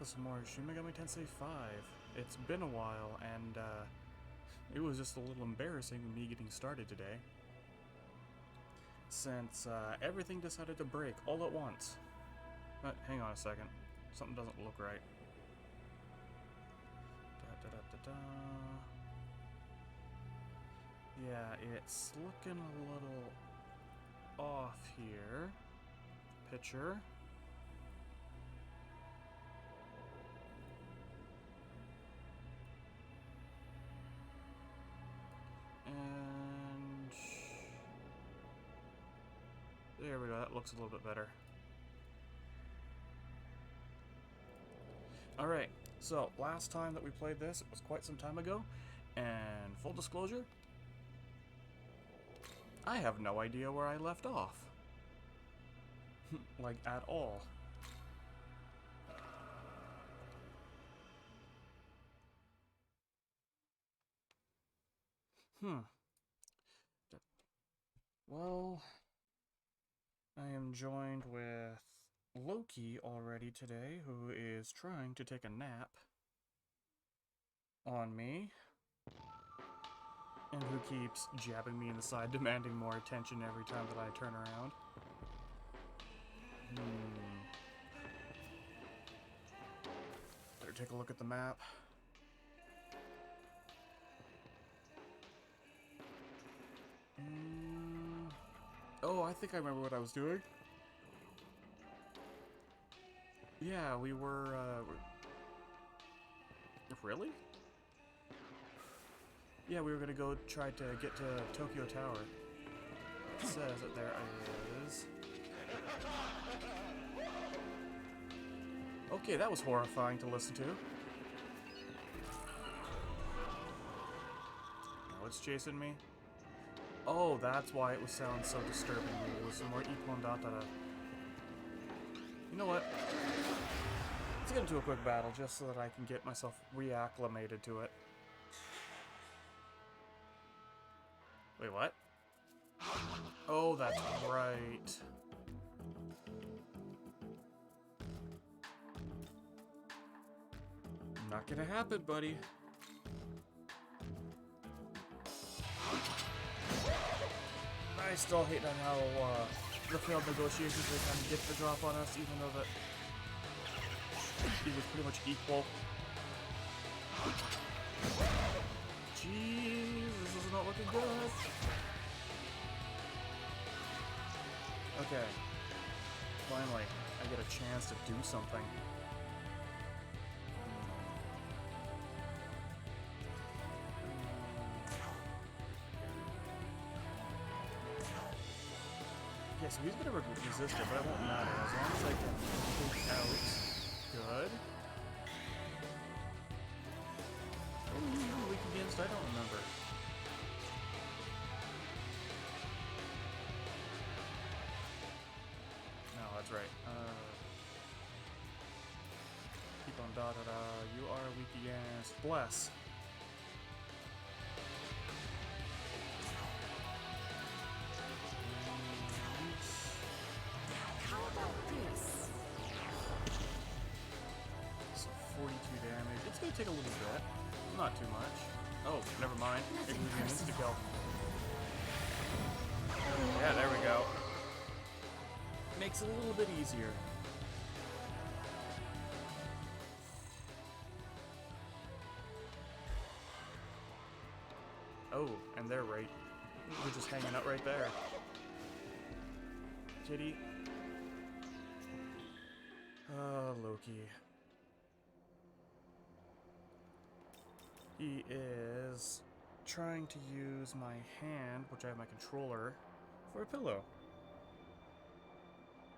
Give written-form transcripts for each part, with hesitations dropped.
with some more Shin Megami Tensei 5. It's been a while, and it was just a little embarrassing with me getting started today, since everything decided to break all at once. Hang on a second. Something doesn't look right. Yeah, it's looking a little off here. Picture. And there we go, that looks a little bit better. Alright, so last time that we played this, it was quite some time ago, and full disclosure, I have no idea where I left off. Like, at all. Well, I am joined with Loki already today, who is trying to take a nap on me, and who keeps jabbing me in the side, demanding more attention every time that I turn around. Better take a look at the map. Oh, I think I remember what I was doing. Yeah, we were, Really? Yeah, we were gonna go try to get to Tokyo Tower. It says that there is... Okay, that was horrifying to listen to. Now it's chasing me. Oh, that's why it was sounding so disturbing. It was some more Ippon Datara. You know what? Let's get into a quick battle just so that I can get myself reacclimated to it. Wait, what? Oh, that's right. Not gonna happen, buddy. I still hate on how the failed negotiations they kind of get the drop on us, even though that it was pretty much equal. Jeez, this is not looking good. Okay. Finally, I get a chance to do something. Yeah, so he's gonna resist it, but it won't matter. As long as I can take out. Good. What were you usually weak against? I don't remember. No, that's right. Keep on da-da-da. You are weak against Bless. How about this? So 42 damage. It's gonna take a little bit. Not too much. Oh, never mind. It was an insta-kill. Yeah, there we go. Makes it a little bit easier. Oh, and they're right. They're just hanging out right there. Kitty. Loki. He is trying to use my hand, which I have my controller, for a pillow.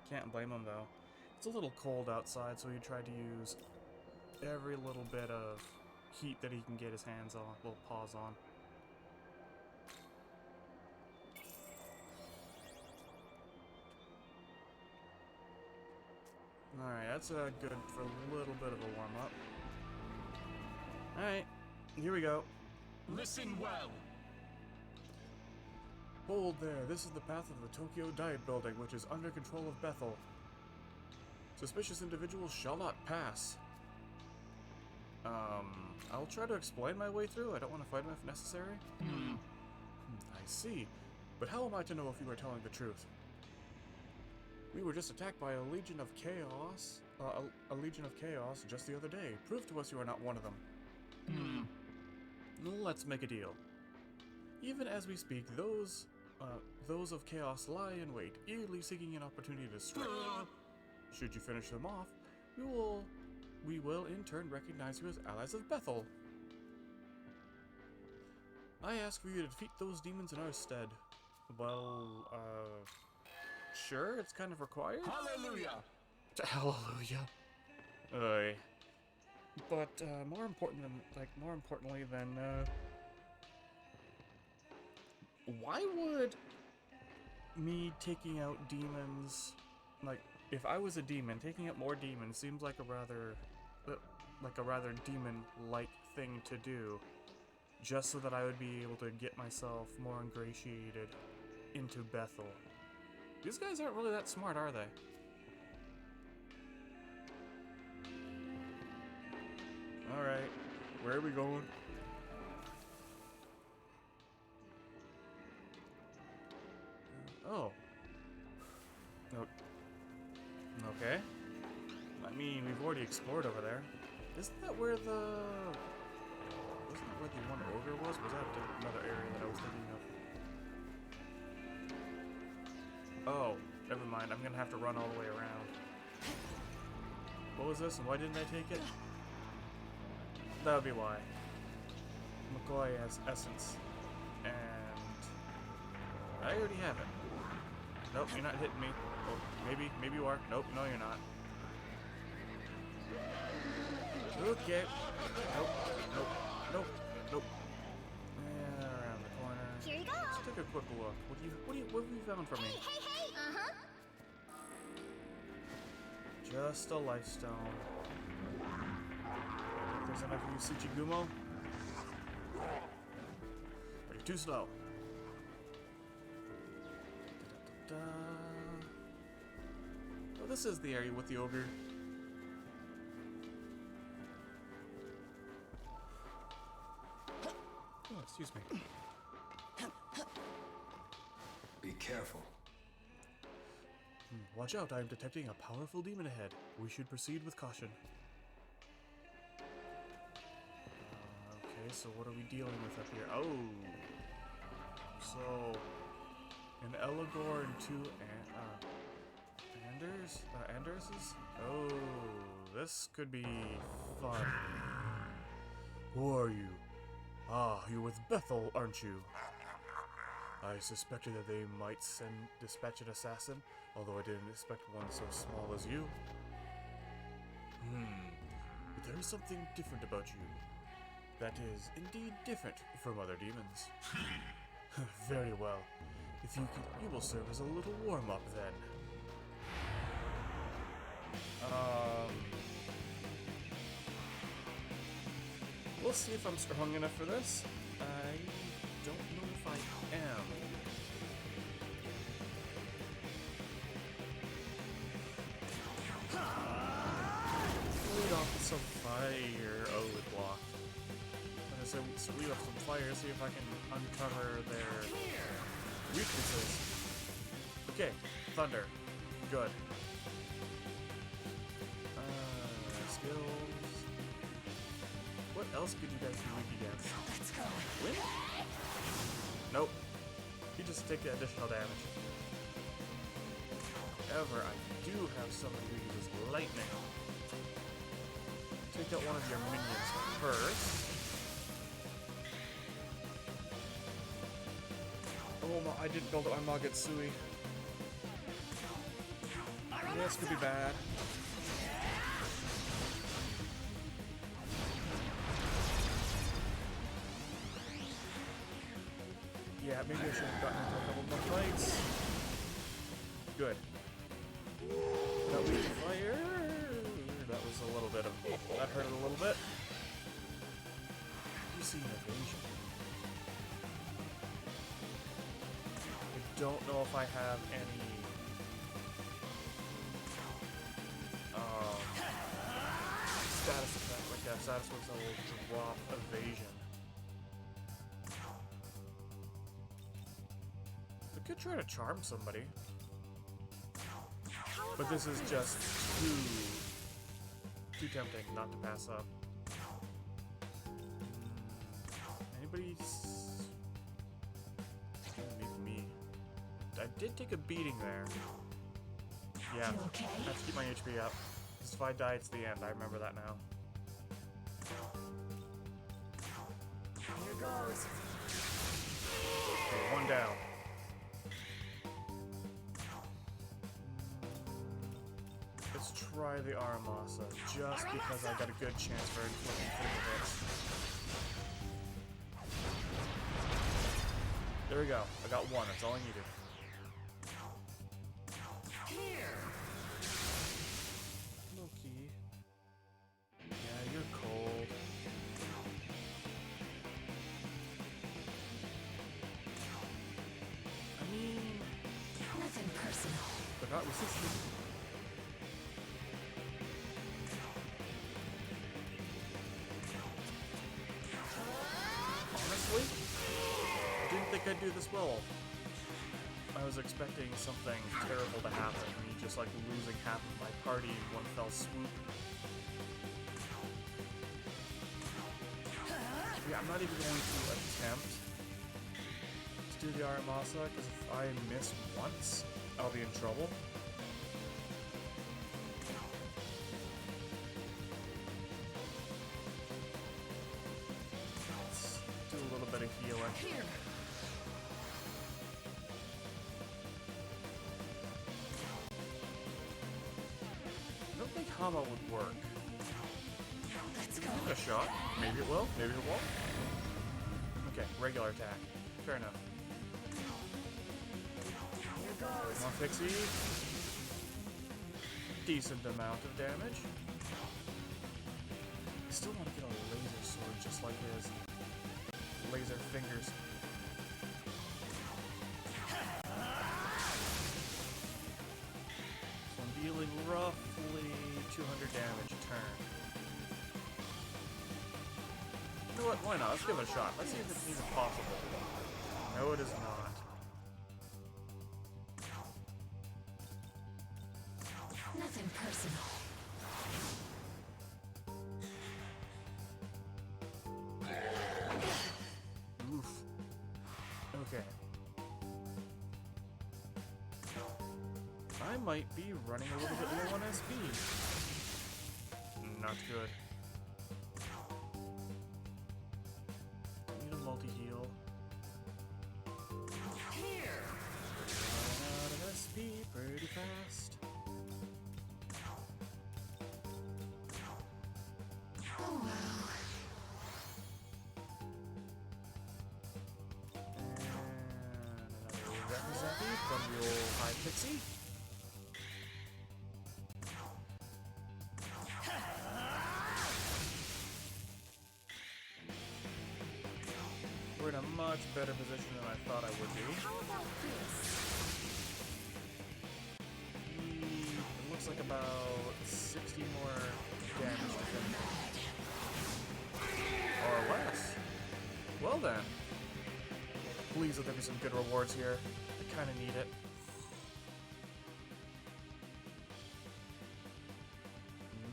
Can't blame him though. It's a little cold outside, so he tried to use every little bit of heat that he can get his hands on, little paws on. Alright, that's good for a little bit of a warm-up. Alright, here we go. Listen well. Hold there, this is the path of the Tokyo Diet Building, which is under control of Bethel. Suspicious individuals shall not pass. I'll try to explain my way through. I don't want to fight him if necessary. I see. But how am I to know if you are telling the truth? We were just attacked by a Legion of Chaos. A Legion of Chaos just the other day. Prove to us you are not one of them. Let's make a deal. Even as we speak, those of Chaos lie in wait, eagerly seeking an opportunity to strike. Should you finish them off, we will in turn recognize you as allies of Bethel. I ask for you to defeat those demons in our stead. Well, sure, it's kind of required. Hallelujah! Hallelujah. Aye. But more importantly than why would me taking out demons, like if I was a demon, taking out more demons seems like a rather demon-like thing to do, just so that I would be able to get myself more ingratiated into Bethel. These guys aren't really that smart, are they? Alright, where are we going? Oh. No. Okay. I mean, we've already explored over there. Isn't that where the... Wasn't that where the one ogre was? Was that another area that I was thinking of? Oh, never mind. I'm gonna have to run all the way around. What was this and why didn't I take it? That would be why. McCoy has essence. And... I already have it. Nope, you're not hitting me. Oh, maybe you are. Nope, no you're not. Okay. Nope. And around the corner. Here you go. Let's take a quick look. What have you found for me? Hey. Uh-huh. Just a life stone. There's enough of you, Tsuchigumo. But you're too slow. Oh, this is the area with the ogre. Oh, excuse me. Be careful. Watch out, I am detecting a powerful demon ahead. We should proceed with caution. Okay, so what are we dealing with up here? Oh! So... an Eligor and two Anderses? Oh, this could be fun. Who are you? Ah, you're with Bethel, aren't you? I suspected that they might dispatch an assassin, although I didn't expect one so small as you. But there is something different about you. That is indeed different from other demons. Very well. If you could, you will serve as a little warm-up then. We'll see if I'm strong enough for this. I don't know if I am. Lead off with some fire. Oh, it blocked. So lead off some fire, see if I can uncover their weaknesses. Okay, thunder. Good. Skills. What else could you guys be weak against? Let's go. Wind? Nope. You just take the additional damage. However, I do have somebody who uses lightning. Take out one of your minions first. Oh my, I didn't build up my Magotsui. This could be bad. Yeah, maybe I should have gotten into a couple more fights. Good. That weak fire. That was a little bit of... that hurt a little bit. You see an evasion. I don't know if I have any... status effect like Satisfy's will drop evasion. We could try to charm somebody. But this is just too tempting not to pass up. Anybody? Maybe me. I did take a beating there. Yeah, Okay. I have to keep my HP up. Because if I die, it's the end. I remember that now. Here goes. Okay, one down. Let's try the Aramasa, just because I got a good chance for inflicting critical hits. There we go. I got one. That's all I needed. Here. Loki. Yeah, you're cold. I mean, Nothing personal. they're not resistant. Honestly, I didn't think I'd do this well. I was expecting something terrible to happen, me just like losing half of my party in one fell swoop. Yeah, I'm not even going to attempt to do the Aramasa, because if I miss once, I'll be in trouble. Let's do a little bit of healing. Here. I don't think Hama would work. Let's go. Give it a shot. Maybe it will, maybe it won't. Okay, regular attack. Fair enough. Here goes. Come on, Pixie. Decent amount of damage. I still want to get a laser sword just like his laser fingers. So I'm dealing roughly 200 damage a turn. You know what? Why not? Let's give it a shot. Let's see if it's even possible. No, it is not. Nothing personal. Oof. Okay. I might be running a little bit low on SP. Not good. Need a multi-heal. Here. Running out of SP pretty fast. Oh wow. And another Zappy from the old High Pixie. We're in a much better position than I thought I would be. How about this? It looks like about 60 more damage to finish. Or less. Well then. Please let there be some good rewards here. I kinda need it.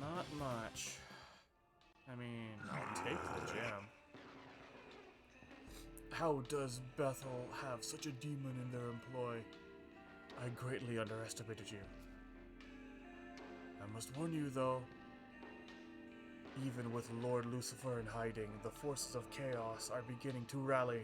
Not much. I mean, I'll take the gem. How does Bethel have such a demon in their employ? I greatly underestimated you. I must warn you, though, even with Lord Lucifer in hiding, the forces of chaos are beginning to rally.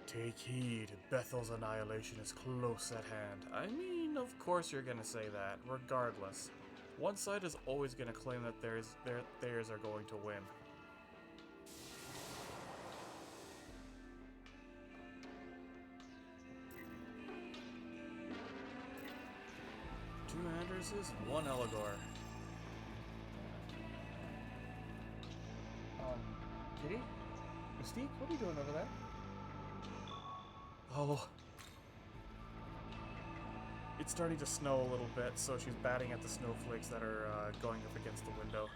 Take heed, Bethel's annihilation is close at hand. I mean, of course you're gonna say that, regardless. One side is always gonna claim that theirs are going to win. Two Andresses, one Eligor. Kitty? Mystique, what are you doing over there? Oh. It's starting to snow a little bit, so she's batting at the snowflakes that are going up against the window.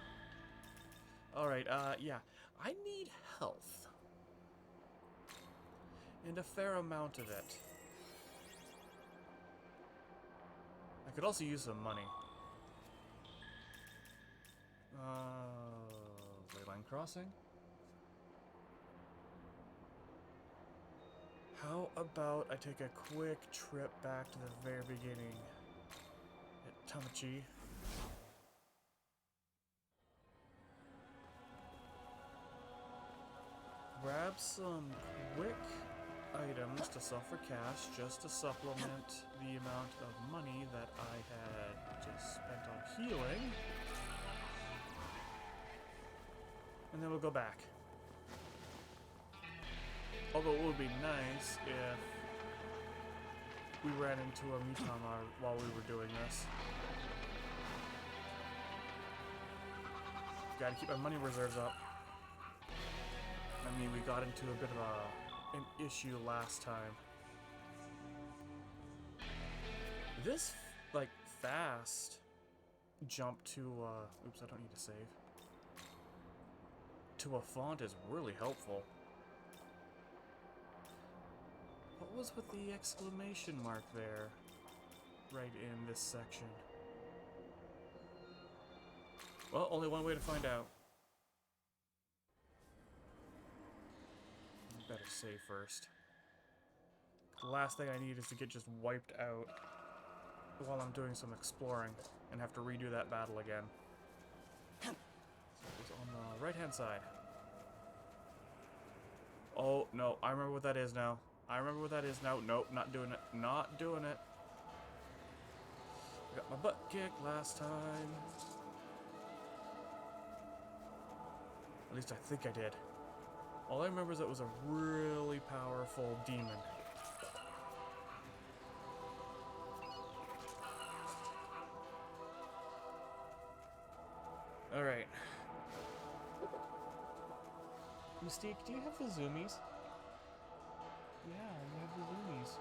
Alright, yeah. I need health. And a fair amount of it. I could also use some money. Leyline crossing? How about I take a quick trip back to the very beginning at Tamachi? Grab some quick items to sell for cash just to supplement the amount of money that I had just spent on healing. And then we'll go back. Although it would be nice if we ran into a Mitama while we were doing this. Gotta keep my money reserves up. I mean, we got into a bit of an issue last time. This, like, fast jump to, oops, I don't need to save. To a font is really helpful. What was with the exclamation mark there? Right in this section. Well, only one way to find out. Better save first. The last thing I need is to get just wiped out while I'm doing some exploring and have to redo that battle again. So it's on the right-hand side. Oh, no, I remember what that is now. I remember what that is now. Nope, not doing it. Not doing it. I got my butt kicked last time. At least I think I did. All I remember is it was a really powerful demon. Alright. Mystique, do you have the zoomies? Yeah, you have the zoomies.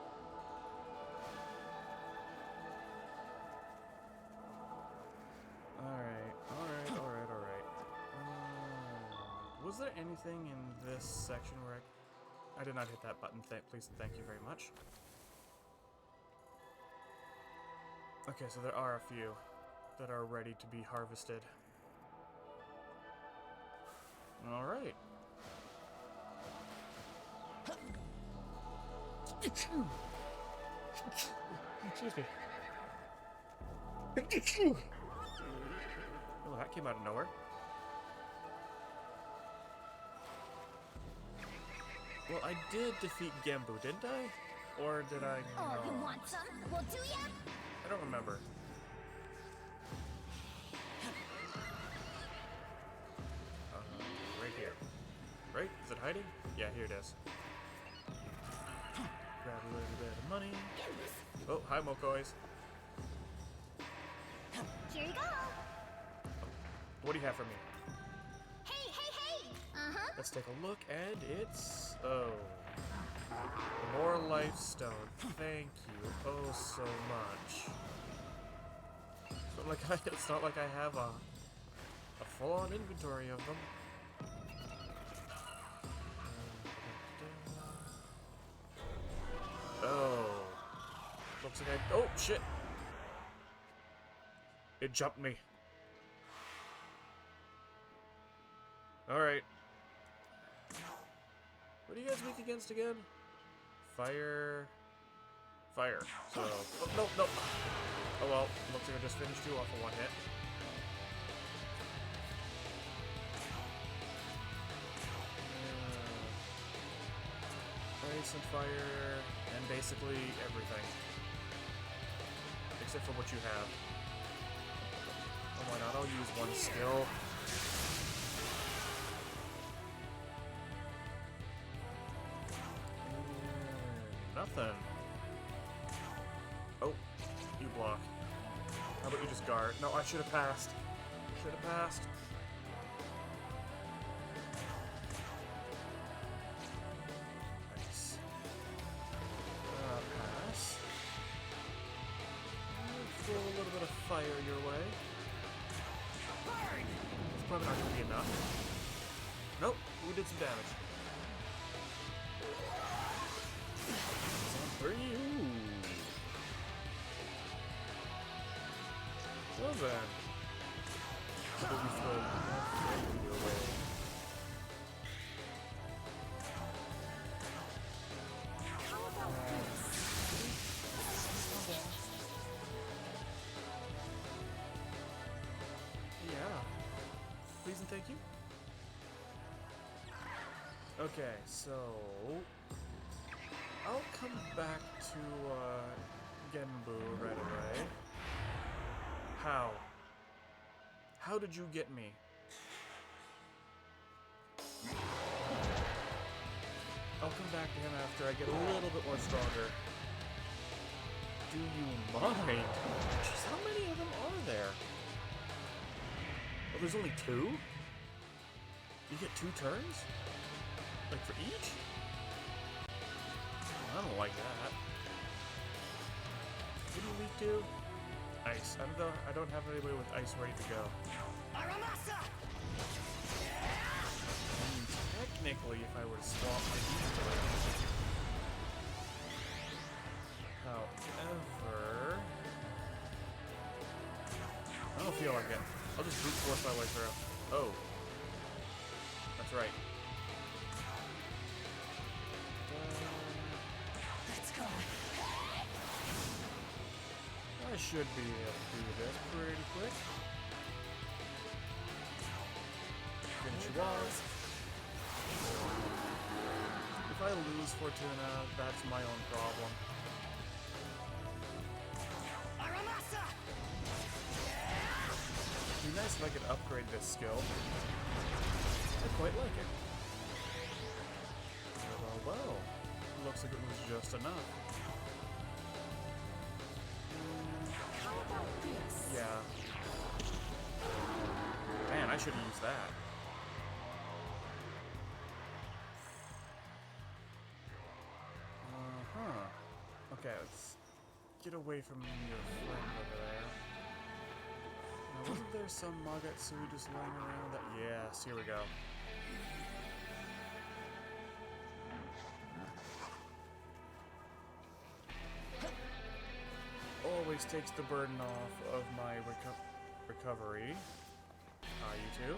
Alright. Was there anything in this section where I did not hit that button? Please and thank you very much. Okay, so there are a few that are ready to be harvested. Alright. Excuse me. Oh, that came out of nowhere. Well, I did defeat Genbu, didn't I? Or did I not? Oh, you want some? Well, do ya? I don't remember. Right here. Right? Is it hiding? Yeah, here it is. Grab a little bit of money. Oh, hi, Mokois. Here you go. What do you have for me? Hey, hey, hey! Uh-huh. Let's take a look, and it's... oh. More life stone. Thank you oh so much. It's not like I have a full-on inventory of them. Oh. Looks like I... oh, shit! It jumped me. Alright. What are you guys weak against again? Fire. Fire. So... oh, nope, nope. Oh well. Looks like I just finished you off of one hit. Ice and fire, and basically everything. Except for what you have. Oh, why not? I'll use one skill. Nothing. Oh, you block. How about you just guard? No, I should have passed. Should have passed. Nice. Pass. Throw a little bit of fire your way. It's probably not going to be enough. Nope, we did some damage. For you. Well then. How do we throw you away? How about this? Yeah. Please and thank you. Okay, so I'll come back to Genbu right away. How? How did you get me? I'll come back to him after I get a little bit more stronger. Do you mind? Jeez, how many of them are there? Oh, there's only 2? You get 2 turns? Like for each? I don't like that. What do you weak to? Ice. I don't have anybody with ice ready to go. Aramasa! Technically, if I were to swap my beast around. However, I don't feel like it. I'll just brute force my way through. Oh. That's right. Let's go. I should be able to do this pretty quick. Finish you off. If I lose Fortuna, that's my own problem. Aramasa! It'd be nice if I could upgrade this skill. I quite like it. Well. Looks like it was just enough. How about this? Yeah. Man, I should have used that. Okay, let's get away from your friend over there. Now, wasn't there some Magatsuki just laying around that? Yes, here we go. Always takes the burden off of my recovery. You too.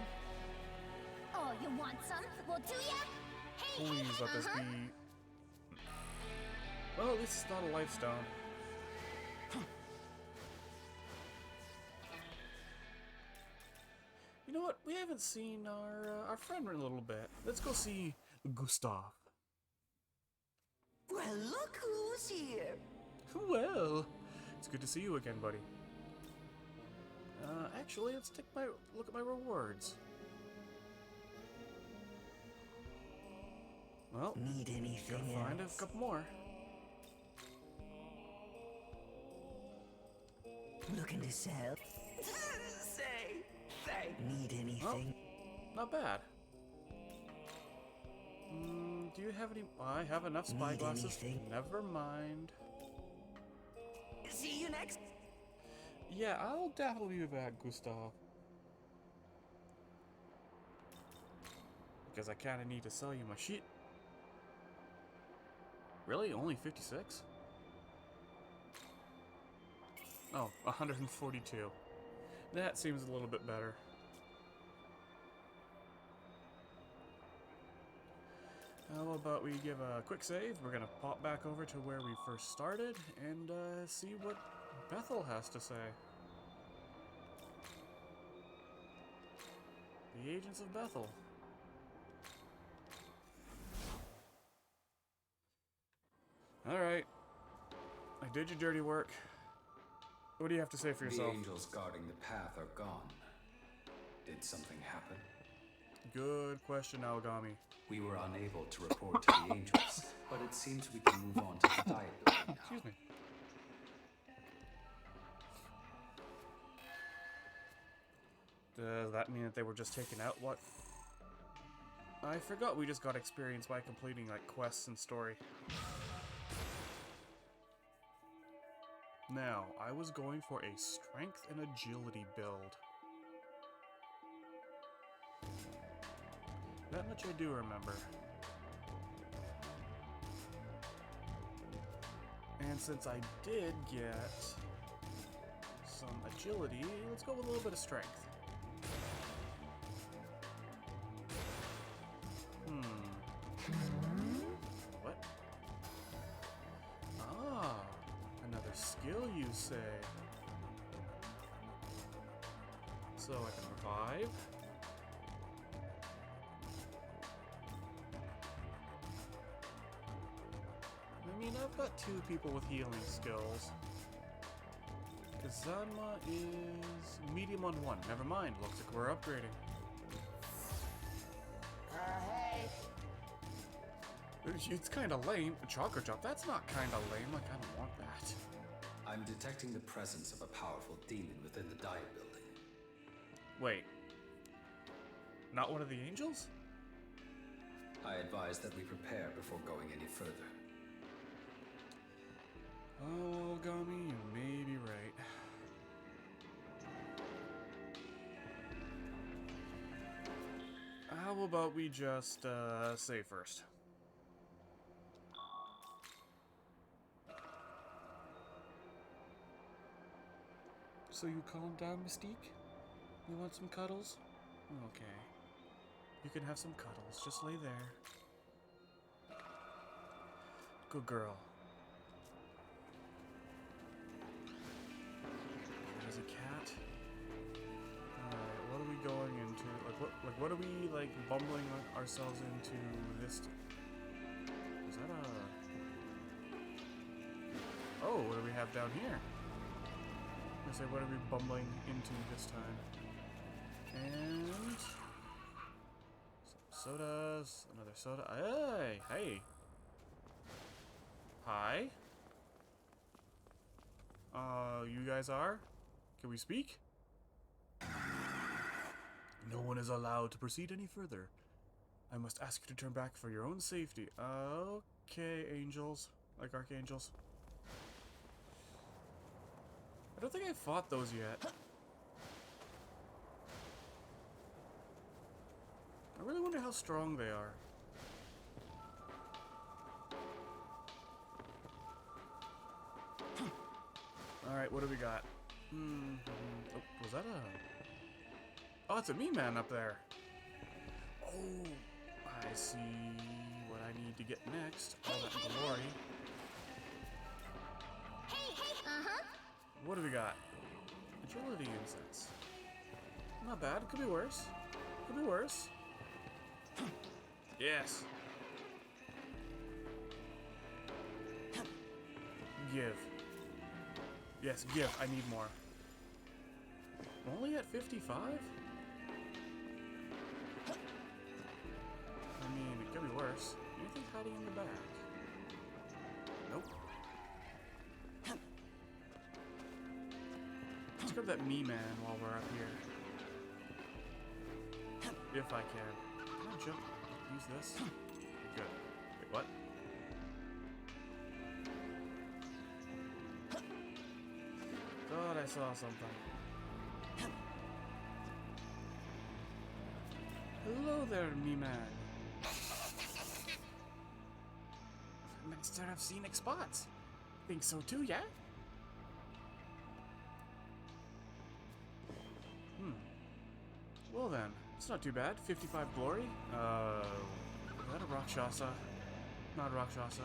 Oh, you want some? Well, do ya? Hey, Please let this be. Well, at least it's not a life stone. You know what? We haven't seen our friend in a little bit. Let's go see Gustav. Well, look who's here. Well, it's good to see you again, buddy. Actually, let's take look at my rewards. Well, Need anything gotta find a else? couple more. Looking to sell? Say, need anything? Not bad. Do you have any? I have enough spy Need glasses. anything? Never mind. See you next. Yeah, I'll definitely be back, Gustav. Because I kind of need to sell you my shit. Really? Only 56? Oh, 142. That seems a little bit better. How about we give a quick save? We're gonna pop back over to where we first started and see what Bethel has to say. The Agents of Bethel. Alright. I did your dirty work. What do you have to say for The yourself? angels guarding the path are gone. Did something happen? Good question, Aogami. We were unable to report to the angels, but it seems we can move on to the diet building now. Excuse me. Does that mean that they were just taken out? What? I forgot we just got experience by completing, like, quests and story. Now, I was going for a strength and agility build. That much I do remember. And since I did get some agility, let's go with a little bit of strength. What? Ah, another skill you say. So I can revive. I mean, I've got 2 people with healing skills. Kazama is medium on 1. Never mind, looks like we're upgrading. Hey. It's kind of lame. Chakra jump, that's not kind of lame. I kind of want that. I'm detecting the presence of a powerful demon within the diet building. Wait. Not one of the angels? I advise that we prepare before going any further. Oh, Gami, you may be right. How about we just, say first? So you calm down, Mystique? You want some cuddles? Okay. You can have some cuddles. Just lay there. Good girl. There's a cat. Alright, what are we going into? What are we, like, bumbling ourselves into this is that a... Oh, what do we have down here? I say, what are we bumbling into this time? And... some sodas, another soda. Hey! Hey! Hi? You guys are? Can we speak? No one is allowed to proceed any further. I must ask you to turn back for your own safety. Okay, angels. Like archangels. I don't think I fought those yet. I really wonder how strong they are. Alright, what do we got? Oh, was that a... Oh, it's a me-man up there. Oh, I see what I need to get next. All that glory. What do we got? Agility incense. Not bad. It could be worse. Could be worse. Yes. Give. Yes, give. I need more. Only at 55? I mean, it could be worse. Anything hiding in the back? Nope. Let's grab that me-man while we're up here. If I can. Can I jump? Use this? Good. Wait, what? Thought I saw something. Hello there, me-man. Minister of Scenic Spots. Think so too, yeah? Well then, it's not too bad. 55 glory. Is that a Rakshasa? Not Rakshasa,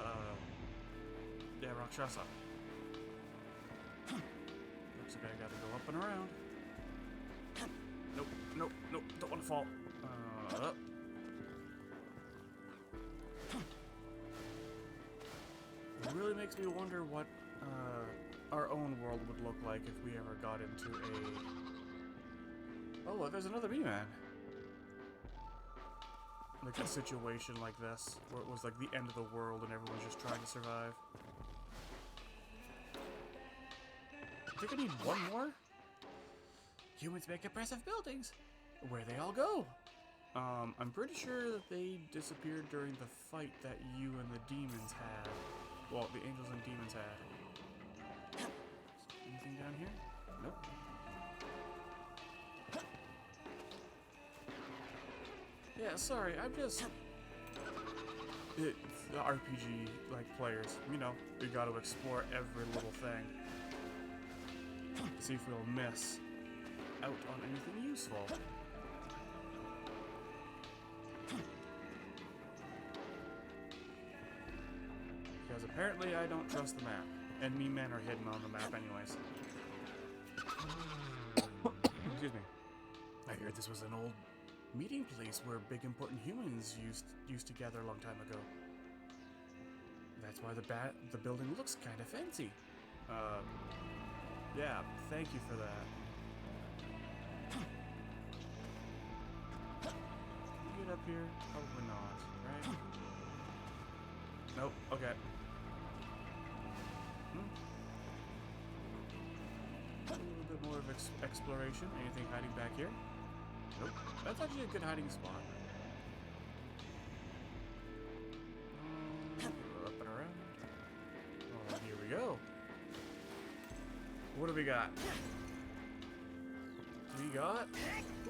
yeah, Rakshasa. Looks like I gotta go up and around. Nope, nope, nope, don't want to fall. Up. It really makes me wonder what our own world would look like if we ever got into a... Oh, look, there's another me-man. Like a situation like this, where it was like the end of the world and everyone's just trying to survive. I think I need one more? Humans make impressive buildings. Where'd they all go? I'm pretty sure that they disappeared during the fight that you and the demons had. Well, the angels and demons had. Anything down here? Nope. Yeah, sorry, I'm just... the RPG, like, players, you know, we gotta explore every little thing. See if we'll miss out on anything useful. Because apparently I don't trust the map. And me men are hidden on the map anyways. Excuse me. I heard this was an old meeting place where big important humans used to gather a long time ago. That's why the building looks kind of fancy. Yeah, thank you for that. Can we get up here? Probably not, right? Nope, okay. A little bit more of exploration. Anything hiding back here? Nope. That's actually a good hiding spot. Up and around. Oh, here we go. What do we got? We got...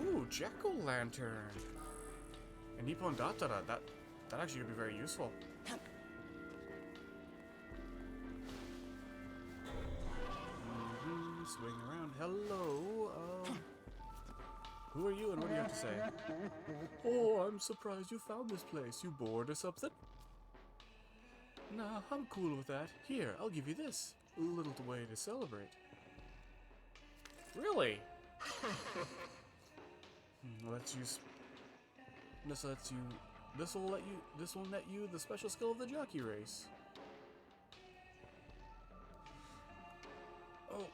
Ooh, jack-o'-lantern. And Nippon Datara. That actually could be very useful. Swing around. Hello. Who are you and what do you have to say? Oh, I'm surprised you found this place. You bored or something? Nah, I'm cool with that. Here, I'll give you this. A little way to celebrate. Really? Let's use. This lets you. This will net you the special skill of the jockey race. Oh,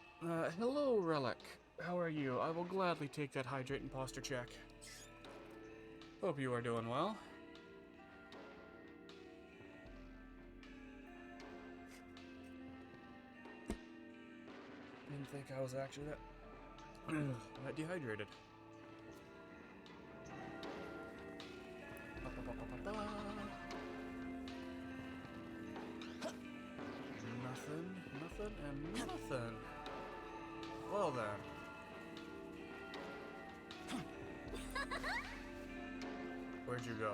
hello, Relic. How are you? I will gladly take that hydrate and posture check. Hope you are doing well. Didn't think I was actually that dehydrated. Nothing, and nothing. Well then. Where'd you go?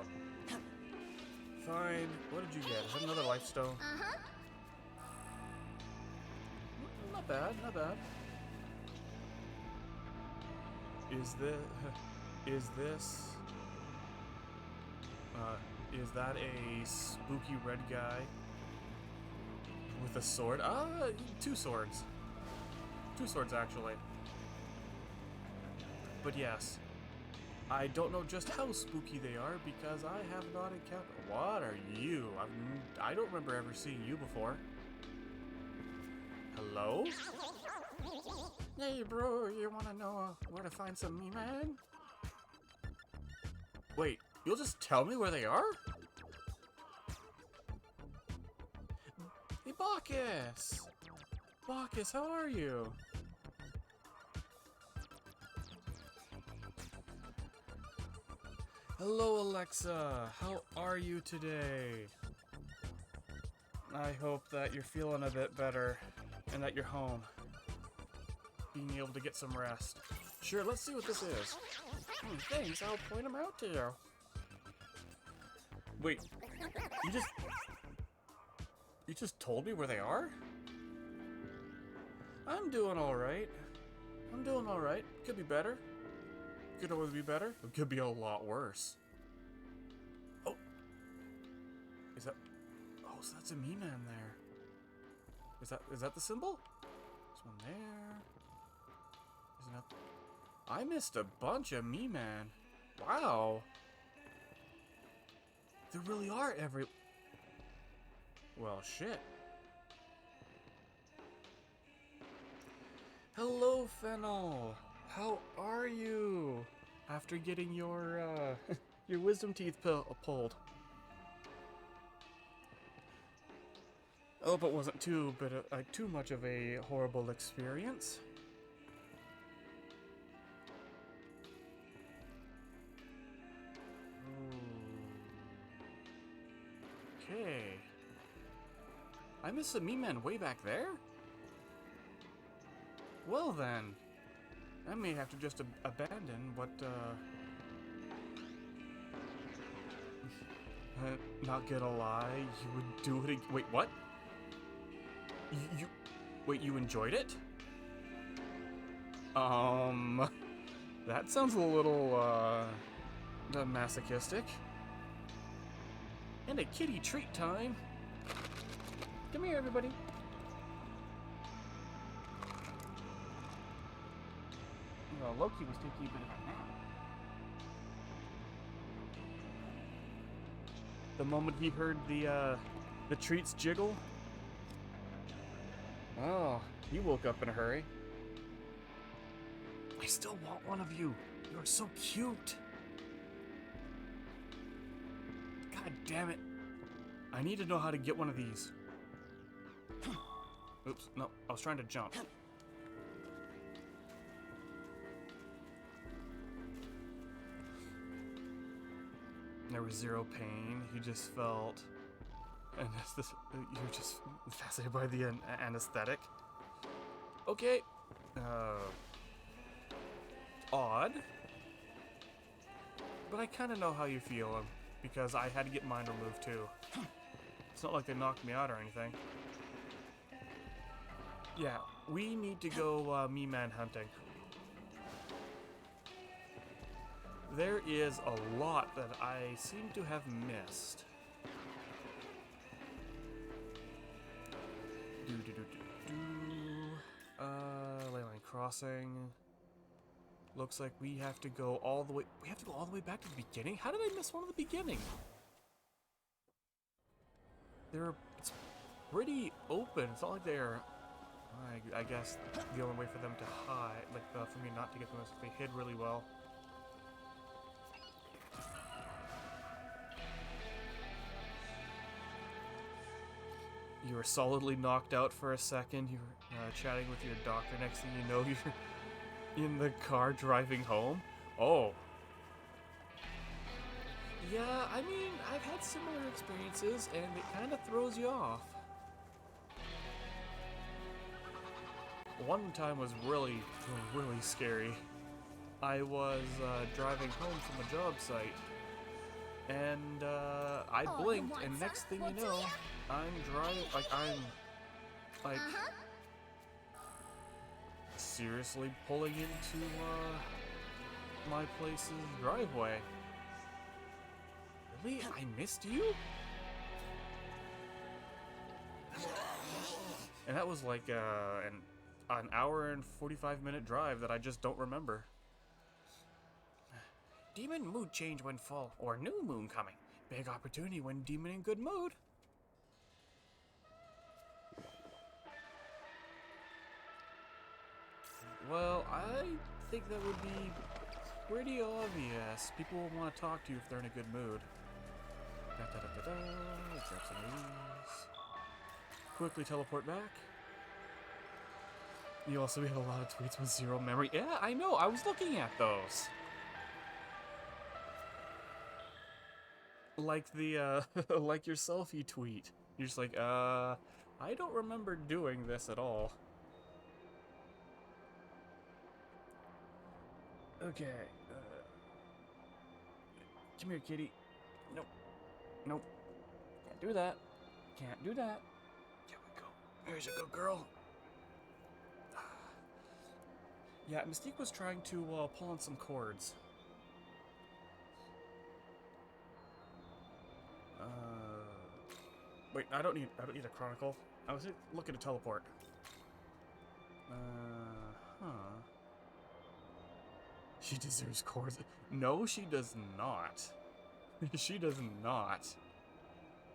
Fine. What did you get? Is that another life stone? Uh-huh. Not bad, not bad. Is that a spooky red guy with a sword? Two swords. Two swords, actually. But yes, I don't know just how spooky they are because I have not encountered... What are you? I don't remember ever seeing you before. Hello? Hey bro, you wanna know where to find some Me-Man? Wait, you'll just tell me where they are? Hey Bacchus! Bacchus, how are you? Hello Alexa, how are you today? I hope that you're feeling a bit better and that you're home. Being able to get some rest. Sure, let's see what this is. Thanks, I'll point them out to you. Wait, you just told me where they are? I'm doing alright. I'm doing alright. Could be better. Could always be better. It could be a lot worse. Oh. Is that... Oh, so that's a Me-Man there. Is that the symbol? There's one there. Isn't that... I missed a bunch of Me-Man. Wow. There really are every... Well, shit. Hello, Fennel. How are you? After getting your, your wisdom teeth pulled. I hope it wasn't too much of a horrible experience. Okay. I missed a Me-Man way back there? Well then. I may have to just abandon what, Not gonna lie, you would do it again. Wait, what? Wait, you enjoyed it? That sounds a little, masochistic. And a kitty treat time. Come here, everybody. Well, Loki was taking a bit of a nap. The moment he heard the treats jiggle. Oh, he woke up in a hurry. I still want one of you. You're so cute. God damn it. I need to know how to get one of these. Oops, no, I was trying to jump. There was zero pain. You just felt, and you're just fascinated by the anesthetic. Okay. Odd. But I kind of know how you feel, because I had to get mine removed too. It's not like they knocked me out or anything. Yeah, we need to go me-man hunting. There is a lot that I seem to have missed. Leyline Crossing. Looks like we have to go all the way. We have to go all the way back to the beginning? How did I miss one at the beginning? It's pretty open. It's not like they're. I guess the only way for them to hide, like for me not to get them, is if they hid really well. You were solidly knocked out for a second. You were chatting with your doctor. Next thing you know, you're in the car driving home. Oh. Yeah, I mean, I've had similar experiences, and it kind of throws you off. One time was really, really scary. I was driving home from a job site, and I Oh, you blinked, want and some? next thing Well, you do know, ya? I'm driving, like, seriously pulling into my place's driveway. Really? I missed you? And that was like an hour and 45-minute drive that I just don't remember. Demon mood change when full, or new moon coming. Big opportunity when demon in good mood. Well, I think that would be pretty obvious. People will want to talk to you if they're in a good mood. Let's grab some of these. Quickly teleport back. You also have a lot of tweets with zero memory. Yeah, I know. I was looking at those. Like the, like your selfie tweet. You're just like, I don't remember doing this at all. Okay, come here, kitty. Nope. Nope. Can't do that. Can't do that. There we go. There's a good girl. Yeah, Mystique was trying to pull on some cords. Wait, I don't need a chronicle. I was looking to teleport. Huh. She deserves cords. No, she does not. She does not.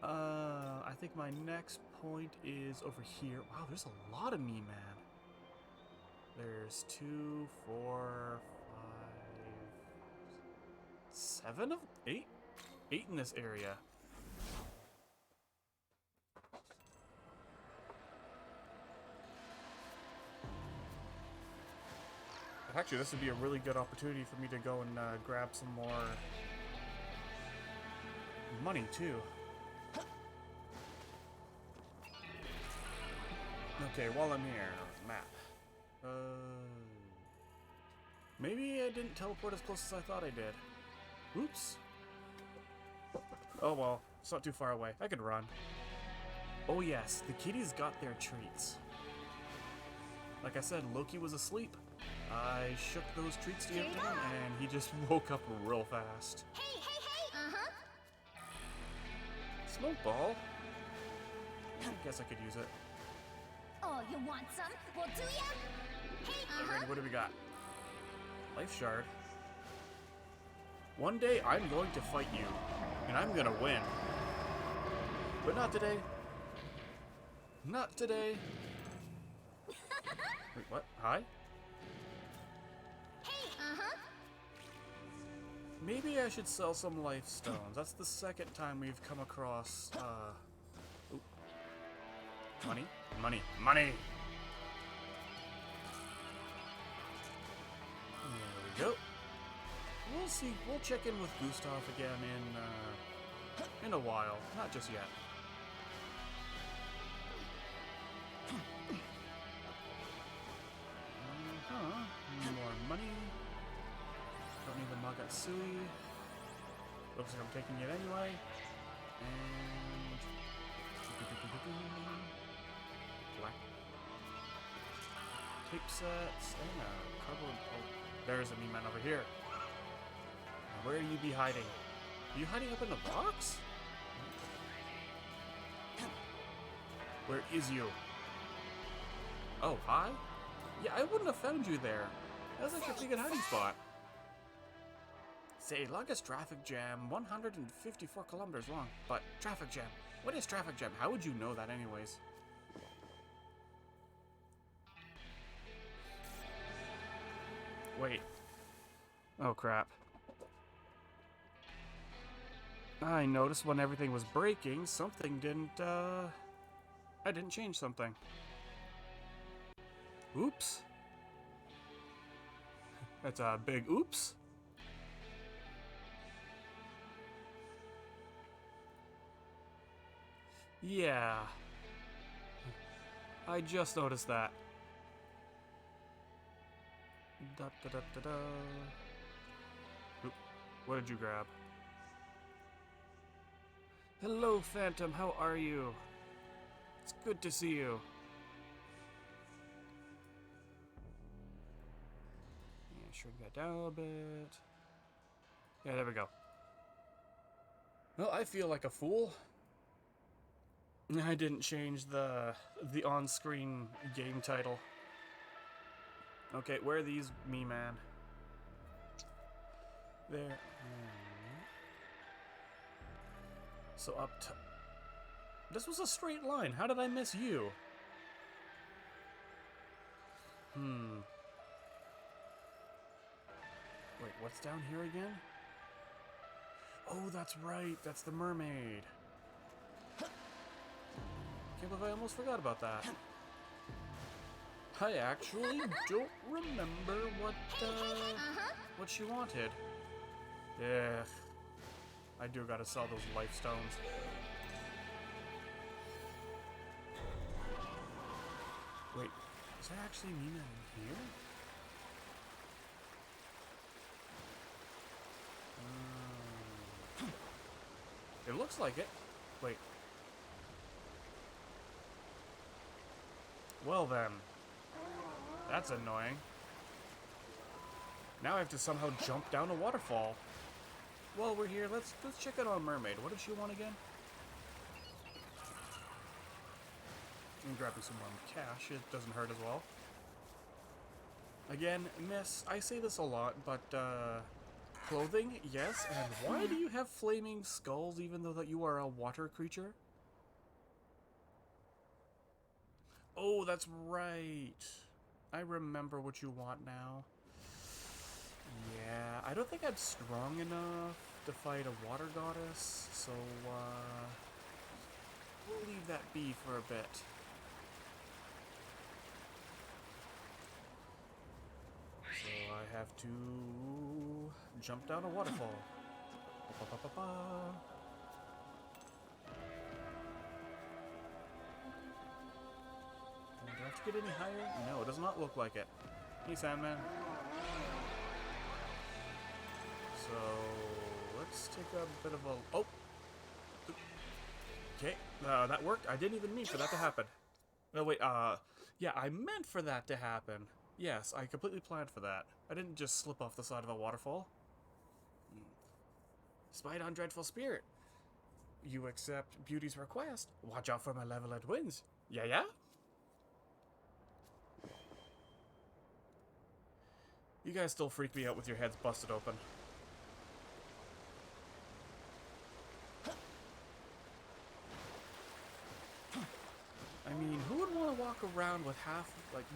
I think my next point is over here. Wow, there's a lot of me, man. There's 2, 4, 5, 7 of 8? 8 in this area. Actually, this would be a really good opportunity for me to go and grab some more money, too. Okay, while I'm here, map. Maybe I didn't teleport as close as I thought I did. Oops. Oh well, it's not too far away. I could run. Oh yes, the kitties got their treats. Like I said, Loki was asleep. I shook those treats to give to him, and he just woke up real fast. Hey, hey, hey! Uh-huh. Smoke ball? I guess I could use it. Oh, you want some? Well, do ya? Hey, Alright, what do we got? Life shard. One day I'm going to fight you, and I'm gonna win. But not today. Not today. Wait, what? Hi? Hey, uh-huh. Maybe I should sell some life stones. That's the second time we've come across, oop. Money? Money. Money! There we go. We'll see. We'll check in with Gustav again in a while. Not just yet. More money. Don't need the Magasui. Looks like I'm taking it anyway. And black tape sets and a cardboard. Oh, there's a me-man over here. Now, where are you be hiding? Are you hiding up in the box? Where is you? Oh, hi? Yeah, I wouldn't have found you there. That was like a pretty good hiding spot. Say, longest traffic jam, 154 kilometers long. But traffic jam. What is traffic jam? How would you know that anyways? Wait. Oh, crap. I noticed when everything was breaking, something didn't, I didn't change something. Oops. That's a big oops. Yeah. I just noticed that. Da da da da da. Oop. What did you grab? Hello, Phantom. How are you? It's good to see you. Yeah, shrink that down a little bit. Yeah, there we go. Well, I feel like a fool. I didn't change the on-screen game title. Okay, where are these, me man? There. So up to... This was a straight line. How did I miss you? Wait, what's down here again? Oh, that's right. That's the mermaid. Can't believe I almost forgot about that. I actually don't remember what she wanted. Yeah, I do gotta sell those life stones. Wait, is there actually Nina in here? It looks like it. Wait. Well then. That's annoying. Now I have to somehow jump down a waterfall. While we're here, let's check out our mermaid. What did she want again? I'm grabbing some more cash. It doesn't hurt as well. Again, miss, I say this a lot, but clothing, yes. And why do you have flaming skulls even though that you are a water creature? Oh, that's right. I remember what you want now. Yeah, I don't think I'm strong enough to fight a water goddess, so we'll leave that be for a bit. So I have to jump down a waterfall. Ba-ba-ba-ba. Do I have to get any higher? No, it does not look like it. Hey, Sandman. So, let's take a bit of a... Oh! Okay, that worked. I didn't even mean for that to happen. No, wait, yeah, I meant for that to happen. Yes, I completely planned for that. I didn't just slip off the side of a waterfall. Spied on Dreadful Spirit. You accept Beauty's request. Watch out for my level-ed winds. Yeah, yeah? You guys still freak me out with your heads busted open. I mean, who would want to walk around with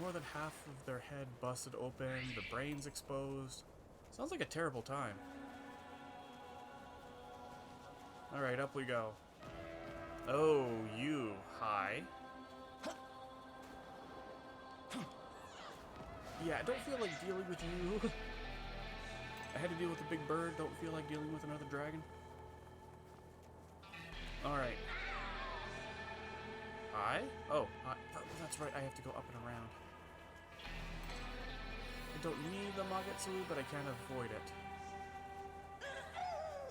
more than half of their head busted open, the brains exposed? Sounds like a terrible time. Alright, up we go. Oh, you. Hi. Yeah, I don't feel like dealing with you. I had to deal with the big bird. Don't feel like dealing with another dragon. Alright. Hi? Oh, that's right. I have to go up and around. I don't need the Magetsu, but I can't avoid it.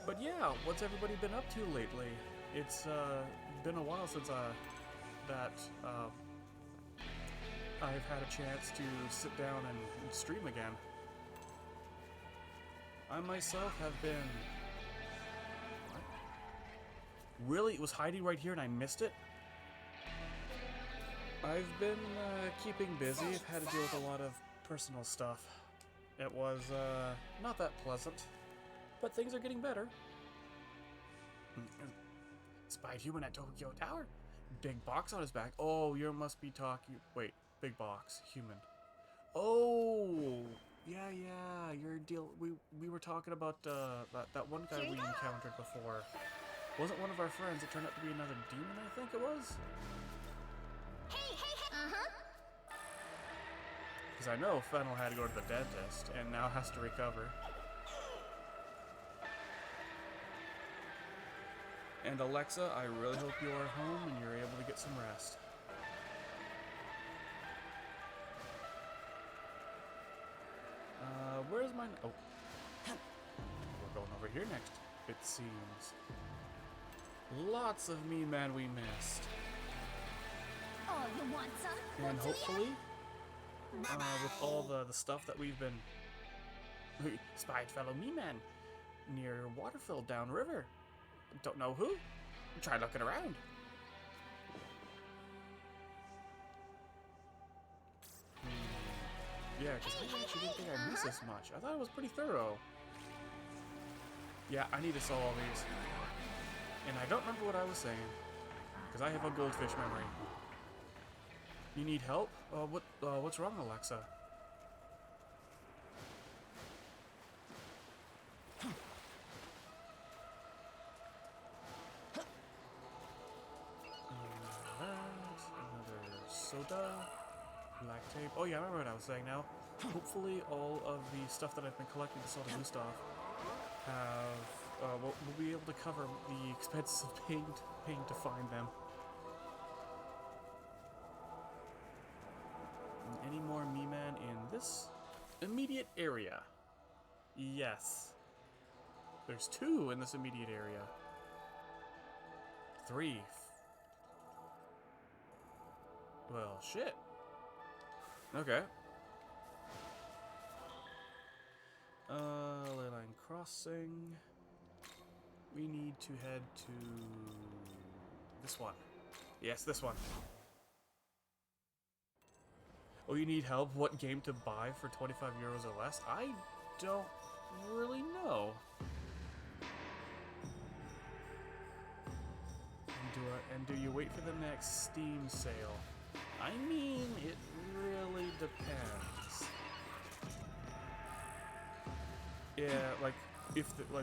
But yeah, what's everybody been up to lately? It's been a while since I've had a chance to sit down and stream again. I myself have been... What? Really? It was hiding right here and I missed it? I've been keeping busy. I've had to deal with a lot of personal stuff. It was not that pleasant, but things are getting better. Spied human at Tokyo Tower. Big box on his back. Oh, you must be talking... Wait, big box, human. Oh, yeah, your deal. We were talking about that one guy we encountered before. Wasn't one of our friends. It turned out to be another demon, I think it was. Because I know Fennel had to go to the dentist and now has to recover. And Alexa, I really hope you are home and you're able to get some rest. Where's mine? Oh. We're going over here next, it seems. Lots of me man we missed. Oh, you want some? And hopefully, with all the stuff that we've been... Spied fellow me man near Waterfill downriver. Don't know who? Try looking around. Yeah, because I actually didn't think I'd miss this much. I thought it was pretty thorough. Yeah, I need to solve all these. And I don't remember what I was saying. Because I have a goldfish memory. You need help? What's wrong, Alexa? Another soda. Black tape. Oh yeah, I remember what I was saying now. Hopefully all of the stuff that I've been collecting to sell to Gustav we'll be able to cover the expenses of paying to find them. Any more Me-Man in this immediate area? Yes. There's 2 in this immediate area. 3. Well, shit. Okay. Leyline Crossing. We need to head to this one. Yes, this one. Oh, you need help? What game to buy for 25 euros or less? I don't really know. And do you wait for the next Steam sale? I mean, it really depends. Yeah, like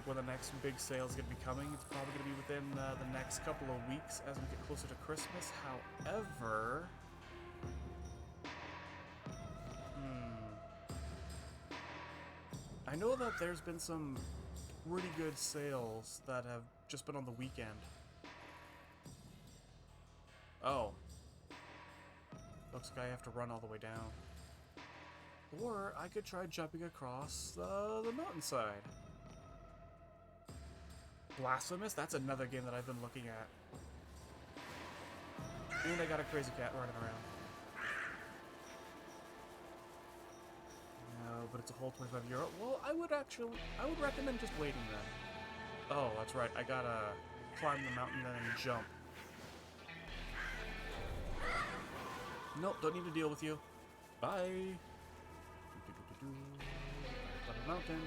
when the next big sale is gonna be coming, it's probably gonna be within the next couple of weeks as we get closer to Christmas. However, I know that there's been some pretty good sales that have just been on the weekend. Oh. Looks like I have to run all the way down. Or I could try jumping across the mountainside. Blasphemous? That's another game that I've been looking at. And I got a crazy cat running around. No, but it's a whole 25 euro. Well, I would recommend just waiting then. Oh, that's right. I gotta climb the mountain then and jump. Nope, don't need to deal with you. Bye. Climb the mountain.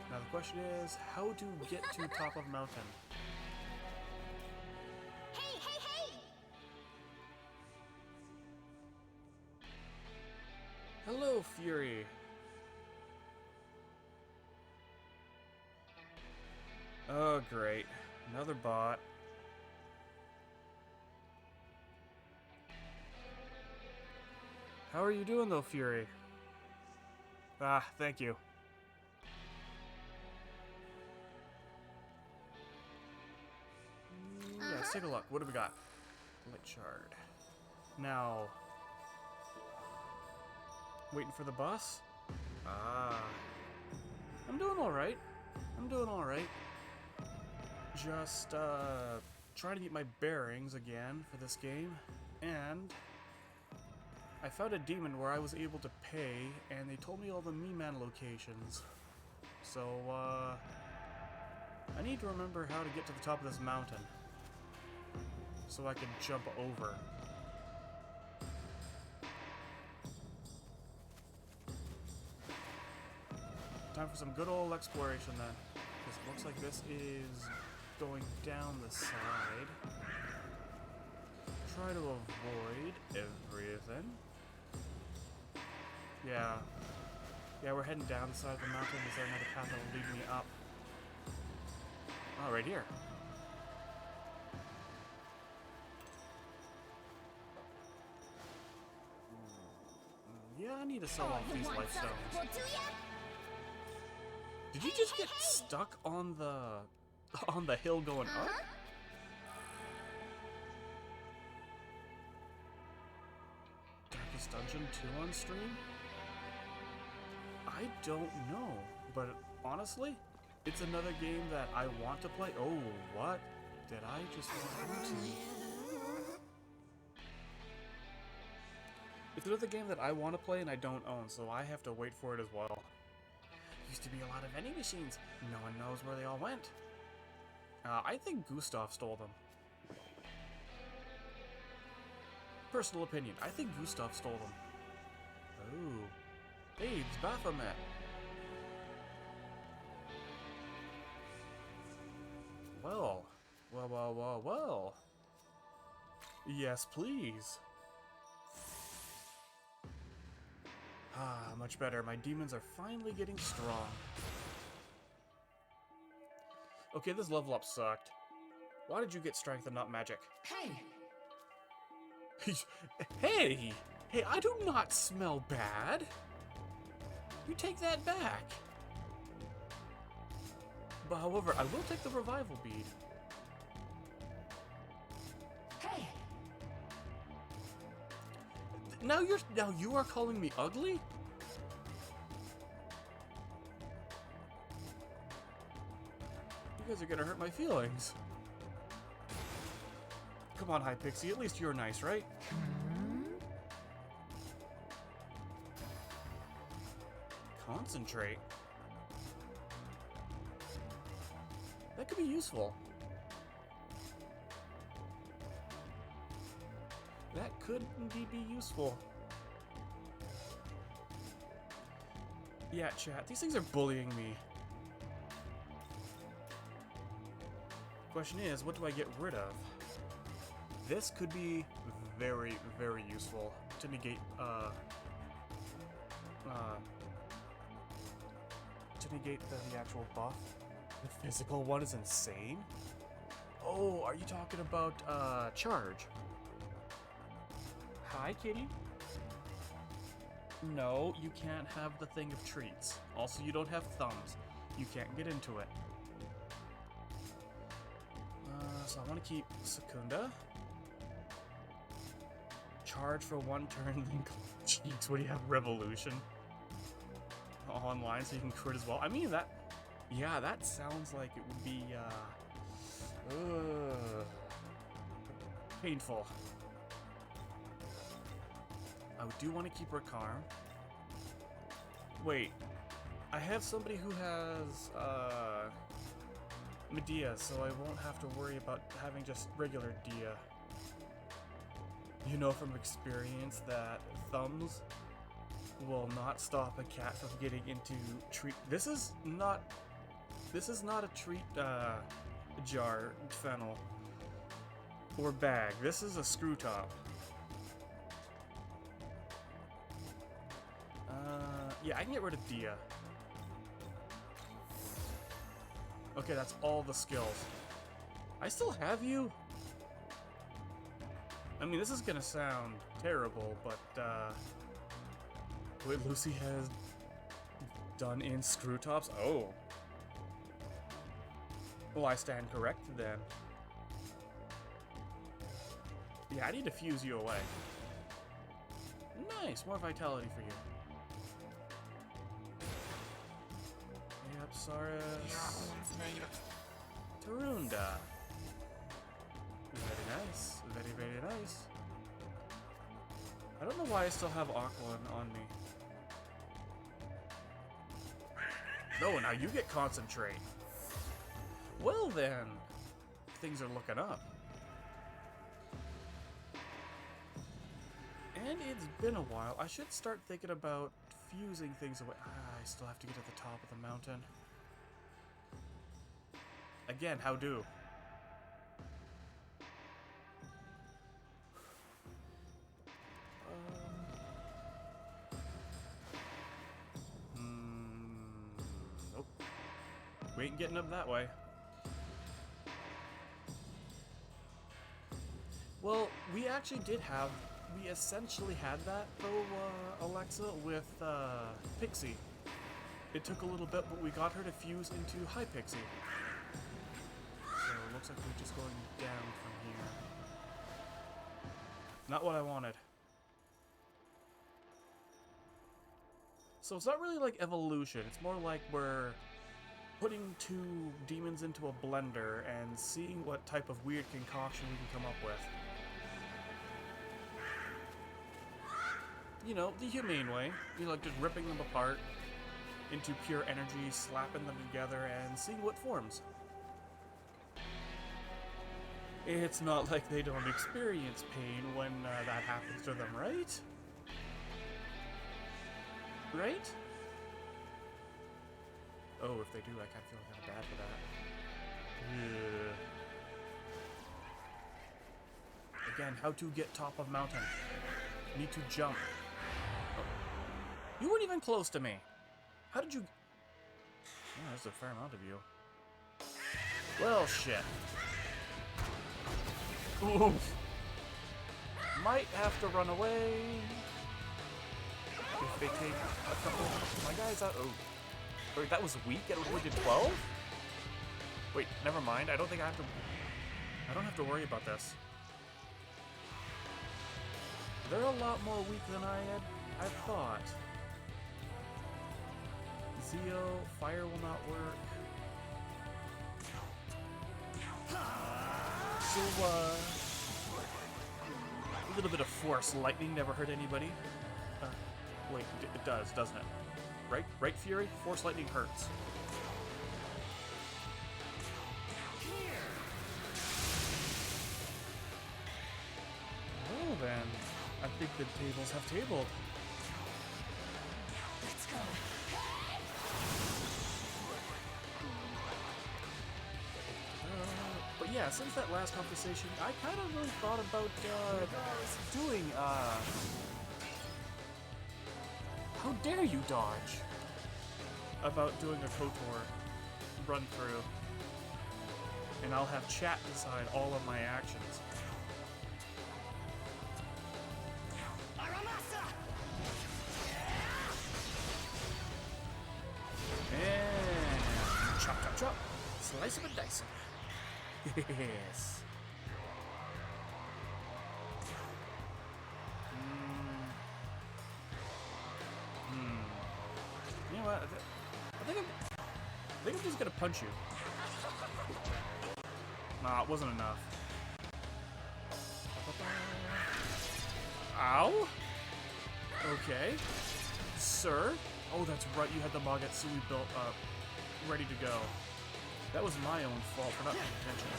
Now the question is, how to get to top of mountain? Hey, hey, hey! Hello, Fury. Oh, great. Another bot. How are you doing, though, Fury? Ah, thank you. Yeah, let's take a look. What do we got? Light shard. Now, waiting for the bus? Ah. I'm doing alright. I'm doing alright. Just, trying to get my bearings again for this game. And I found a demon where I was able to pay, and they told me all the Me-Man locations. So, I need to remember how to get to the top of this mountain so I can jump over. Time for some good old exploration then, because it looks like this is going down the side. Try to avoid everything. Yeah. Yeah, we're heading down the side of the mountain. Is there another path that will lead me up? Oh, right here. Yeah, I need to sell Oh, off you these want life some? stones. Well, do ya? Did you just get stuck on the hill going up? Darkest Dungeon 2 on stream? I don't know, but honestly, it's another game that I want to play. Oh, what did I just walk into? It's another game that I want to play and I don't own, so I have to wait for it as well. Used to be a lot of vending machines. No one knows where they all went. I think Gustav stole them. Personal opinion, I think Gustav stole them. Oh. Hey, it's Baphomet. Well. Well. Yes, please. Ah, much better. My demons are finally getting strong. Okay, this level up sucked. Why did you get strength and not magic? Hey! Hey! Hey, I do not smell bad! You take that back! But however, I will take the revival bead. Hey! Now you are calling me ugly? You guys are gonna hurt my feelings. Come on, Hypixie, at least you're nice, right? Concentrate. That could be useful. That could indeed be useful. Yeah, chat, these things are bullying me. Question is, what do I get rid of? This could be very, very useful to negate, the actual buff. The physical one is insane. Oh, are you talking about, charge? Hi, kitty. No, you can't have the thing of treats. Also, you don't have thumbs. You can't get into it. So I want to keep Secunda. Charge for one turn, then jeez, what do you have? Revolution online, so you can crit as well. I mean, that, yeah, that sounds like it would be, painful. I do want to keep her calm. Wait, I have somebody who has Medea, so I won't have to worry about having just regular Dia. You know from experience that thumbs will not stop a cat from getting into treat. This is not a treat jar, fennel, or bag. This is a screw top. Yeah, I can get rid of Dia. Okay, that's all the skills. I still have you? I mean, this is gonna sound terrible, but, what Lucy has done in screw tops? Oh. Well, I stand corrected then. Yeah, I need to fuse you away. Nice, more vitality for you. Apsaris. Tarunda. Very nice. Very, very nice. I don't know why I still have Aqua on me. No, now you get concentrate. Well then, things are looking up. And it's been a while. I should start thinking about fusing things away. I still have to get to the top of the mountain. Again, how do? Nope. We ain't getting up that way. Well, we actually did have... We essentially had that, though, Alexa, with Pixie. It took a little bit, but we got her to fuse into Hypixie. So it looks like we're just going down from here. Not what I wanted. So it's not really like evolution. It's more like we're putting two demons into a blender and seeing what type of weird concoction we can come up with. You know, the humane way. You know, like just ripping them apart into pure energy, slapping them together, and seeing what forms. It's not like they don't experience pain when that happens to them, right? Right? Oh, if they do, I kind of feel kind of bad for that. Yeah. Again, how to get top of mountain. Need to jump. Oh. You weren't even close to me. How did you... Oh, there's a fair amount of you. Well, shit. Ooh. Might have to run away. If they take a couple of my guys out. Oh. Wait, that was weak? It only did 12? Wait, never mind. I don't think I have to... I don't have to worry about this. They're a lot more weak than I thought. Zeo, fire will not work. So, a little bit of force lightning never hurt anybody. Wait, it does, doesn't it? Right? Right, Fury? Force lightning hurts. Well then, I think the tables have tabled. Let's go. But yeah, since that last conversation, I kind of really thought about doing, how dare you dodge? About doing a KOTOR run through. And I'll have chat decide all of my actions. And chop, chop, chop. Slice of a dice. Yes. You know what? I think I'm just gonna punch you. Nah, it wasn't enough. Ow! Okay. Sir? Oh, that's right, you had the Magatsuki built up, ready to go. That was my own fault for not paying attention.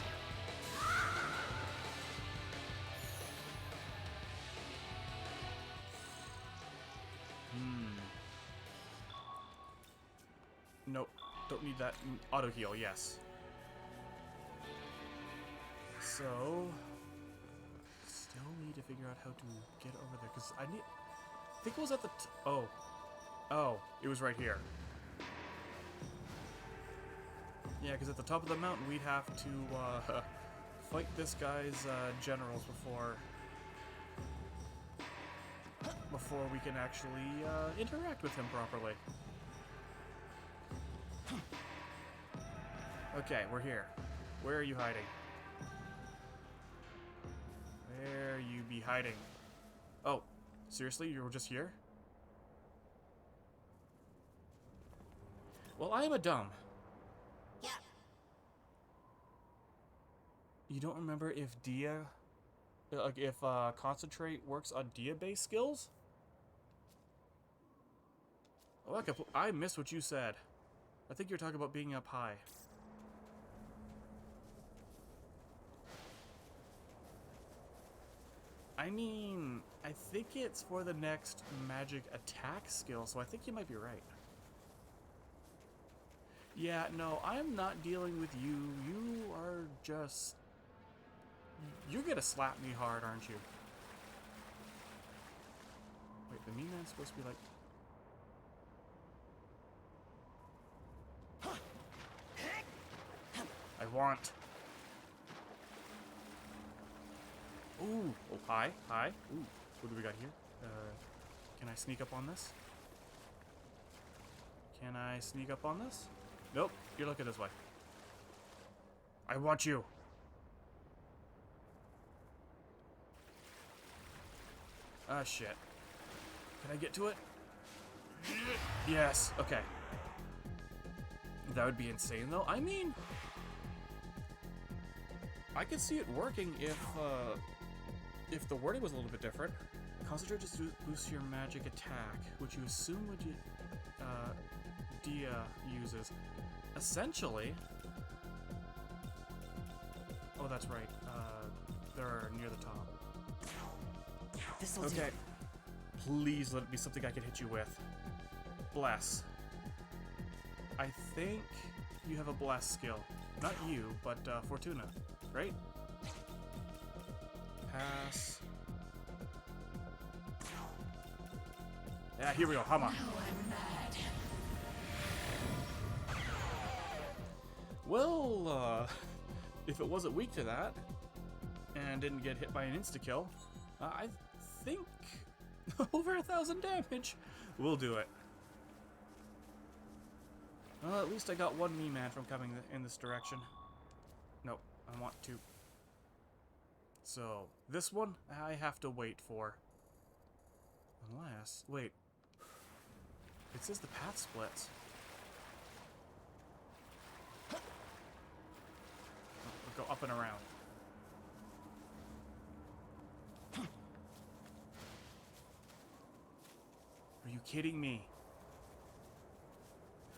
Nope, don't need that. Auto heal, yes. So, still need to figure out how to get over there, because I think it was at the oh, it was right here. Yeah, because at the top of the mountain, we'd have to fight this guy's generals before we can actually interact with him properly. Okay, we're here. Where are you hiding? Where you be hiding? Oh, seriously? You were just here? Well, I am a dumb. Yeah. You don't remember if Dia... like, if Concentrate works on Dia-based skills? Oh, I missed what you said. I think you're talking about being up high. I mean, I think it's for the next magic attack skill, so I think you might be right. Yeah, no, I'm not dealing with you. You are just... You're gonna slap me hard, aren't you? Wait, the mean man's supposed to be like... I want... Ooh, oh, hi, hi. Ooh, what do we got here? Can I sneak up on this? Can I sneak up on this? Nope, you're looking this way. I want you. Ah, shit. Can I get to it? Yes, okay. That would be insane, though. I mean... I could see it working if the wording was a little bit different. Concentrate just boosts your magic attack, which you assume would Dia uses. Essentially... Oh, that's right. They're near the top. This'll Okay. Please let it be something I can hit you with. Bless. I think you have a bless skill. Not you, but Fortuna, right? Pass. Yeah, here we go. Hama. Well, if it wasn't weak to that and didn't get hit by an insta-kill, I think over 1,000 damage will do it. Well, at least I got one me-man from coming in this direction. Nope, I want to. So, this one I have to wait for. Unless, wait. It says the path splits. We'll go up and around. Are you kidding me?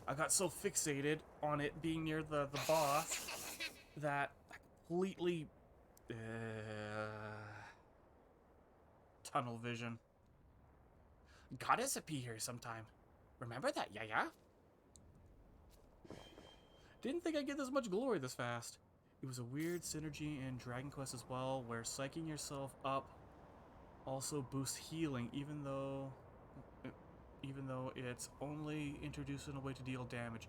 I got so fixated on it being near the boss that I completely... tunnel vision. Goddess appear here sometime. Remember that, Yaya? Didn't think I'd get this much glory this fast. It was a weird synergy in Dragon Quest as well, where psyching yourself up also boosts healing, even though it's only introduced in a way to deal damage.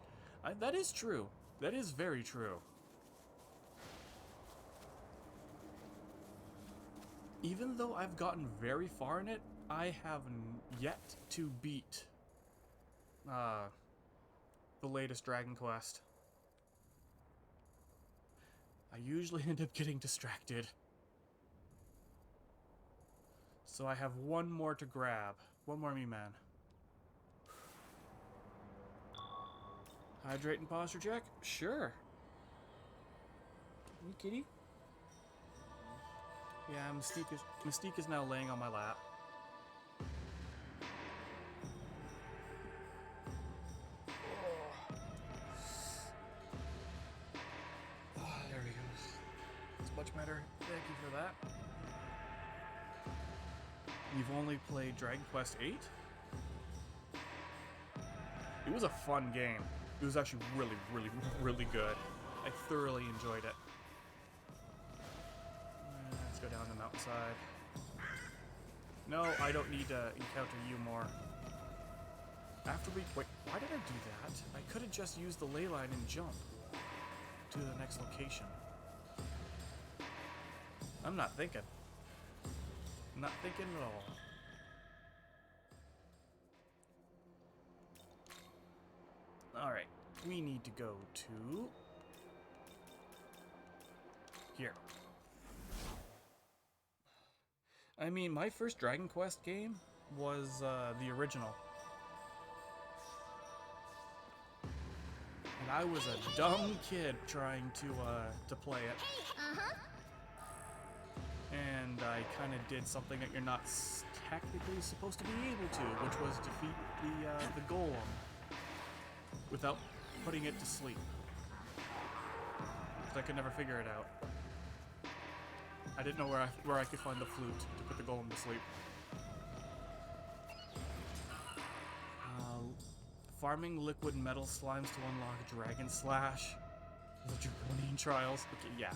That is true. That is very true. Even though I've gotten very far in it, I have yet to beat the latest Dragon Quest. I usually end up getting distracted. So I have one more to grab. One more me-man. Hydrate and posture check? Sure. You kitty? Yeah, Mystique is now laying on my lap. You've only played Dragon Quest VIII? It was a fun game. It was actually really, really, really good. I thoroughly enjoyed it. Let's go down the mountainside. No, I don't need to encounter you more. After we... Wait, why did I do that? I could have just used the ley line and jump to the next location. I'm not thinking. Not thinking at all. Alright, we need to go to... here. I mean, my first Dragon Quest game was the original. And I was a dumb kid trying to play it. And I kind of did something that you're not technically supposed to be able to, which was defeat the golem without putting it to sleep. Because I could never figure it out. I didn't know where I could find the flute to put the golem to sleep. Farming liquid metal slimes to unlock Dragon Slash. The Draconian Trials. Okay, yeah.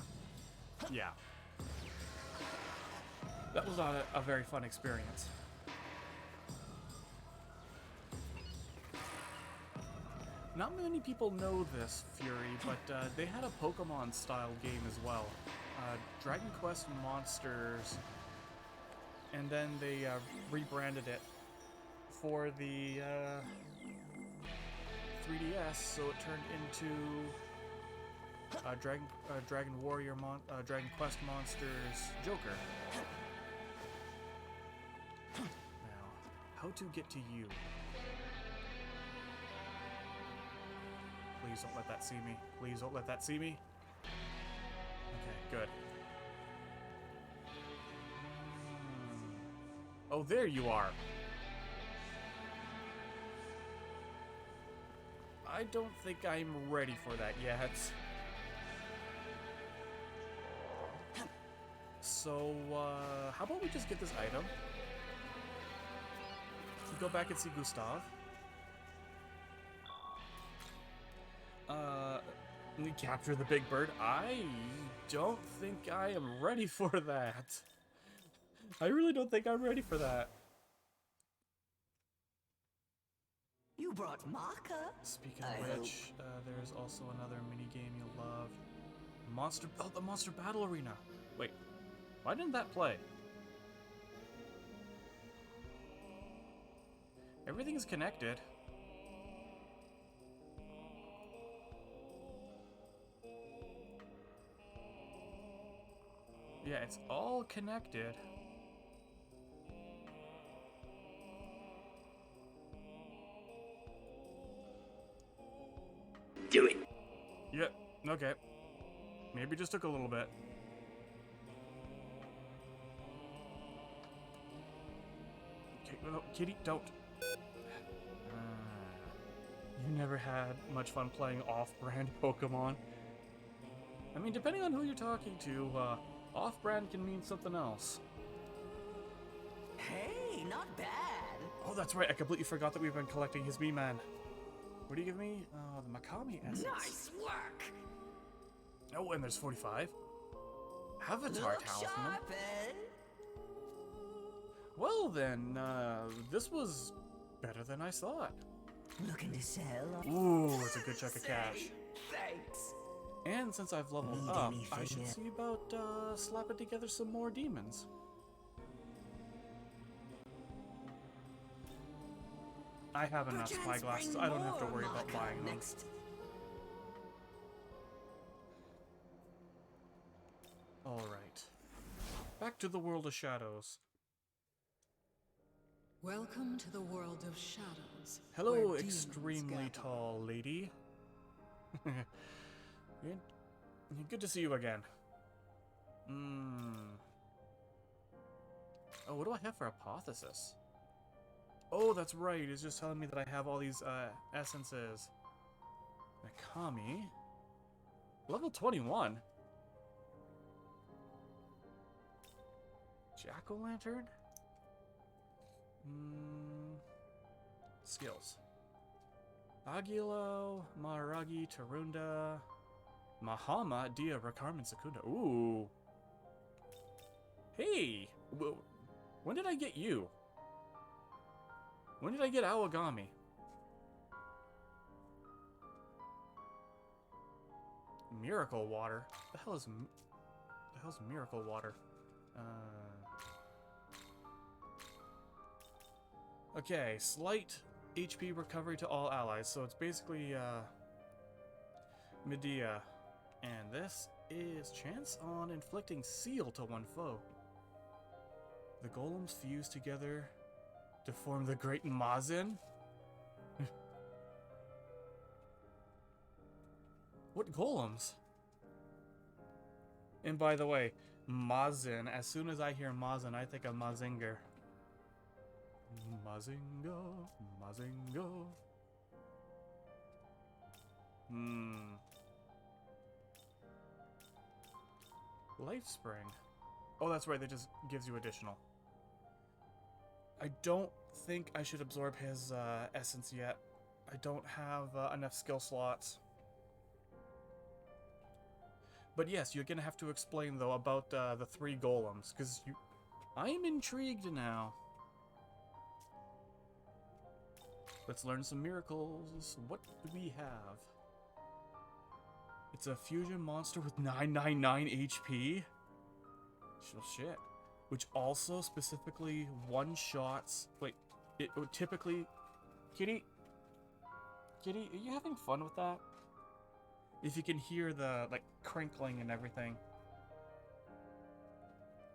Yeah. That was not a very fun experience. Not many people know this, Fury, but they had a Pokemon-style game as well. Dragon Quest Monsters, and then they rebranded it for the 3DS, so it turned into Dragon Quest Monsters Joker. Now, how to get to you? Please don't let that see me. Please don't let that see me. Okay, good. Oh, there you are. I don't think I'm ready for that yet. So, how about we just get this item? Go back and see Gustav. We capture the big bird. I don't think I am ready for that. I really don't think I'm ready for that. You brought Maka? Speaking of which, there's also another mini game you'll love. The Monster Battle Arena. Wait, why didn't that play? Everything's connected. Yeah, it's all connected. Do it. Yep, okay. Maybe it just took a little bit. Okay, no, Kitty, don't. You never had much fun playing off-brand Pokemon. I mean, depending on who you're talking to, off-brand can mean something else. Hey, not bad. Oh, that's right. I completely forgot that we've been collecting his B-Man. What do you give me? The Makami essence. Nice work. Oh, and there's 45. Avatar Look Talisman. sharp, eh? Well then, this was better than I thought. Looking to sell? Ooh, it's a good chunk of cash. Thanks. And since I've leveled Need up, anything I should yet? see about slapping together some more demons. I have enough spyglasses. I don't have to worry about buying them. Next. Alright. Back to the world of shadows. Welcome to the world of shadows. Hello, where demons extremely gather. tall lady. Good to see you again. Oh, what do I have for hypothesis? Oh, that's right. It's just telling me that I have all these essences. Nakami. Level 21. Jack-o'-lantern? skills. Agilo, Maharagi, Tarunda, Mahama, Dia, Rakarman, Sakunda. Ooh. Hey! When did I get you? When did I get Awagami? Miracle Water? The hell is Miracle Water? Okay, slight HP recovery to all allies, so it's basically, Medea. And this is chance on inflicting seal to one foe. The golems fuse together to form the Great Mazin? What golems? And by the way, Mazin, as soon as I hear Mazin, I think of Mazinger. Mazinga, Mazinga. Life Spring. Oh, that's right, that just gives you additional. I don't think I should absorb his essence yet. I don't have enough skill slots. But yes, you're gonna have to explain though about the 3 golems, because I'm intrigued now. Let's learn some miracles. What do we have? It's a fusion monster with 999 HP. Oh, shit. Which also specifically one-shots. Wait, it would typically. Kitty, are you having fun with that? If you can hear the like crinkling and everything.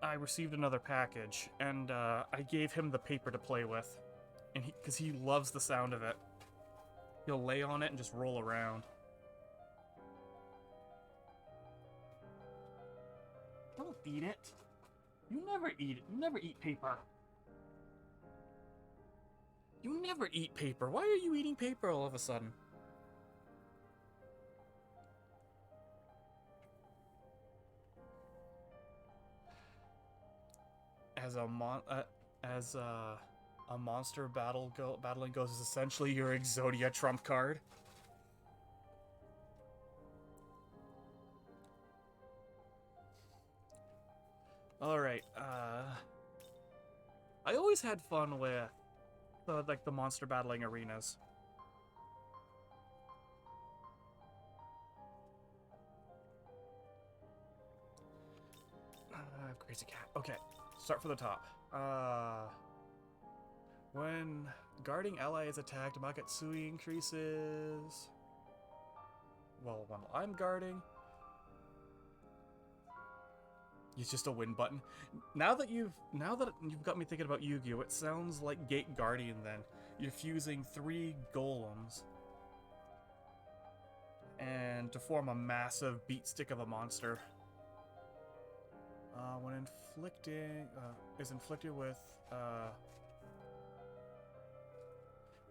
I received another package, and I gave him the paper to play with. And because he loves the sound of it. He'll lay on it and just roll around. Don't eat it. You never eat it. You never eat paper. You never eat paper. Why are you eating paper all of a sudden? As a monster battling goes is essentially your Exodia trump card. Alright, I always had fun with the monster battling arenas. Crazy cat. Okay, start from the top. When guarding ally is attacked, Makatsui increases. Well, when I'm guarding, it's just a win button. Now that you've got me thinking about Yu-Gi-Oh, it sounds like Gate Guardian. Then you're fusing 3 golems and to form a massive beat stick of a monster. When inflicting is inflicted with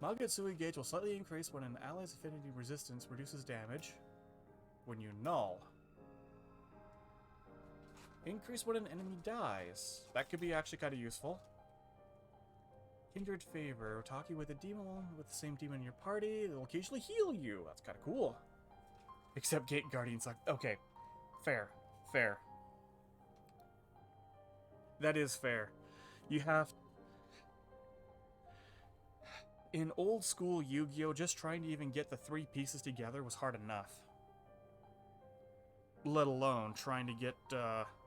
Magatsuki gauge will slightly increase when an ally's affinity resistance reduces damage. When you null. Increase when an enemy dies. That could be actually kind of useful. Kindred favor. Talking with a demon with the same demon in your party. They'll occasionally heal you. That's kind of cool. Except Gate Guardians like... Okay. Fair. Fair. That is fair. You have... In old school Yu-Gi-Oh, just trying to even get the 3 pieces together was hard enough. Let alone trying to get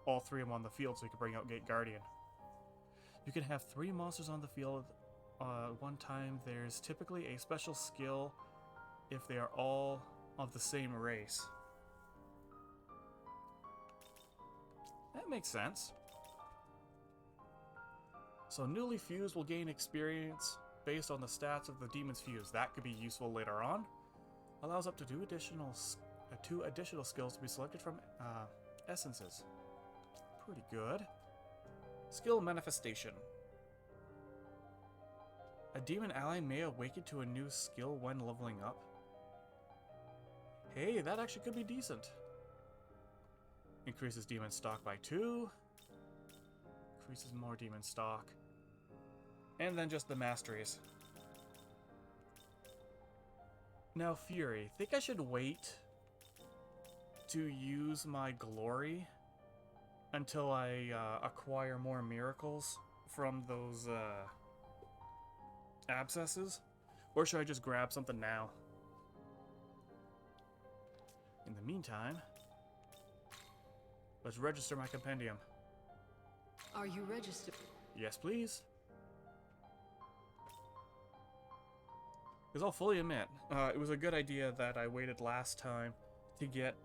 all 3 of them on the field so you can bring out Gate Guardian. You can have 3 monsters on the field one time. There's typically a special skill if they are all of the same race. That makes sense. So newly fused will gain experience based on the stats of the demon's fuse. That could be useful later on. Allows up to 2 additional skills to be selected from essences. Pretty good. Skill manifestation. A demon ally may awaken to a new skill when leveling up. Hey, that actually could be decent. Increases demon stock by 2. Increases more demon stock. And then just the masteries. Now, Fury, think I should wait to use my glory until I acquire more miracles from those abscesses? Or should I just grab something now? In the meantime, let's register my compendium. Are you registered? Yes, please. Because I'll fully admit, it was a good idea that I waited last time to get,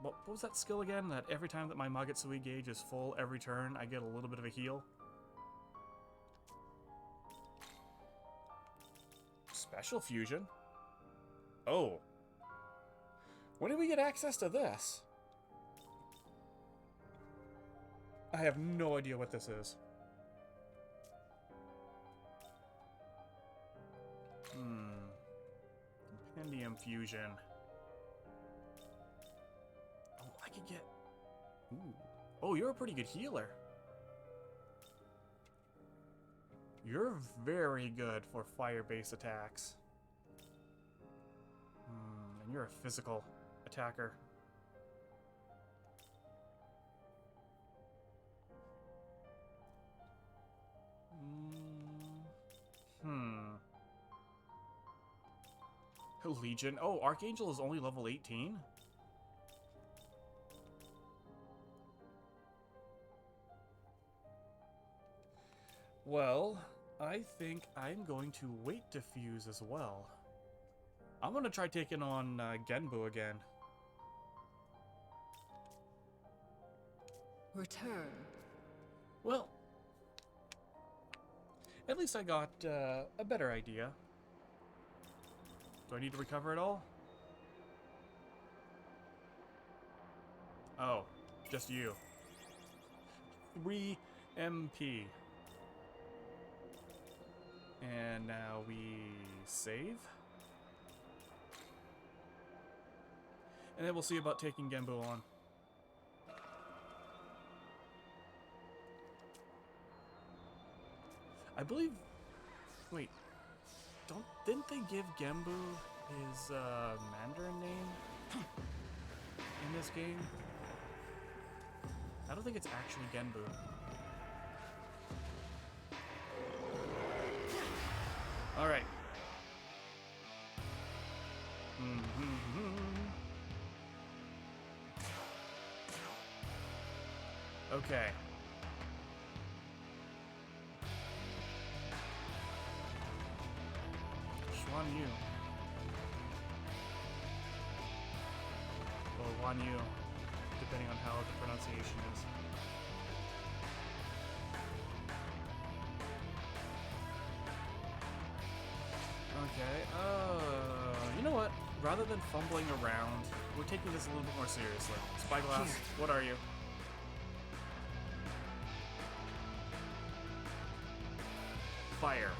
what was that skill again? That every time that my Magatsuki gauge is full, every turn, I get a little bit of a heal. Special fusion? Oh. When did we get access to this? I have no idea what this is. Compendium fusion. Oh, I could get... Ooh. Oh, you're a pretty good healer. You're very good for fire-based attacks. And you're a physical attacker. Legion. Oh, Archangel is only level 18? Well, I think I'm going to wait to fuse as well. I'm going to try taking on Genbu again. Return. Well, at least I got a better idea. Do I need to recover it all? Oh, just you. 3 MP. And now we save. And then we'll see about taking Genbu on. I believe... Wait. Didn't they give Genbu his Mandarin name in this game? I don't think it's actually Genbu. Alright. Okay. Xuan Yu. Or Wan Yu, depending on how the pronunciation is. Okay, you know what? Rather than fumbling around, we're taking this a little bit more seriously. Spyglass, what are you? Fire.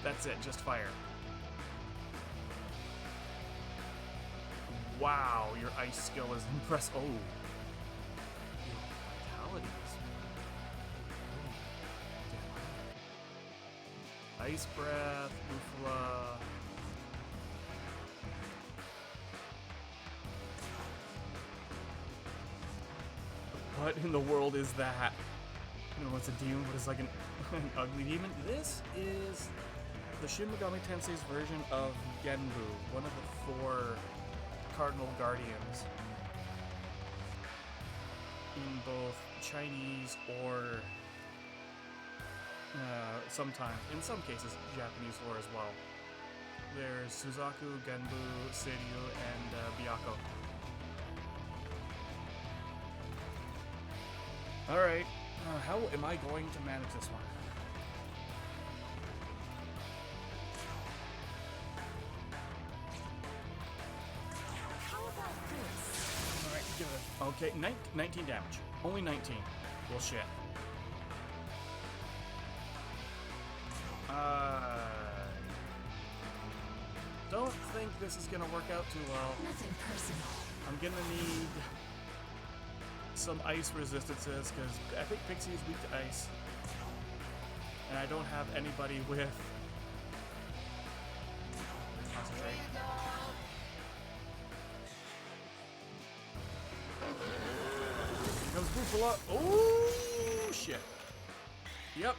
That's it, just fire. Wow, your ice skill is impressive. Oh. Your vitality is... Ice breath, Ufla. What in the world is that? I don't know what's a demon, but it's like an ugly demon. This is the Shin Megami Tensei's version of Genbu, one of the 4 Cardinal Guardians in both Chinese or sometimes, in some cases, Japanese lore as well. There's Suzaku, Genbu, Seiryu, and Byakko. Alright, how am I going to manage this one? How about this? Alright, give it a... Okay, 19 damage. Only 19. Well, shit. Don't think this is gonna work out too well. Nothing personal. I'm gonna need some ice resistances, because I think Pixie is weak to ice. And I don't have anybody with Concentrate. Here comes Bufala. Oh, shit. Yep.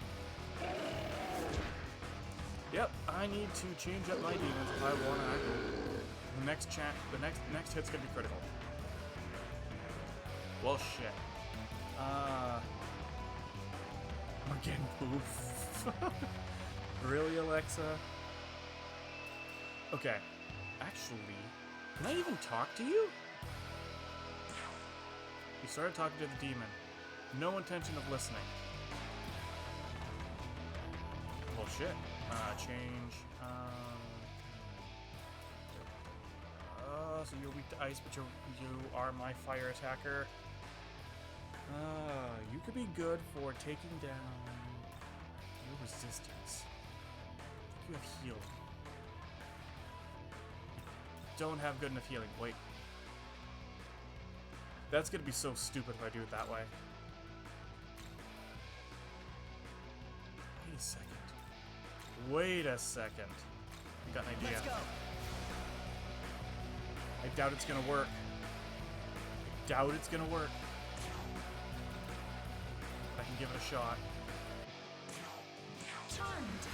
Yep, I need to change up my demons if I want to act. The next hit's gonna be critical. Well, shit. I'm getting poof. Really, Alexa? Okay. Actually, can I even talk to you? You started talking to the demon. No intention of listening. Well, shit. Change. So you're weak to ice, but you are my fire attacker. You could be good for taking down your resistance. You have healing. You don't have good enough healing. Wait. That's gonna be so stupid if I do it that way. Wait a second. Wait a second. I got an idea. Let's go. I doubt it's gonna work. I doubt it's gonna work. But I can give it a shot. Charmed.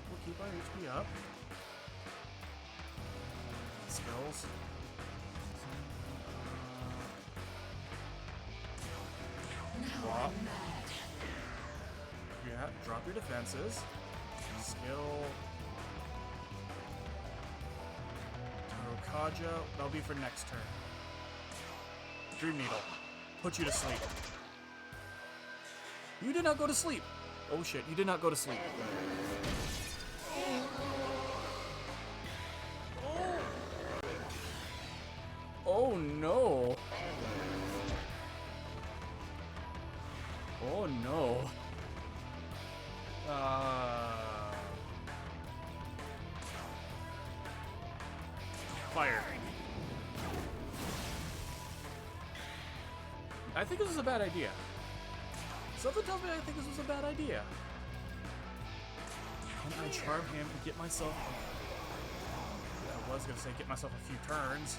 We'll keep our HP up. Skills. Drop. Yeah, drop your defenses. Skill. Tarokaja. That'll be for next turn. Dream Needle. Put you to sleep. You did not go to sleep. Oh shit, you did not go to sleep. Oh no. Oh no. Fire. I think this is a bad idea. Something tells me I think this was a bad idea. Can I charm him and get myself... I was gonna say get myself a few turns.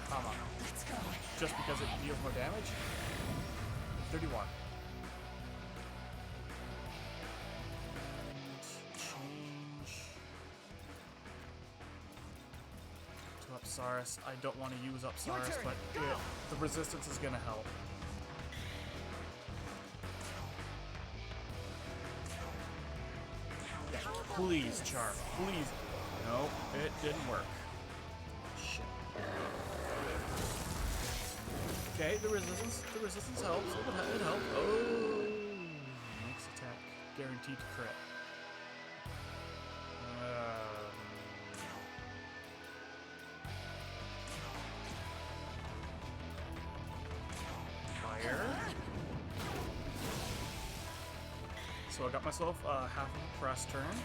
Hama. Let's go. Just because it deals more damage? 31. And change to Upsaris. I don't want to use Upsaris, but the resistance is gonna help. Please, charm. Please. No, it didn't work. Shit. Okay, the resistance helps. It helped. Oh, next attack guaranteed to crit. Fire. So I got myself half of a press turn.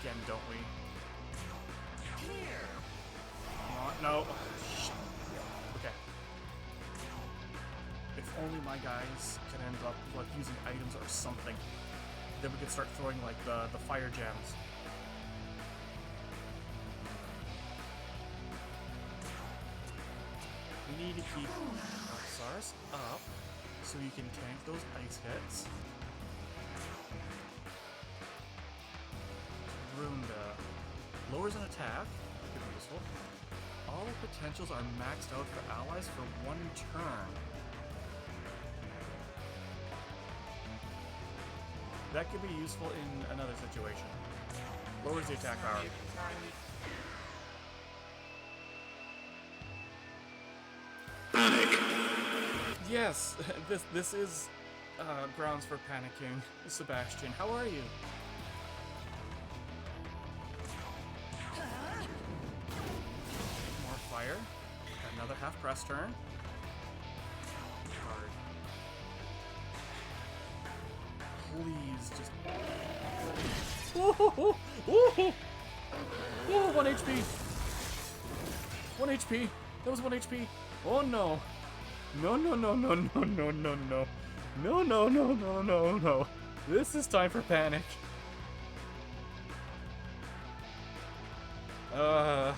Again, don't we? Here. Come on, no. Shit. Okay. If only my guys could end up like using items or something, then we could start throwing like the fire gems. We need to keep Sars up so you can tank those ice hits. Runda lowers an attack. That could be useful. All potentials are maxed out for allies for 1 turn. That could be useful in another situation. Lowers the attack power. Panic. Yes, this is grounds for panicking. Sebastian, how are you? More fire. Another half press turn. Hard. Please, just Ooh, ooh, ooh, 1 HP. 1 HP. That was 1 HP. Oh no. No, no, no, no, no, no, no, no. No, no, no, no, no, no. This is time for panic. Okay,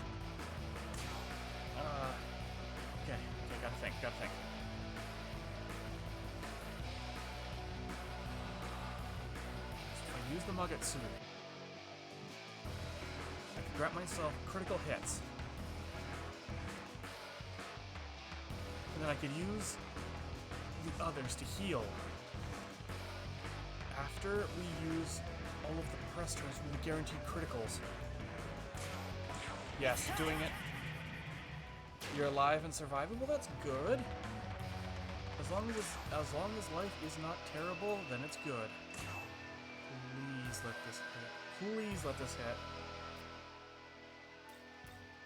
gotta think. So if I use the Magatsu, I can grant myself critical hits. And then I could use the others to heal. After we use all of the press turns, we guaranteed criticals. Yes, doing it. You're alive and surviving. Well, that's good. As long as life is not terrible, then it's good. Please let this hit. Please let this hit.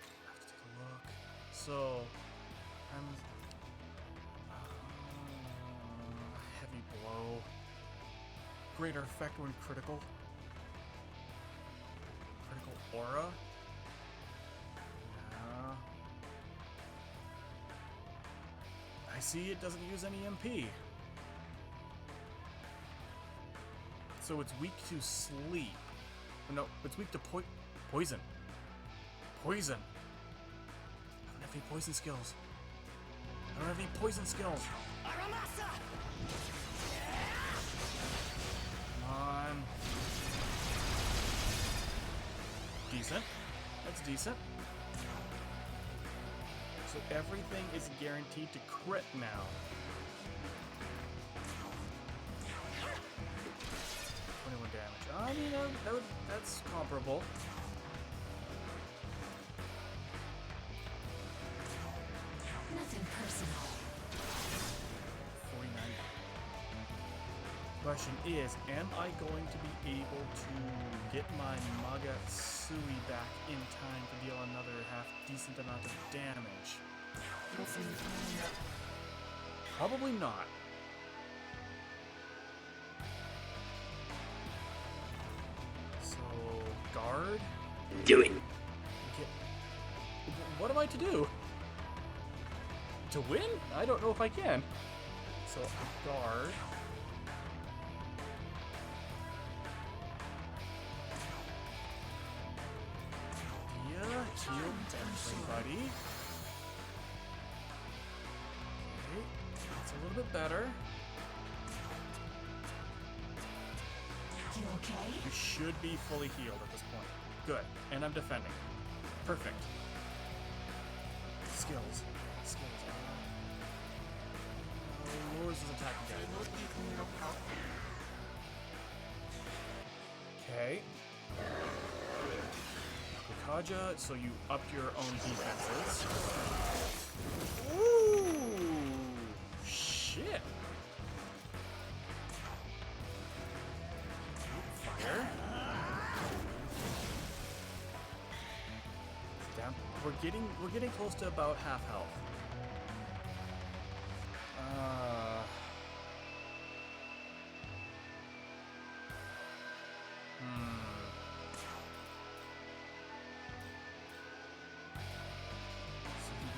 I have to take a look. So, I'm heavy blow. Greater effect when critical. Critical aura. Yeah. I see it doesn't use any MP. So it's weak to sleep. No, it's weak to poison. Poison. I don't have any poison skills. I don't have any poison skills. Come on. Decent. That's decent. So everything is guaranteed to crit now. 21 damage. I mean, that's comparable. Nothing personal. 49. Question is, am I going to be able to get my Magatsuki back in time to deal another half-decent amount of damage? Probably not. So, guard? Do it. Get, what am I to do? To win? I don't know if I can. So, guard. Heal everybody. Okay, that's a little bit better. You okay? You should be fully healed at this point. Good. And I'm defending. Perfect. Skills. Lures his attack again. Okay. Kaja, so you upped your own defenses. Ooh, shit. Fire. Down. We're getting close to about half health.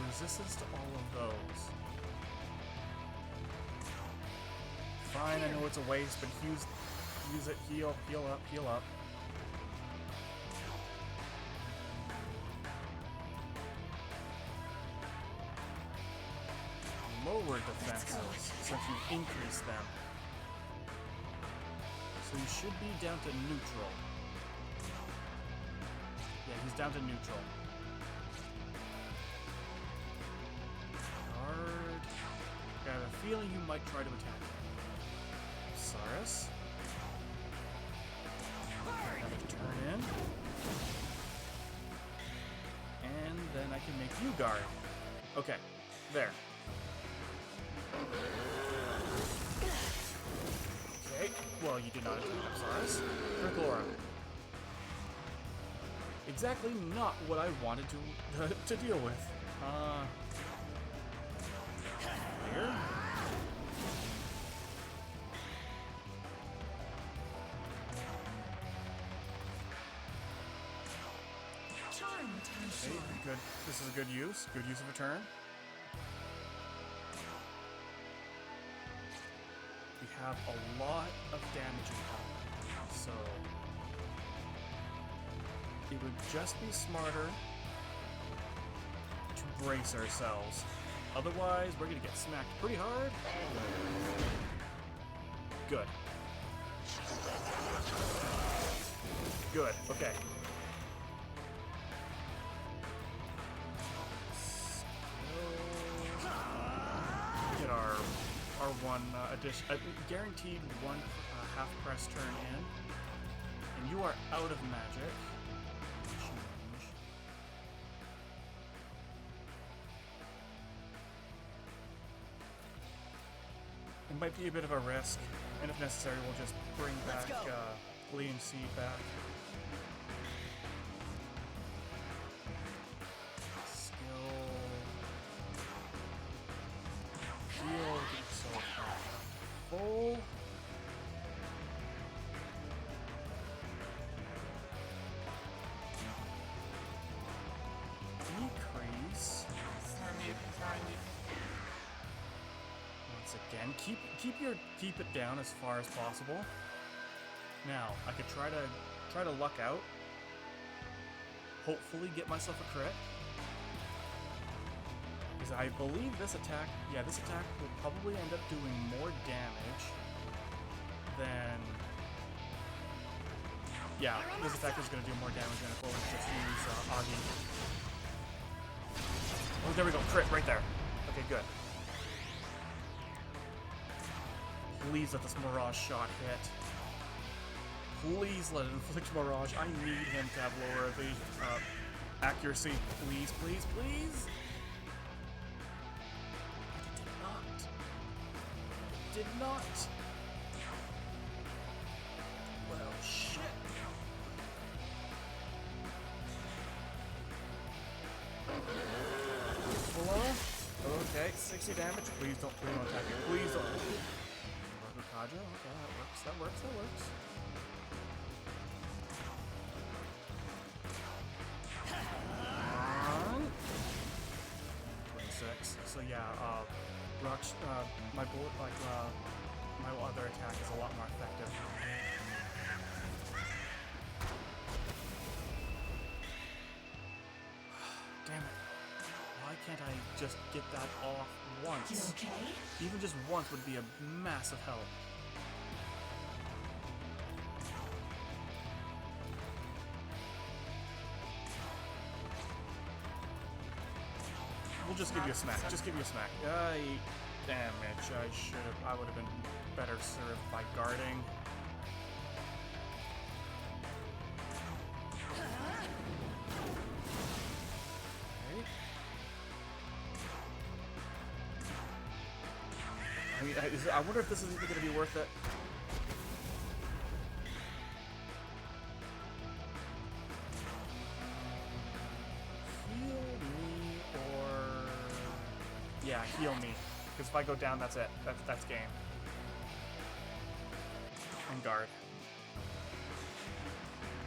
Resistance to all of those. Fine, I know it's a waste, but use it. Heal up. Lower defenses, since you increase them. So you should be down to neutral. Yeah, he's down to neutral. I have a feeling you might try to attack him. Saris. Another turn in. And then I can make you guard. Okay, there. Okay, well you did not attack him, Saris. Critical aura. Exactly not what I wanted to deal with. Here. Charmed, I'm Hey, sure. good. This is a good use. Good use of a turn. We have a lot of damage incoming, so it would just be smarter to brace ourselves. Otherwise, we're gonna get smacked pretty hard. Good. Good. Okay. Get our one addition, guaranteed one half press turn in, and you are out of magic. Change. It might be a bit of a risk, and if necessary, we'll just bring back Fleeing Seed back. Heal, get yourself full. Decrease. Once again, keep it down as far as possible. Now, I could try to luck out. Hopefully get myself a crit. Because I believe this attack, this attack will probably end up doing more damage than... Yeah, this attack is going to do more damage than if I was just use Augie. Oh, there we go, crit right there. Okay, good. Please let this Mirage shot hit. Please let it inflict Mirage. I need him to have lower accuracy. Please, please, please. Did not. Well, shit. Hello? Okay, 60 damage. Please don't attack me. Please don't. Kaja? Okay, that works. 26. So yeah, my bullet, my other attack is a lot more effective. Damn it. Why can't I just get that off once? You okay? Even just once would be a massive help. We'll just give you a smack. Just give you a smack. Damage. I would have been better served by guarding. Okay. I mean, I wonder if this is even going to be worth it. Yeah, heal me. Because if I go down, that's it. That's game. And guard.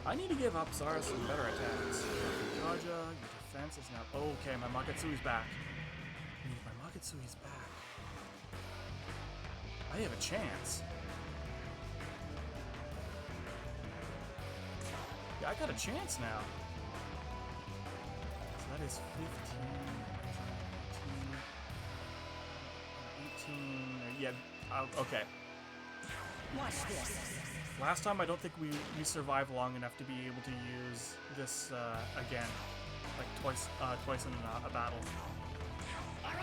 I need to give up Zara some better attacks. Kaja, your defense is now... Okay, my Makatsui's back. My Makatsui's back. I have a chance. Yeah, I got a chance now. So that is 15... 18, yeah, okay. Watch this. Last time, I don't think we survived long enough to be able to use this again, like twice in a battle. Come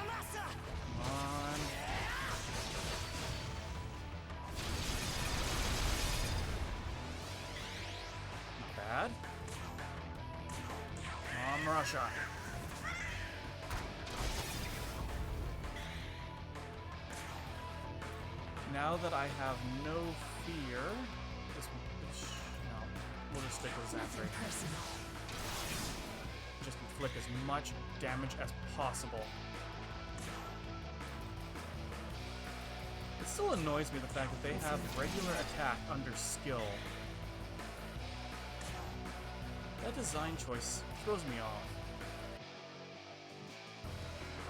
on. Not bad. Come on, Mirage Shot. Now that I have no fear, we'll just stick with Zantri. Just inflict as much damage as possible. It still annoys me the fact that they have regular attack under skill. That design choice throws me off.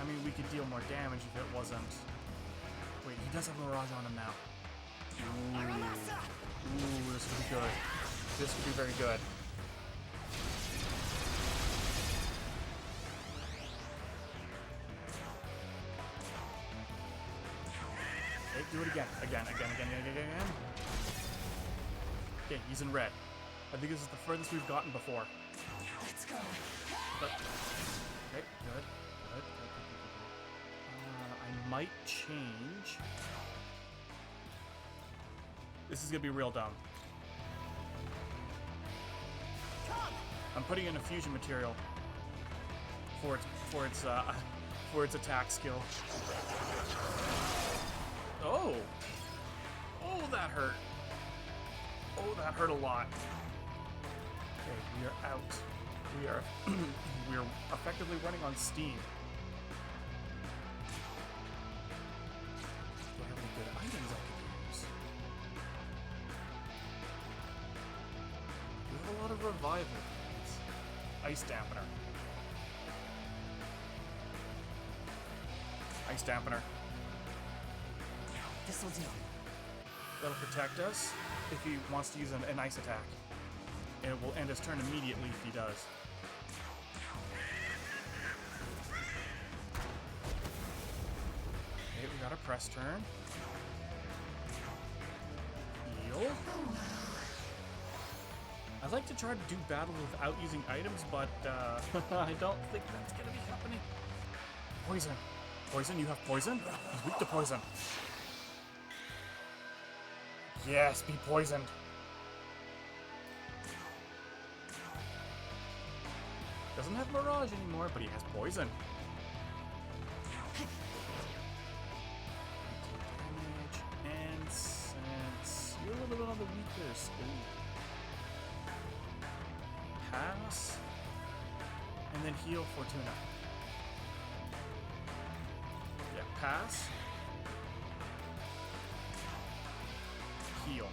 I mean, we could deal more damage if it wasn't... Wait, he does have Mirage on him now. Ooh, this could be good. This could be very good. Okay, do it again. Again. Okay, he's in red. I think this is the furthest we've gotten before. Let's go. But, okay, good. I might change. This is gonna be real dumb. I'm putting in a fusion material for its attack skill. Oh, that hurt. Oh, that hurt a lot. Okay, we are out. We are effectively running on steam. Do I have any good items I could use? We have a lot of revival things. Ice dampener. Ice dampener. This'll do. That'll protect us if he wants to use an ice attack. And it will end his turn immediately if he does. Okay, we got a press turn. Heal. I'd like to try to do battle without using items, but I don't think that's gonna be happening. Poison. Poison, you have poison? He's weak to poison. Yes, be poisoned. Doesn't have Mirage anymore, but he has poison. Damage, and since you're a little bit on the weaker side, pass, and then heal Fortuna. Yeah, pass. Heal.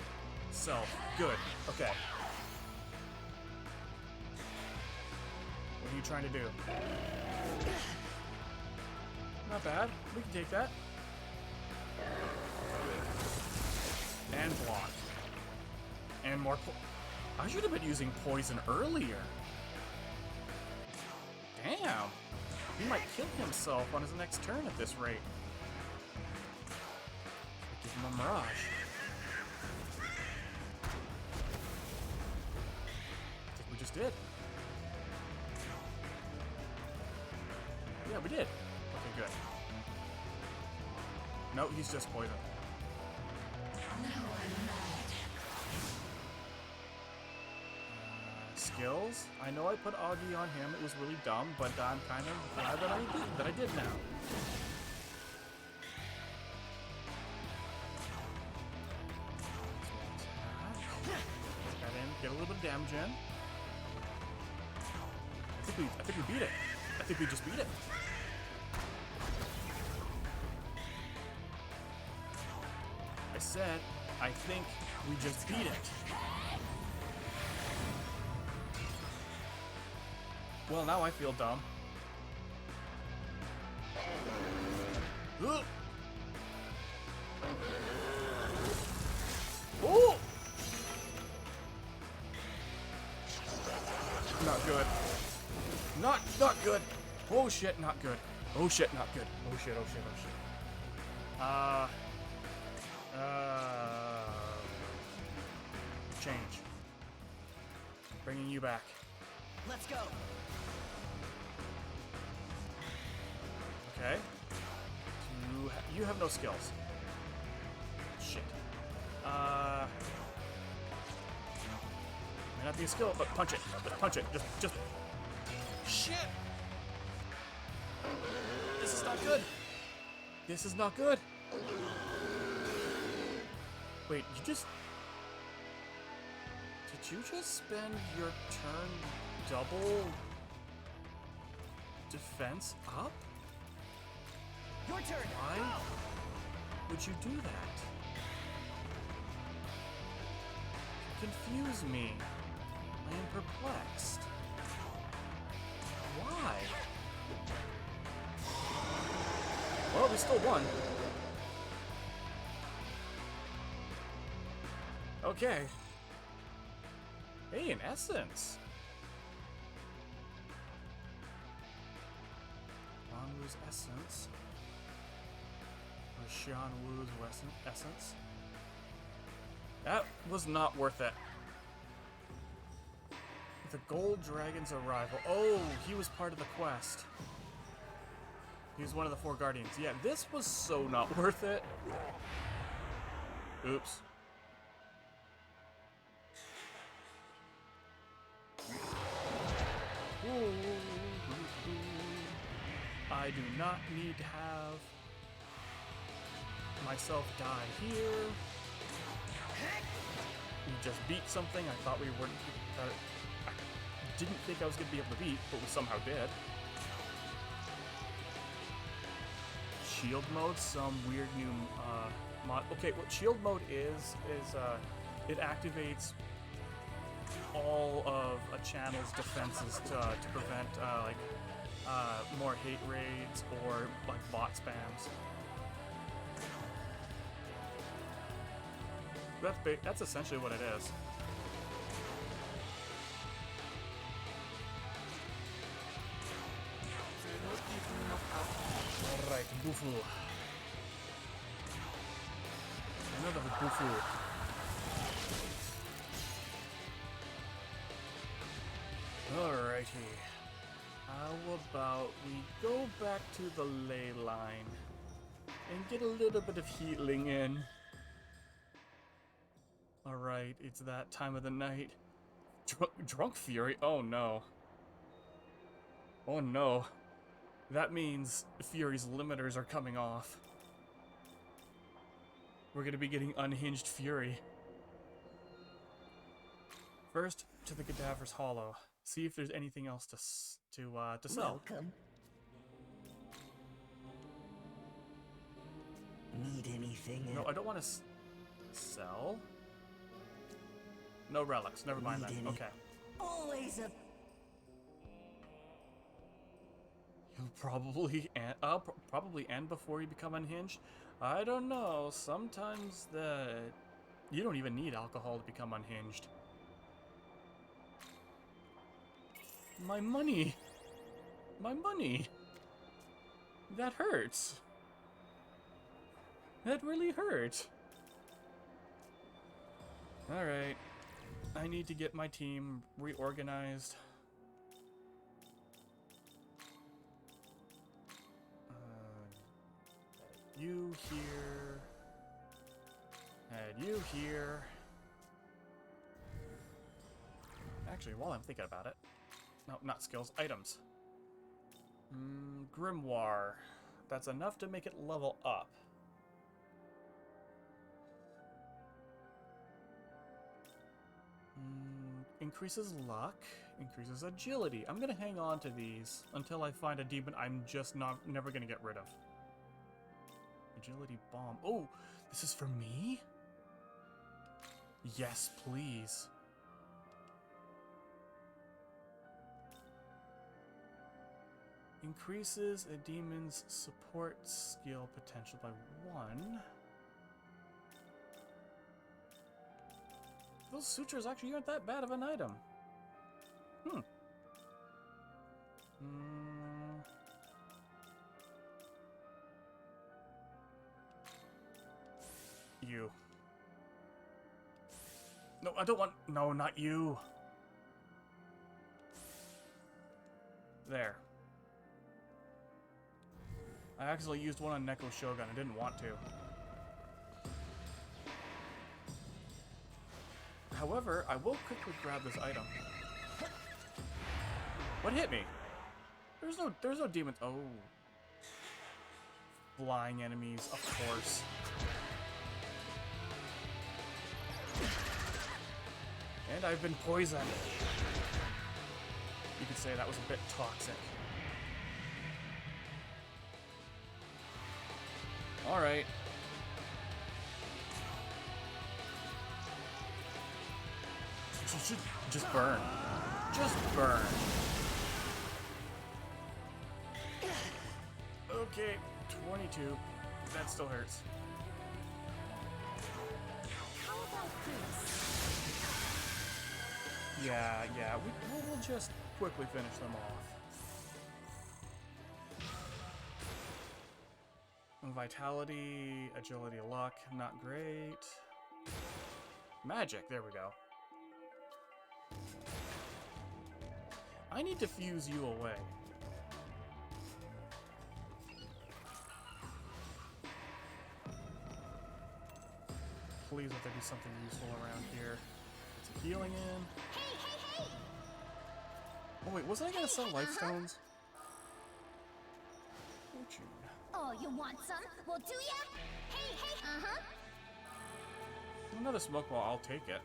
Self. Good. Okay. What are you trying to do? Not bad. We can take that. And block. And more I should have been using poison earlier. Damn. He might kill himself on his next turn at this rate. Give him a Mirage. Just did. Yeah, we did. Okay, good. No, he's just poison. Skills. I know I put Augie on him. It was really dumb, but I'm kind of glad that I did now. Put that in. Get a little bit of damage in. I think we beat it. I think we just beat it. I said, I think we just beat it. Well, now I feel dumb. Ugh. Oh! Not good. Not good. Oh shit, not good. Oh shit, not good. Oh shit. Change. Bringing you back. Let's go. Okay. You have no skills. Shit. May not be a skill, but punch it. Punch it. Just. Shit! This is not good. This is not good. Wait, Did you just spend your turn double defense up? Your turn. Why would you do that? You confuse me. I am perplexed. Why? Well, we still won. Okay. Hey, an essence. Xianwu's essence. Or Xianwu's essence. That was not worth it. The Gold Dragon's arrival. Oh, he was part of the quest. He was one of the 4 guardians. Yeah, this was so not worth it. Oops. I do not need to have myself die here. We just beat something I thought we weren't. I didn't think I was going to be able to beat, but we somehow did. Shield mode, some weird new mod. Okay, what shield mode is it activates all of a channel's defenses to prevent more hate raids or like bot spams. That's essentially what it is. Alright, Bufu. Another Bufu. Alrighty. How about we go back to the ley line and get a little bit of healing in. Alright, it's that time of the night. Drunk Fury? Oh no. Oh no. That means Fury's limiters are coming off. We're gonna be getting unhinged Fury. First, to the Cadaver's Hollow. See if there's anything else to sell. Welcome. Need anything? No, I don't want to sell. No relics. Never mind that. Okay. Always a. You'll probably probably end before you become unhinged. I don't know. Sometimes you don't even need alcohol to become unhinged. My money. My money. That hurts. That really hurt. Alright. I need to get my team reorganized. You here. And you here. Actually, while I'm thinking about it. No, not skills, items. Grimoire. That's enough to make it level up. Increases luck, increases agility. I'm gonna hang on to these until I find a demon I'm just never gonna get rid of. Agility bomb. Oh, this is for me? Yes, please. Increases a demon's support skill potential by 1. Those sutures actually aren't that bad of an item. You. No, I don't want... No, not you. There. I accidentally used one on Neko Shogun. I didn't want to. However, I will quickly grab this item. What hit me? There's no demons. Oh. Flying enemies, of course. And I've been poisoned. You could say that was a bit toxic. Alright. Just burn. Just burn. Okay, 22. That still hurts. How about this? Yeah, we'll just quickly finish them off. Vitality, agility, luck, not great. Magic, there we go. I need to fuse you away. Please let there be something useful around here. Get some healing in. Oh wait, wasn't I gonna sell life stones? Fortune. Oh, you want some? Well, do ya? Hey, uh-huh. Another smoke ball, I'll take it.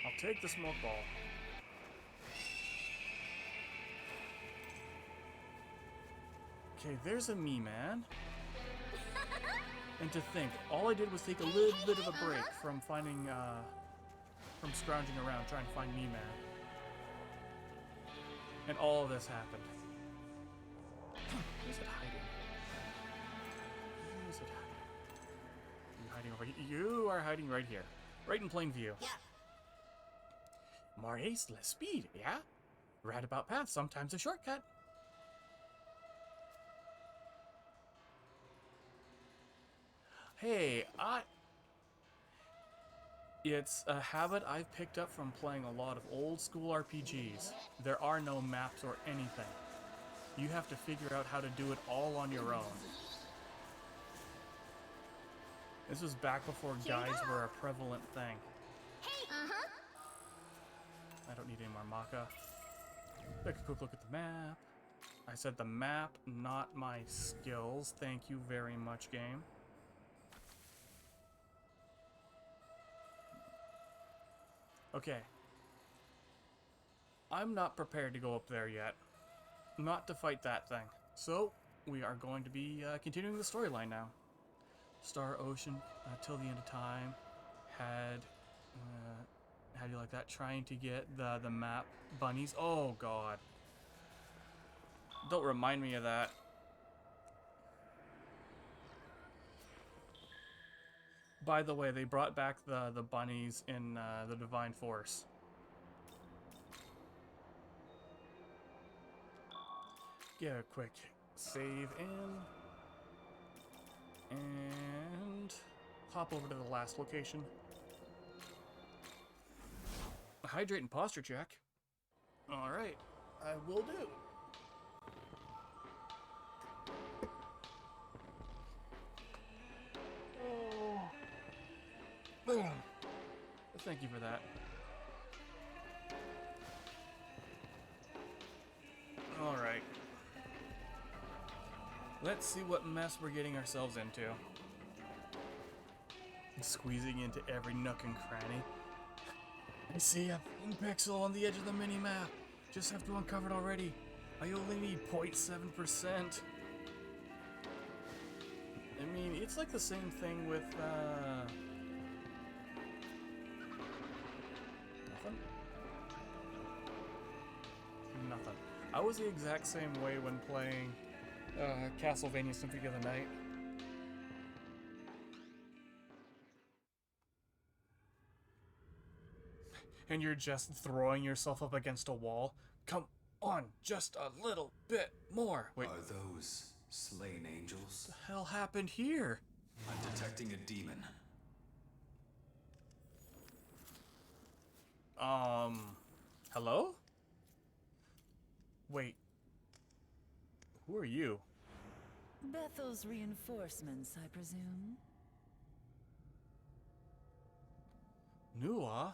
I'll take the smoke ball. Okay, there's a me man. And to think, all I did was take a little bit of a break from finding, from scrounging around trying to find me man. And all of this happened. Where's it hiding? Where is it hiding? You hiding over here? You are hiding right here. Right in plain view. Yeah. More haste, less speed, yeah? Roundabout path, sometimes a shortcut. Hey, it's a habit I've picked up from playing a lot of old school RPGs. There are no maps or anything. You have to figure out how to do it all on your own. This was back before guides were a prevalent thing. I don't need any more maca. Take a quick look at the map. I said the map, not my skills. Thank you very much, game. Okay. I'm not prepared to go up there yet. Not to fight that thing. So, we are going to be continuing the storyline now. Star Ocean, till the end of time. How do you like that? Trying to get the map bunnies. Oh, God. Don't remind me of that. By the way, they brought back the bunnies in the Divine Force. Get a quick save in. And hop over to the last location. Hydrate and posture check. Alright, I will do. Boom. Thank you for that. Alright. Let's see what mess we're getting ourselves into. Squeezing into every nook and cranny. I see a pink pixel on the edge of the mini-map. Just have to uncover it already. I only need 0.7%. I mean, it's like the same thing with, Nothing. I was the exact same way when playing Castlevania Symphony of the Night. And you're just throwing yourself up against a wall. Come on, just a little bit more. Wait, Are those slain angels? what the hell happened here? I'm detecting a demon. Hello? Wait. Who are you? Bethel's reinforcements, I presume. Nua?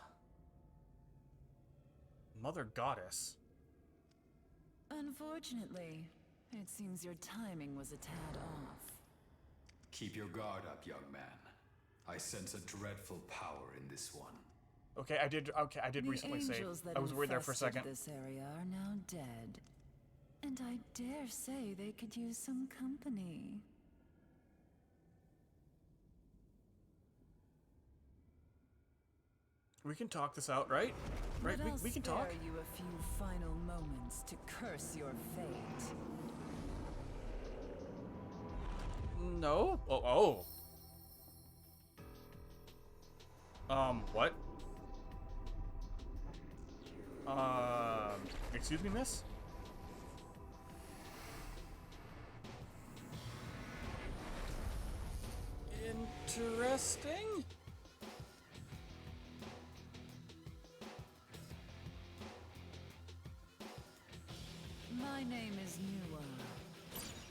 Mother Goddess. Unfortunately, it seems your timing was a tad off. Keep your guard up, young man. I sense a dreadful power in this one. Okay, I did recently The save. angels that I was worried there for a infested second. this area are now dead. And I dare say they could use some company. We can talk this out, right? Right, But I'll we can spare talk. you a few final moments to curse your fate. No? Oh. What? Excuse me, miss? Interesting? My name is Nua.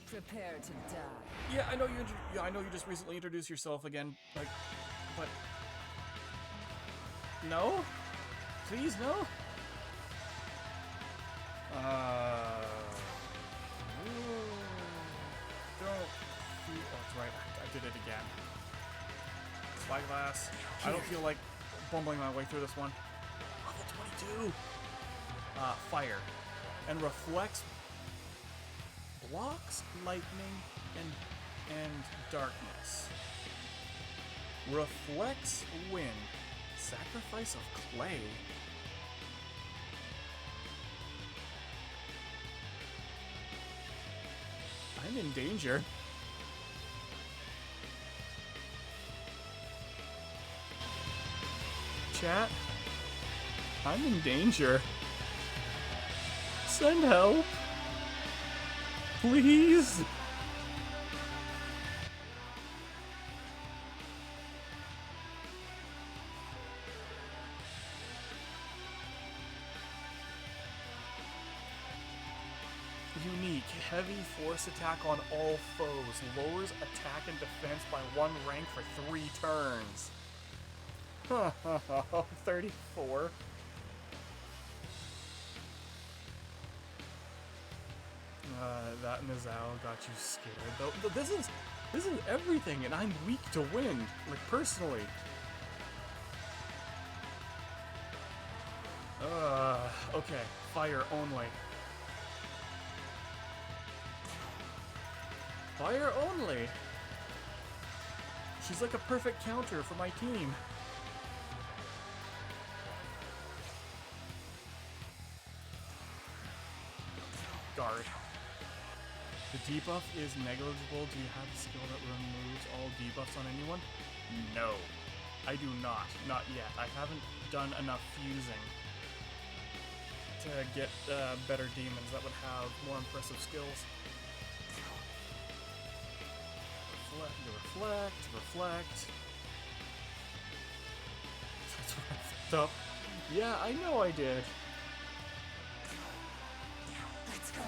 Prepare to die. Yeah, I know you. I know you just recently introduced yourself again. Like, but no, please no. Don't. Oh, that's right. I did it again. Spyglass. I don't feel like bumbling my way through this one. Level 22. Fire, and reflects. Blocks lightning and darkness. Reflects wind. Sacrifice of clay. I'm in danger. Chat. I'm in danger. Send help. Please? Unique. Heavy force attack on all foes. Lowers attack and defense by 1 rank for 3 turns. 34. That Nizao got you scared. Though this is everything, and I'm weak to wind, like personally. Okay, fire only. Fire only. She's like a perfect counter for my team. Guard. The debuff is negligible. Do you have a skill that removes all debuffs on anyone? No. I do not. Not yet. I haven't done enough fusing to get better demons that would have more impressive skills. Reflect. That's what I fucked up. Yeah, I know I did. Let's go.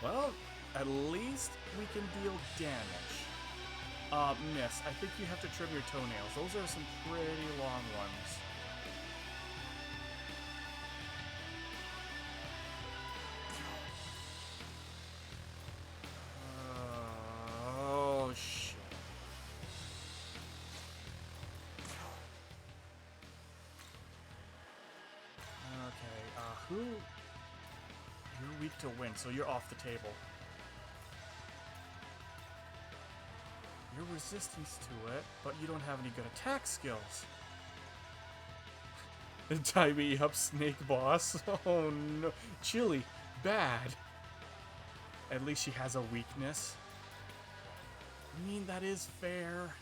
Well, at least we can deal damage. Miss, I think you have to trim your toenails. Those are some pretty long ones. Oh, shit. Okay, You're weak to wind, so you're off the table. Your resistance to it, but you don't have any good attack skills. Tie me up, Snake Boss. Oh no. Chili, bad. At least she has a weakness. I mean, that is fair.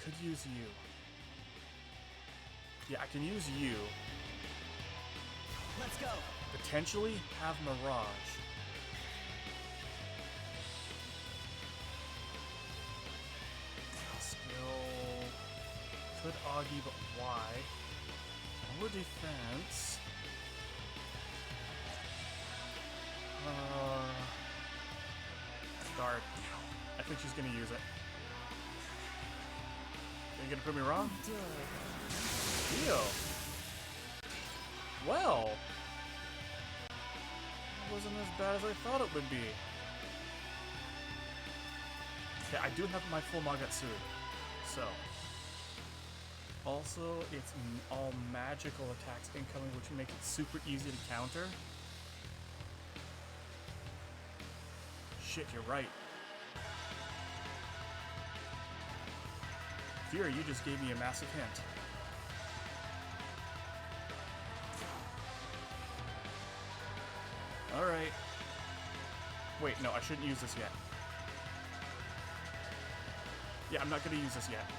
Could use you. Yeah, I can use you. Let's go. Potentially have Mirage. Skill. Could Augie, but why? More defense. Guard. I think she's gonna use it. Are you gonna prove me wrong? Deal. Well, it wasn't as bad as I thought it would be. Okay, I do have my full Magatsu, so. Also, it's all magical attacks incoming, which make it super easy to counter. Shit, you're right. Fury, you just gave me a massive hint. Wait, no, I shouldn't use this yet. Yeah, I'm not going to use this yet.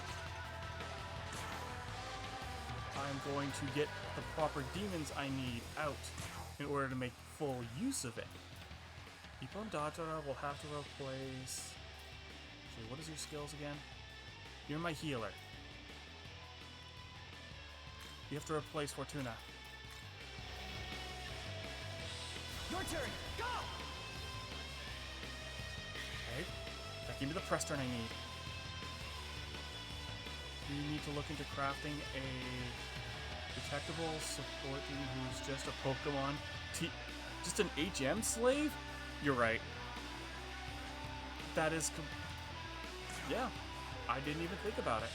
I'm going to get the proper demons I need out in order to make full use of it. Ippon Datara will have to replace... Actually, what is your skills again? You're my healer. You have to replace Fortuna. Your turn. Go. Okay. That gave me the press turn I need. You need to look into crafting a detectable support team who's just a Pokemon just an HM slave? You're right. That is yeah. I didn't even think about it.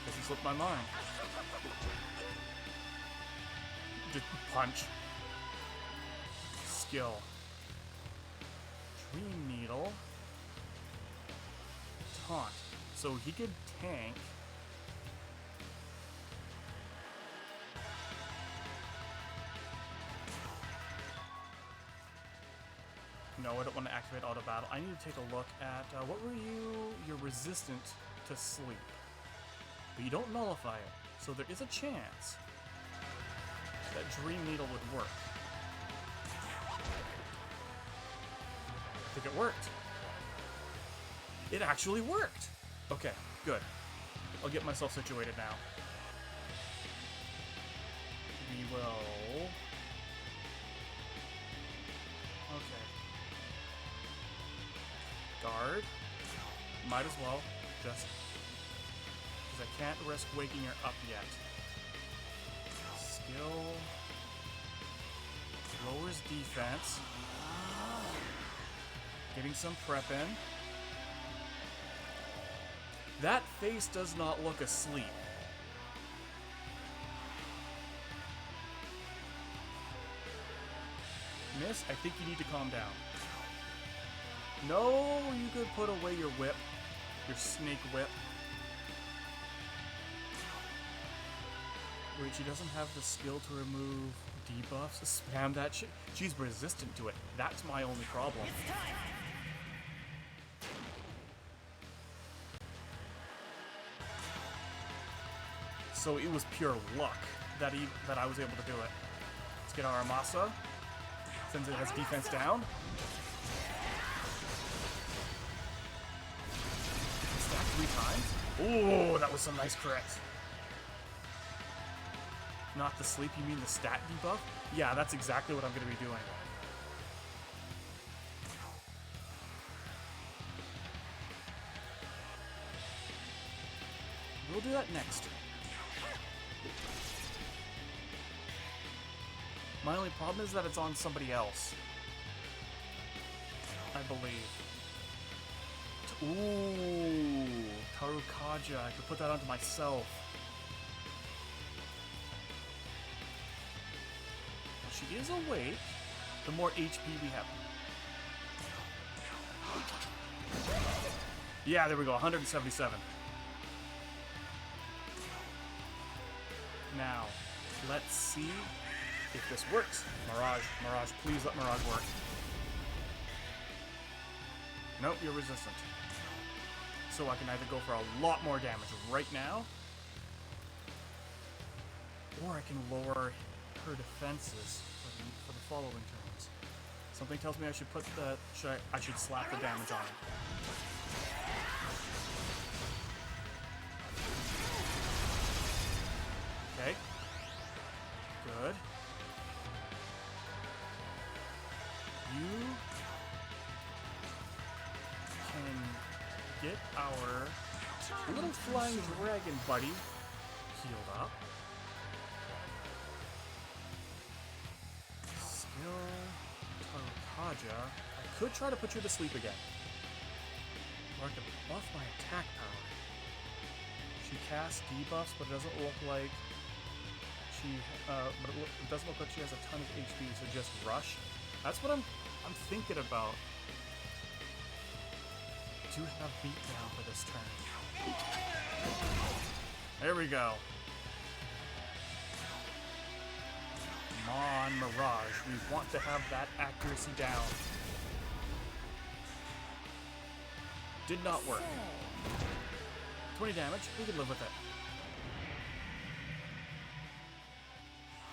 This has slipped my mind. Just punch. Skill. Dream Needle. Taunt. So he could tank. No, I don't want to activate auto battle. I need to take a look at what were you? You're resistant to sleep, but you don't nullify it. So there is a chance that Dream Needle would work. I think it worked. It actually worked. Okay, good. I'll get myself situated now. We will. Okay. Guard. Might as well, just because I can't risk waking her up yet. Skill. Lowers defense. Getting some prep in. That face does not look asleep. Miss, I think you need to calm down. No, you could put away your whip. Your snake whip. Wait, she doesn't have the skill to remove debuffs? Spam that shit. She's resistant to it. That's my only problem. So it was pure luck that I was able to do it. Let's get our Amasa, since it has defense down. Stack 3 times. Ooh, that was some nice crits. Not the sleep, you mean the stat debuff? Yeah, that's exactly what I'm going to be doing. We'll do that next. My only problem is that it's on somebody else. I believe. Ooh, Tarukaja. I could put that onto myself. Well, she is awake. The more HP we have. Yeah, there we go. 177. Now, let's see if this works. Mirage, please let Mirage work. Nope, you're resistant. So I can either go for a lot more damage right now, or I can lower her defenses for the following turns. Something tells me I should put the I should slap the damage on it. Okay. Good. You can get our little flying dragon buddy healed up. Skill Tarukaja. I could try to put you to sleep again. Or I could buff my attack power. She casts debuffs, but it doesn't look like she. But it doesn't look like she has a ton of HP. So just rush. That's what I'm thinking about. Do have beatdown for this turn. There we go. on, Mirage. We want to have that accuracy down. Did not work. 20 damage, we can live with it.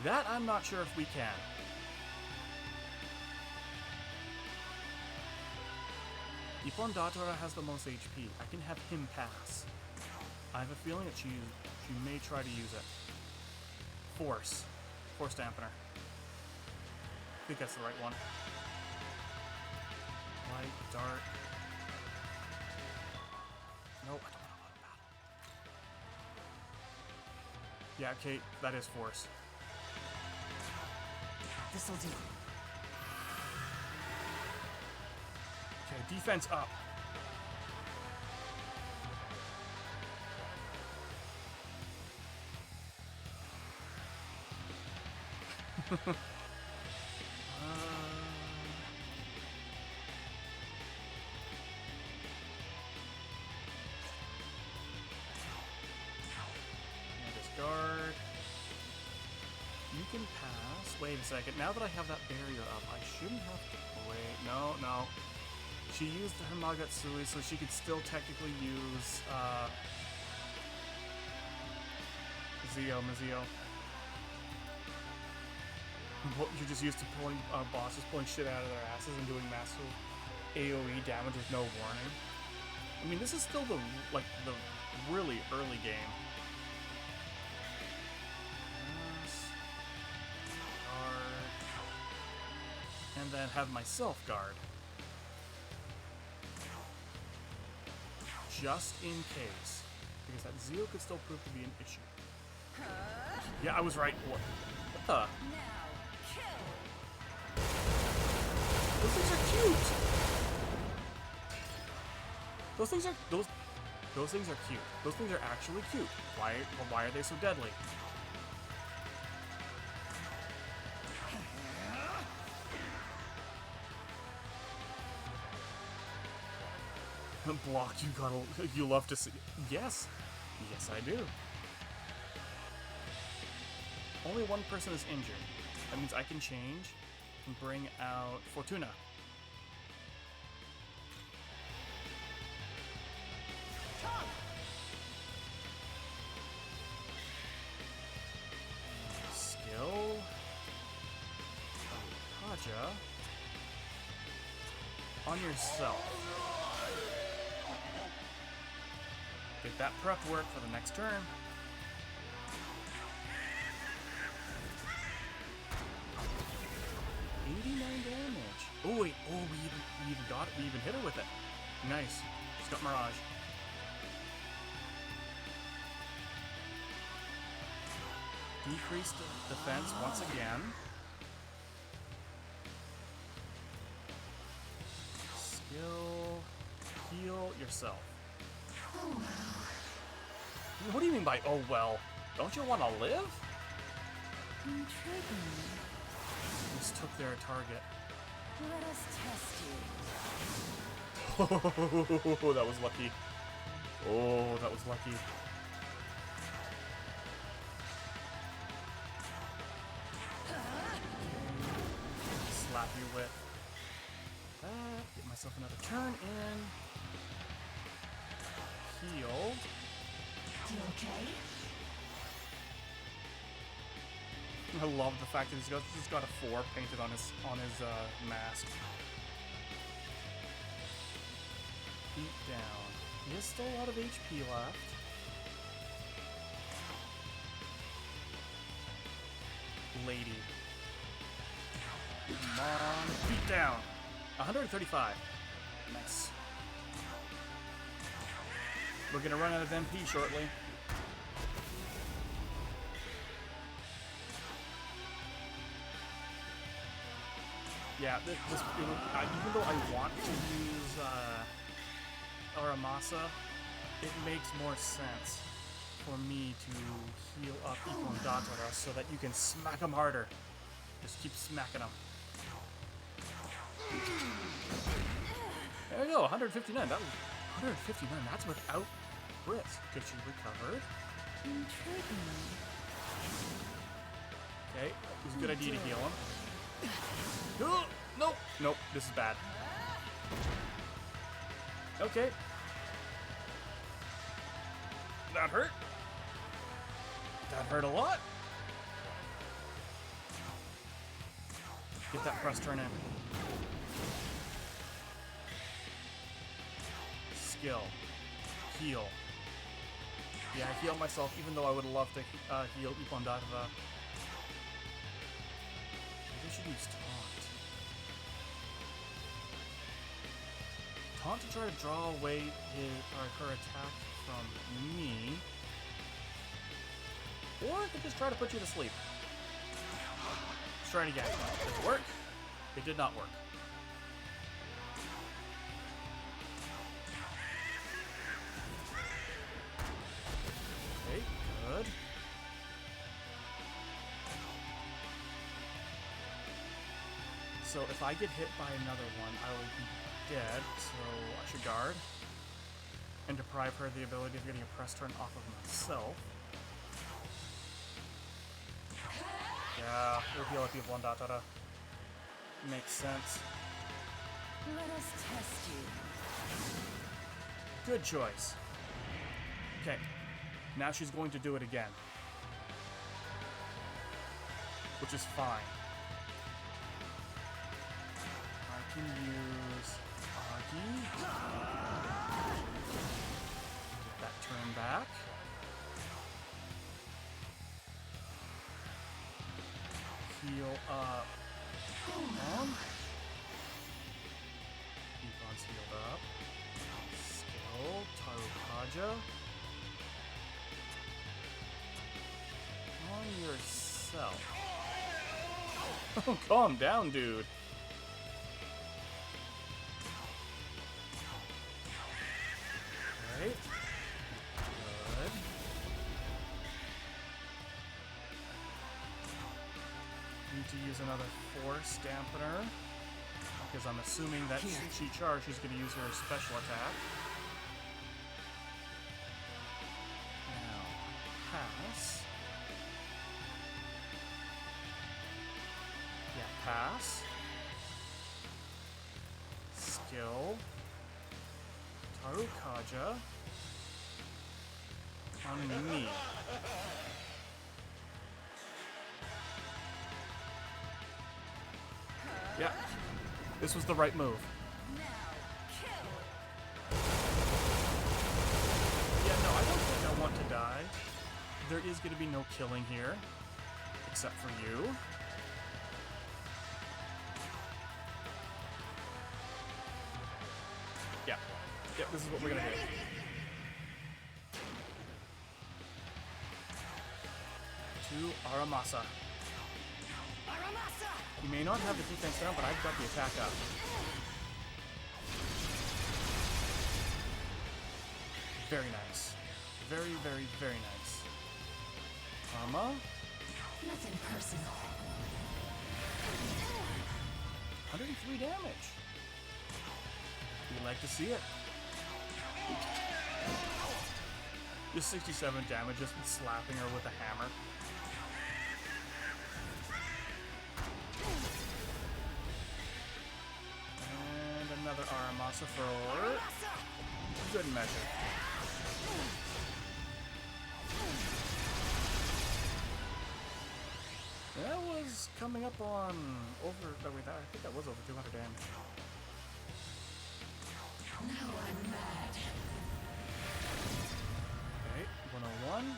That I'm not sure if we can. Ippon Datora has the most HP. I can have him pass. I have a feeling that she may try to use it. Force dampener. I think that's the right one. Light, dark. Nope, I don't know about battle. Yeah, Kate, that is force. This'll do. Okay, defense up. Discard. You can pass. Wait a second. Now that I have that barrier up, I shouldn't have to. Wait, no. She used her Magatsui, so she could still technically use Mizio. You're just used to pulling bosses pulling shit out of their asses and doing massive AoE damage with no warning. I mean, this is still the really early game. Guard. And then have myself guard. Just in case. Because that Zio could still prove to be an issue. Yeah, I was right. What the? Now, kill. Those things are cute! Those things are cute. Those things are actually cute. Why are they so deadly? Block, you love to see. Yes, I do. Only one person is injured. That means I can change and bring out Fortuna. Skill. Kaja. On yourself. Get that prep work for the next turn. Damage. Oh wait, we even got it. We even hit her with it. Nice. She's got Mirage. Decreased defense once again. Skill. Heal yourself. What do you mean by oh well? Don't you want to live? Intriguing. Just took their target. Let us test you. Oh, that was lucky. Oh, that was lucky. Slap you with that. Get myself another turn in. Healed. You okay? I love the fact that he's got a 4 painted on his mask. Beat down. He has still a lot of HP left. Lady. Come on. Beat down. 135. Nice. We're gonna run out of MP shortly. Yeah, even though I want to use Aramasa, it makes more sense for me to heal up Ippon Datora so that you can smack him harder. Just keep smacking him. There we go, 159. That was 159. That's without risk. Get you recovered. Intriguing. Okay, It's a good idea to heal him. Nope. Nope. This is bad. Okay. That hurt. That hurt a lot. Get that press turn in. Skill. Heal. Yeah, I heal myself even though I would love to heal Ippon-Datara. Maybe I should use Taunt. Taunt to try to draw away her attack from me. Or I could just try to put you to sleep. Let's try it again. Did it work? It did not work. Okay, good. So if I get hit by another one, I will be dead, so I should guard. And deprive her of the ability of getting a press turn off of myself. Yeah, we'll heal up Ippon-Datara. Makes sense. Let us test you. Good choice. Okay, now she's going to do it again. Which is fine. I can use Agi. Get that turn back. Heal up. Ippon's healed up. Skill. Tarukaja. On yourself. Oh, calm down, dude. Alright. Good. Need to use another Force Dampener. Because I'm assuming that since she charged, she's going to use her special attack. Now, pass. Yeah, pass. Skill. Tarukaja. On me. Yeah, this was the right move. Yeah, no, I don't think I want to die. There is going to be no killing here, except for you. Yeah, this is what we're going to do. To Aramasa. You may not have the defense down, but I've got the attack up. Very nice. Very, very, very nice. Karma. Nothing personal. 103 damage. We'd like to see it. Just 67 damage just with slapping her with a hammer. And another Aramasa for good measure. That was coming up on over. I think that was over 200 damage. Now I'm mad. Okay, 101.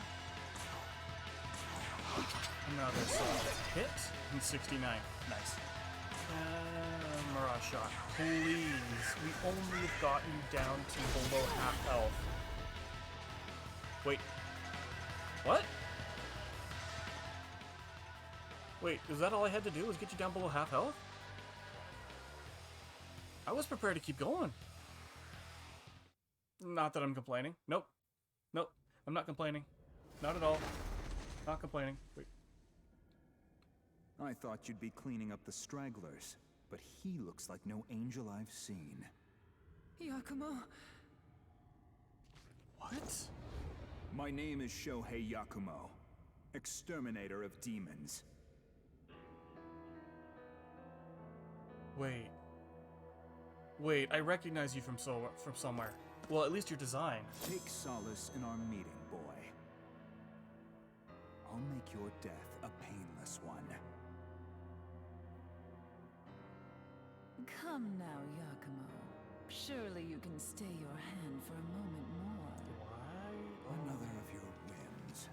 Another solid hit. And 69. Nice. Mirage shot. Please. We only have gotten you down to below half health. Wait. What? Wait, is that all I had to do was get you down below half health? I was prepared to keep going. Not that I'm complaining. Nope. Nope. I'm not complaining. Not at all. Not complaining. Wait. I thought you'd be cleaning up the stragglers, but he looks like no angel I've seen. Yakumo. What? My name is Shohei Yakumo, exterminator of demons. Wait. Wait, I recognize you from somewhere. Well, at least your design. Take solace in our meeting, boy. I'll make your death a painless one. Come now, Yakumo. Surely you can stay your hand for a moment more. Why? Another of your whims.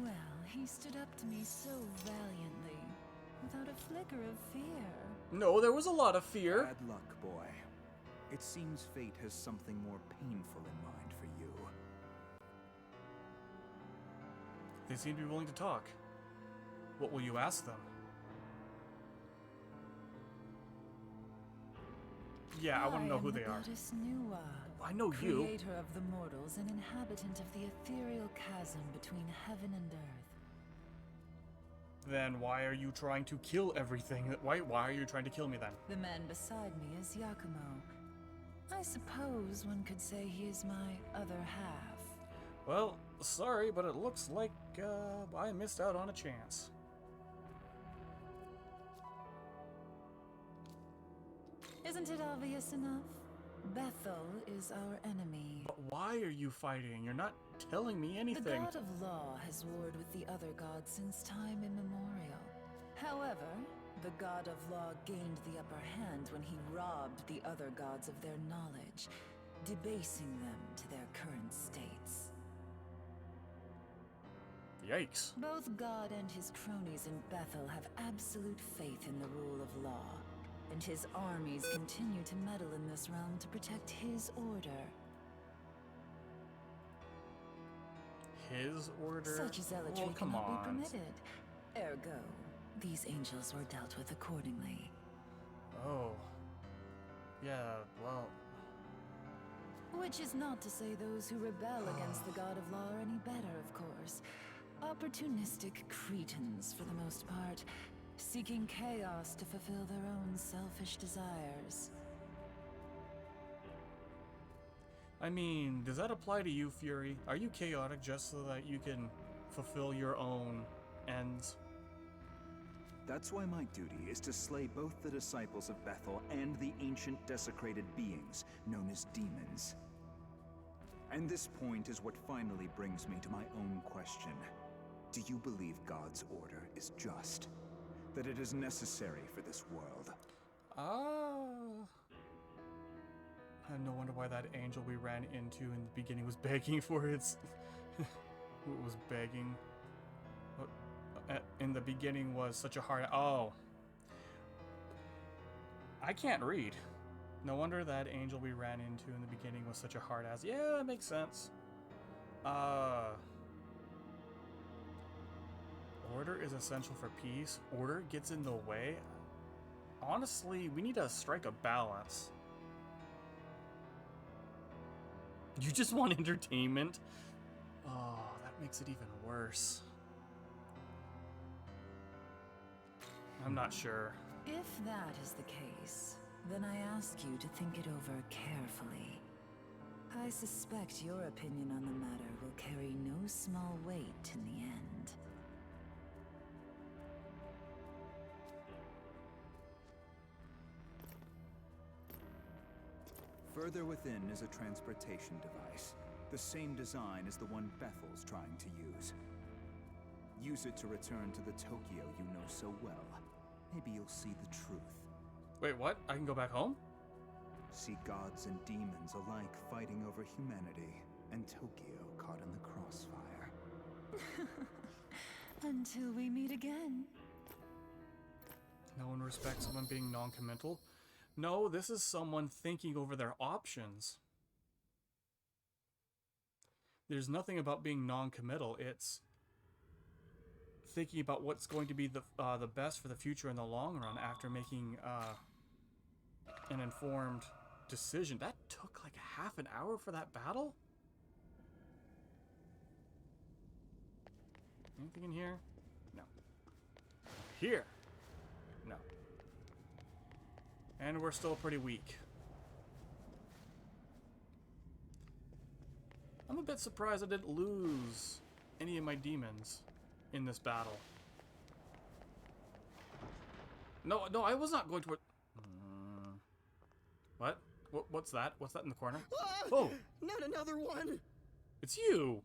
Well, he stood up to me so valiantly, without a flicker of fear. No, there was a lot of fear. Bad luck, boy. It seems fate has something more painful in mind for you. They seem to be willing to talk. What will you ask them? Yeah, I want to know who they are. Goddess Nuwa, I know you. creator of the mortals and inhabitant of the ethereal chasm between heaven and earth. Then why are you trying to kill everything? Why are you trying to kill me then? The man beside me is Yakumo. I suppose one could say he is my other half. Well, sorry, but it looks like I missed out on a chance. Isn't it obvious enough? Bethel is our enemy. But why are you fighting? You're not telling me The anything. god of law has warred with the other gods since time immemorial. However, the god of law gained the upper hand when he robbed the other gods of their knowledge, debasing them to their current states. Yikes. Both God and his cronies in Bethel have absolute faith in the rule of law, and his armies continue to meddle in this realm to protect his order. His order? Such zealotry Well, come cannot be on. permitted. Ergo, these angels were dealt with accordingly. Oh. Yeah, well... Which is not to say those who rebel against the god of law are any better, of course. Opportunistic cretins, for the most part, seeking chaos to fulfill their own selfish desires. I mean, does that apply to you, Fury? Are you chaotic just so that you can fulfill your own ends? That's why my duty is to slay both the disciples of Bethel and the ancient desecrated beings known as demons. And this point is what finally brings me to my own question. Do you believe God's order is just? That it is necessary for this world? No wonder why that angel we ran into in the beginning was begging for its... What was begging? In the beginning was such a hard... Oh. I can't read. No wonder that angel we ran into in the beginning was such a hard ass. Yeah, that makes sense. Order is essential for peace. Order gets in the way. Honestly, we need to strike a balance. You just want entertainment? Oh, that makes it even worse. I'm not sure. If that is the case, then I ask you to think it over carefully. I suspect your opinion on the matter will carry no small weight in the end. Further within is a transportation device, the same design as the one Bethel's trying to use. Use it to return to the Tokyo you know so well. Maybe you'll see the truth. Wait, what? I can go back home? See gods and demons alike fighting over humanity, and Tokyo caught in the crossfire. Until we meet again. No one respects someone being non-committal. No, this is someone thinking over their options. There's nothing about being non-committal. It's thinking about what's going to be the best for the future in the long run after making an informed decision. That took like a half an hour for that battle? Anything in here? No. Here? No. And we're still pretty weak. I'm a bit surprised I didn't lose any of my demons in this battle. No, no, I was not going toward... What? What's that? What's that in the corner? Ah, Oh! not another one! It's you!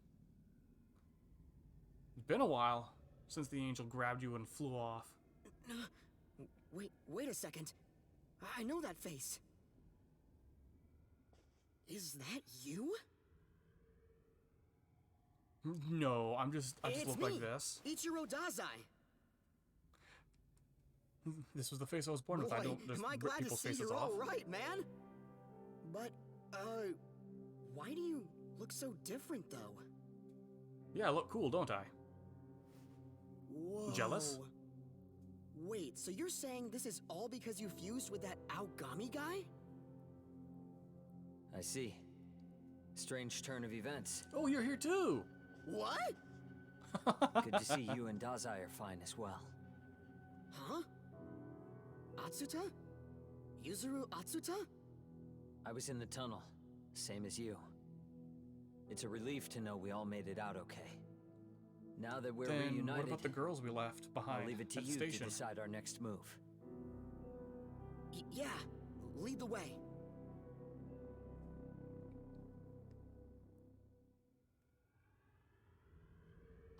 It's been a while since the angel grabbed you and flew off. Wait a second. I know that face. Is that you? No, I just It's look me, like this. Ichiro Dazai. This was the face I was born with. I Boy, don't just am I rip glad to people's see faces you're off. all right, man. But, why do you look so different, though? Yeah, I look cool, don't I? Whoa. Jealous? Wait, so you're saying this is all because you fused with that Aogami guy? I see. Strange turn of events. Oh, you're here too! What? Good to see you and Dazai are fine as well. Huh? Atsuta? Yuzuru Atsuta? I was in the tunnel, same as you. It's a relief to know we all made it out okay. Now that we're Then reunited, what about the girls we left behind I'll leave it to at the you to station? decide our next move. Yeah, lead the way.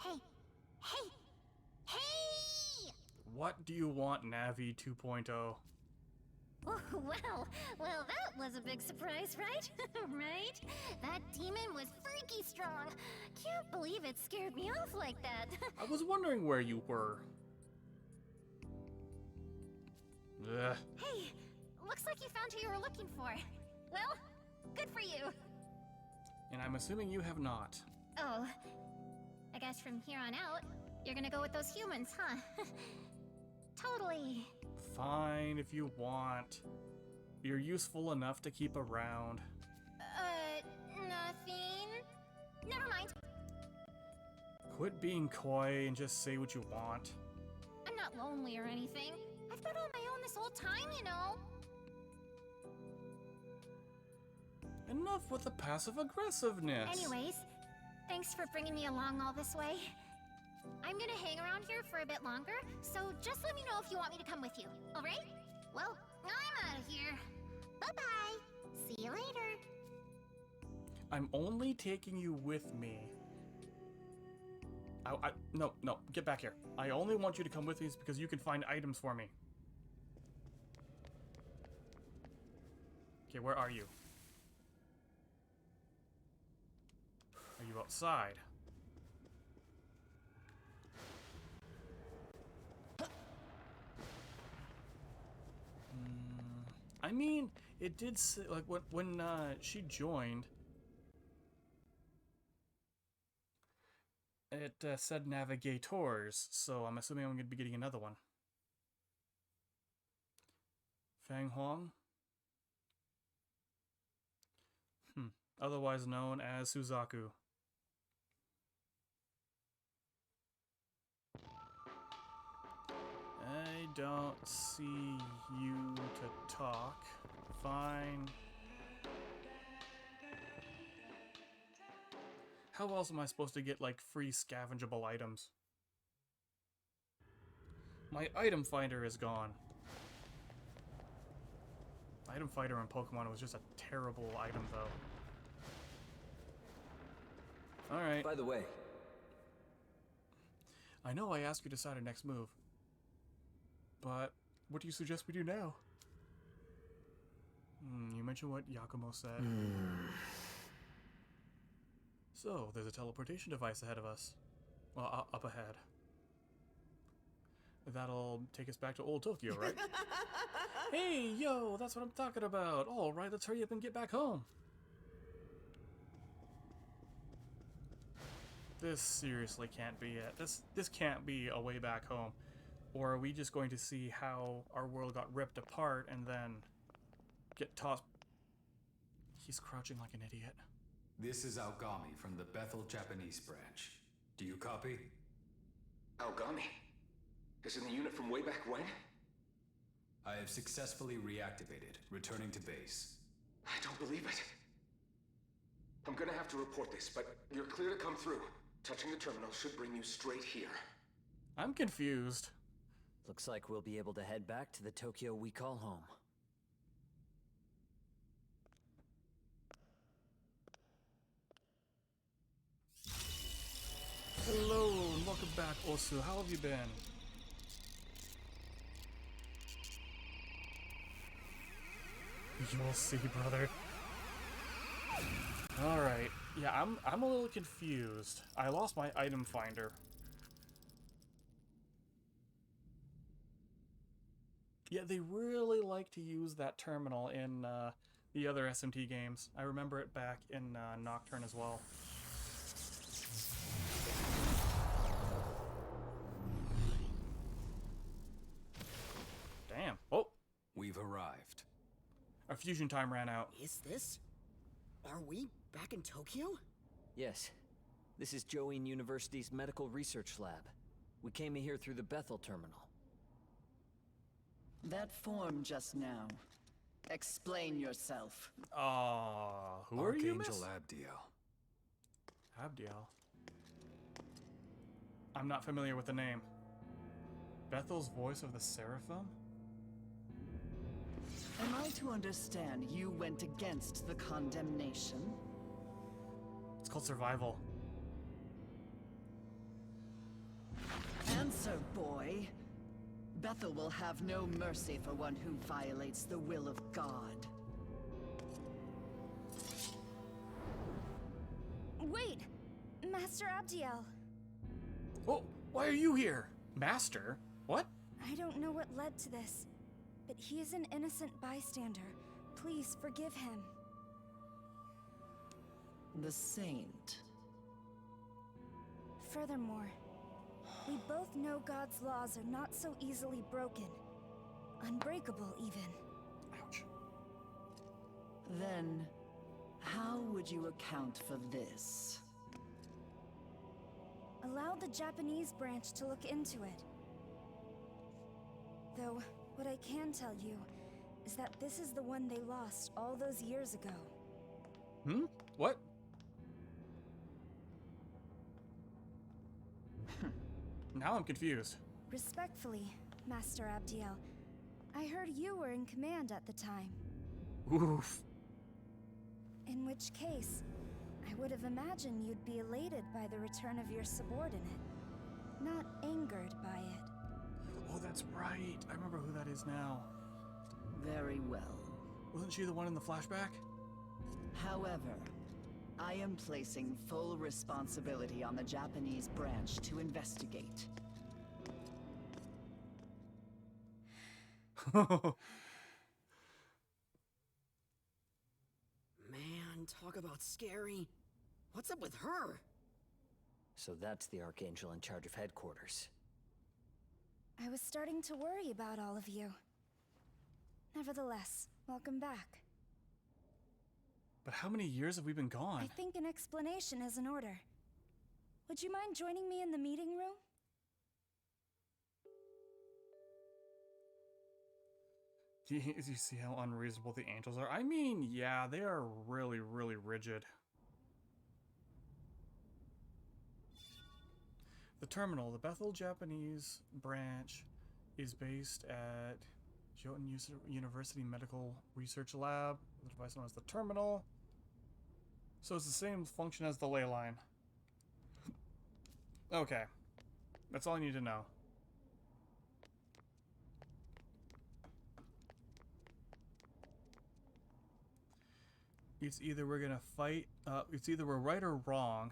Hey! Hey! Hey! What do you want, Navi 2.0? Oh, well, that was a big surprise, right? Right? That demon was freaky strong. Can't believe it scared me off like that. I was wondering where you were. Ugh. Hey, looks like you found who you were looking for. Well, good for you. And I'm assuming you have not. Oh, I guess from here on out, you're gonna go with those humans, huh? Totally. Fine if you want. You're useful enough to keep around. Nothing. Never mind. Quit being coy and just say what you want. I'm not lonely or anything. I've been on my own this whole time, you know. Enough with the passive aggressiveness. Anyways, thanks for bringing me along all this way. I'm gonna hang around here for a bit longer, so just let me know if you want me to come with you, alright? Well, I'm out of here. Bye-bye. See you later. I'm only taking you with me. No, get back here. I only want you to come with me because you can find items for me. Okay, where are you? Are you outside? I mean, it did say, like, when she joined, it said navigators, so I'm assuming I'm going to be getting another one. Fang Huang? Otherwise known as Suzaku. I don't see you to talk. Fine. How else am I supposed to get, like, free scavengeable items? My item finder is gone. Item finder in Pokemon was just a terrible item, though. Alright. By the way, I know I asked you to decide our next move. But what do you suggest we do now? You mentioned what Yakumo said. So, there's a teleportation device ahead of us. Well, up ahead. That'll take us back to Old Tokyo, right? Hey, yo, that's what I'm talking about. All right, let's hurry up and get back home. This seriously can't be it. This can't be a way back home. Or are we just going to see how our world got ripped apart and then get tossed? He's crouching like an idiot. This is Aogami from the Bethel Japanese branch. Do you copy? Aogami? Is in the unit from way back when? I have successfully reactivated, returning to base. I don't believe it. I'm gonna have to report this, but you're clear to come through. Touching the terminal should bring you straight here. I'm confused. Looks like we'll be able to head back to the Tokyo we call home. Hello, and welcome back, Osu. How have you been? You'll see, brother. Alright. Yeah, I'm a little confused. I lost my item finder. Yeah, they really like to use that terminal in the other SMT games. I remember it back in Nocturne as well. Damn. Oh! We've arrived. Our fusion time ran out. Is this? Are we back in Tokyo? Yes. This is Join University's medical research lab. We came here through the Bethel terminal. That form just now. Explain yourself. Who are you, Miss? Archangel Abdiel. Abdiel. I'm not familiar with the name. Bethel's voice of the Seraphim? Am I to understand you went against the condemnation? It's called survival. Answer, boy. Bethel will have no mercy for one who violates the will of God. Wait! Master Abdiel. Oh, why are you here? Master? What? I don't know what led to this, but he is an innocent bystander. Please forgive him. The Saint. Furthermore, we both know God's laws are not so easily broken. Unbreakable, even. Ouch. Then, how would you account for this? Allow the Japanese branch to look into it. Though, what I can tell you is that this is the one they lost all those years ago. Hmm? What? Now I'm confused. Respectfully, Master Abdiel, I heard you were in command at the time. Oof. In which case, I would have imagined you'd be elated by the return of your subordinate, not angered by it. Oh, that's right. I remember who that is now. Very well. Wasn't she the one in the flashback? However, I am placing full responsibility on the Japanese branch to investigate. Man, talk about scary. What's up with her? So that's the Archangel in charge of headquarters. I was starting to worry about all of you. Nevertheless, welcome back. But how many years have we been gone? I think an explanation is in order. Would you mind joining me in the meeting room? Do you see how unreasonable the angels are? I mean, yeah, they are really, really rigid. The terminal, the Bethel Japanese branch, is based at Jotin University Medical Research Lab, the device known as the terminal. So it's the same function as the ley line. Okay. That's all I need to know. It's either we're gonna fight, it's either we're right or wrong,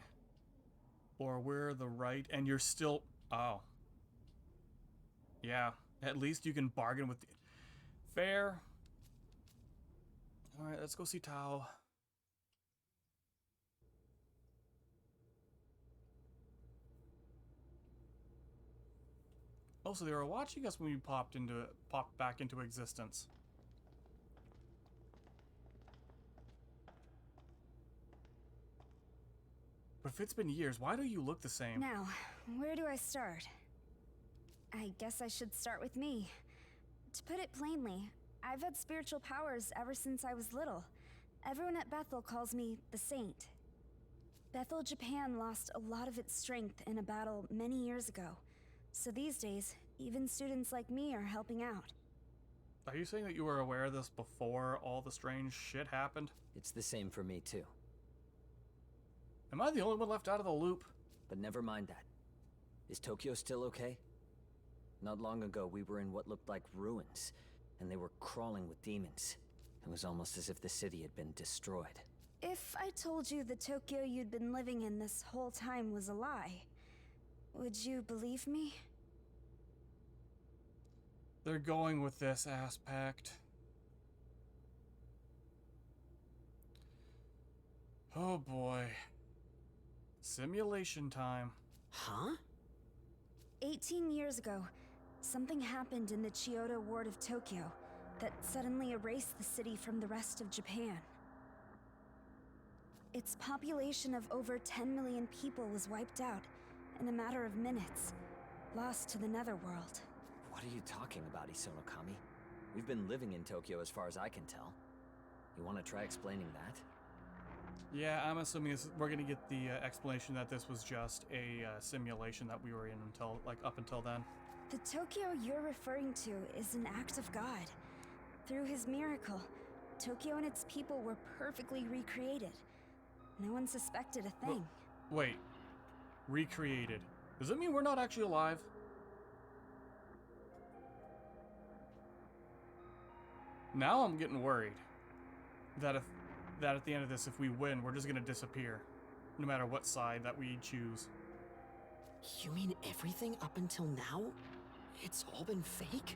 or we're the right and you're still, oh. Yeah, at least you can bargain with the, fair. Alright, let's go see Tao. Oh, so they were watching us when we popped back into existence. But if it's been years, why do you look the same? Now, where do I start? I guess I should start with me. To put it plainly, I've had spiritual powers ever since I was little. Everyone at Bethel calls me the Saint. Bethel, Japan lost a lot of its strength in a battle many years ago. So these days, even students like me are helping out. Are you saying that you were aware of this before all the strange shit happened? It's the same for me, too. Am I the only one left out of the loop? But never mind that. Is Tokyo still okay? Not long ago, we were in what looked like ruins, and they were crawling with demons. It was almost as if the city had been destroyed. If I told you the Tokyo you'd been living in this whole time was a lie, would you believe me? They're going with this aspect. Oh boy. Simulation time. Huh? 18 years ago, something happened in the Chiyoda ward of Tokyo that suddenly erased the city from the rest of Japan. Its population of over 10 million people was wiped out in a matter of minutes, lost to the Netherworld. What are you talking about, Isonokami? We've been living in Tokyo as far as I can tell. You want to try explaining that? Yeah, I'm assuming we're gonna get the explanation that this was just a simulation that we were in until, up until then. The Tokyo you're referring to is an act of God. Through his miracle, Tokyo and its people were perfectly recreated. No one suspected a thing. Wait. Recreated. Does it mean we're not actually alive? Now I'm getting worried that at the end of this, if we win, we're just gonna disappear. No matter what side that we choose. You mean everything up until now? It's all been fake?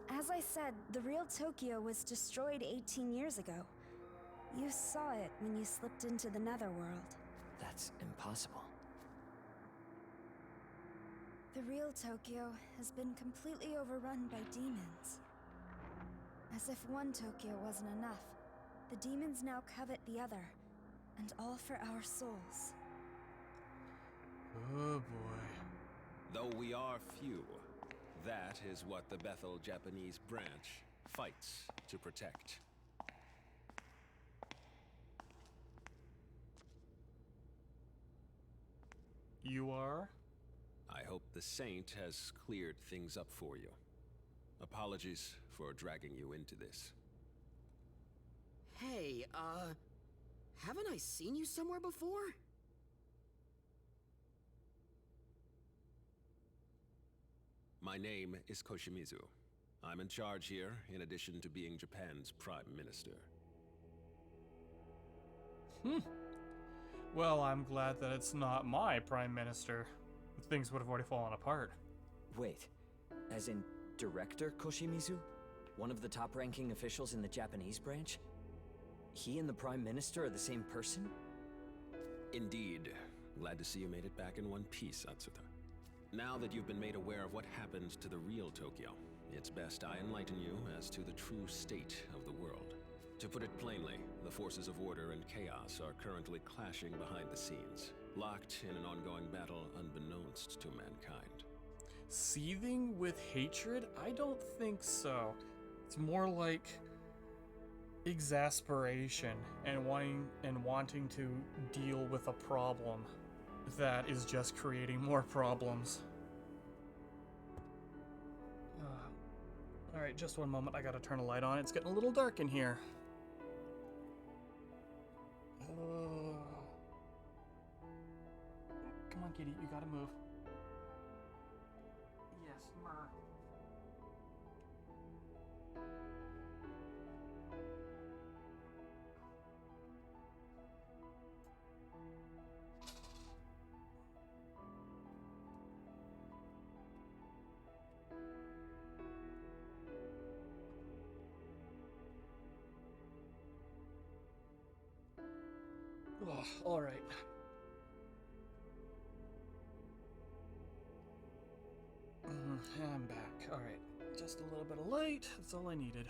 As I said, the real Tokyo was destroyed 18 years ago. You saw it when you slipped into the Netherworld. That's impossible. The real Tokyo has been completely overrun by demons. As if one Tokyo wasn't enough, the demons now covet the other, and all for our souls. Oh boy. Though we are few, that is what the Bethel Japanese branch fights to protect. You are? I hope the Saint has cleared things up for you. Apologies for dragging you into this. Hey, haven't I seen you somewhere before? My name is Koshimizu. I'm in charge here, in addition to being Japan's Prime Minister. Well, I'm glad that it's not my Prime Minister. Things would have already fallen apart. Wait, as in Director Koshimizu? One of the top-ranking officials in the Japanese branch? He and the Prime Minister are the same person? Indeed. Glad to see you made it back in one piece, Atsuta. Now that you've been made aware of what happened to the real Tokyo, it's best I enlighten you as to the true state of the world. To put it plainly, the forces of order and chaos are currently clashing behind the scenes, locked in an ongoing battle unbeknownst to mankind. Seething with hatred? I don't think so. It's more like exasperation and wanting to deal with a problem that is just creating more problems. Alright, just one moment. I gotta turn a light on. It's getting a little dark in here. Come on, kitty. You gotta move. Yes, Mer. Oh, all right. I'm back. All right. Just a little bit of light. That's all I needed.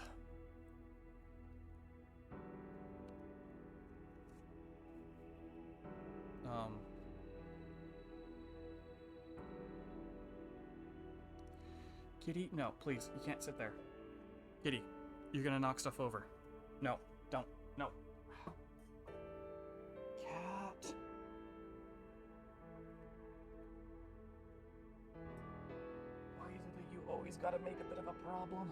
Kitty, no, please. You can't sit there. Kitty, you're gonna knock stuff over. No, don't. No. Cat. he's got to make a bit of a problem.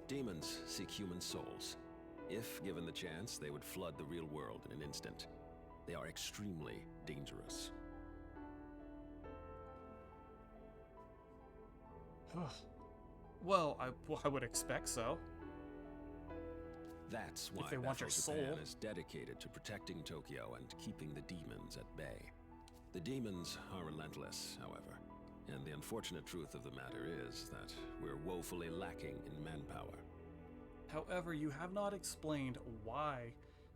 Demons seek human souls. If given the chance, they would flood the real world in an instant. They are extremely dangerous. Well, I would expect so. That's why If they want your Bethel Japan soul. is dedicated to protecting Tokyo and keeping the demons at bay. The demons are relentless, however, and the unfortunate truth of the matter is that we're woefully lacking in manpower. However, you have not explained why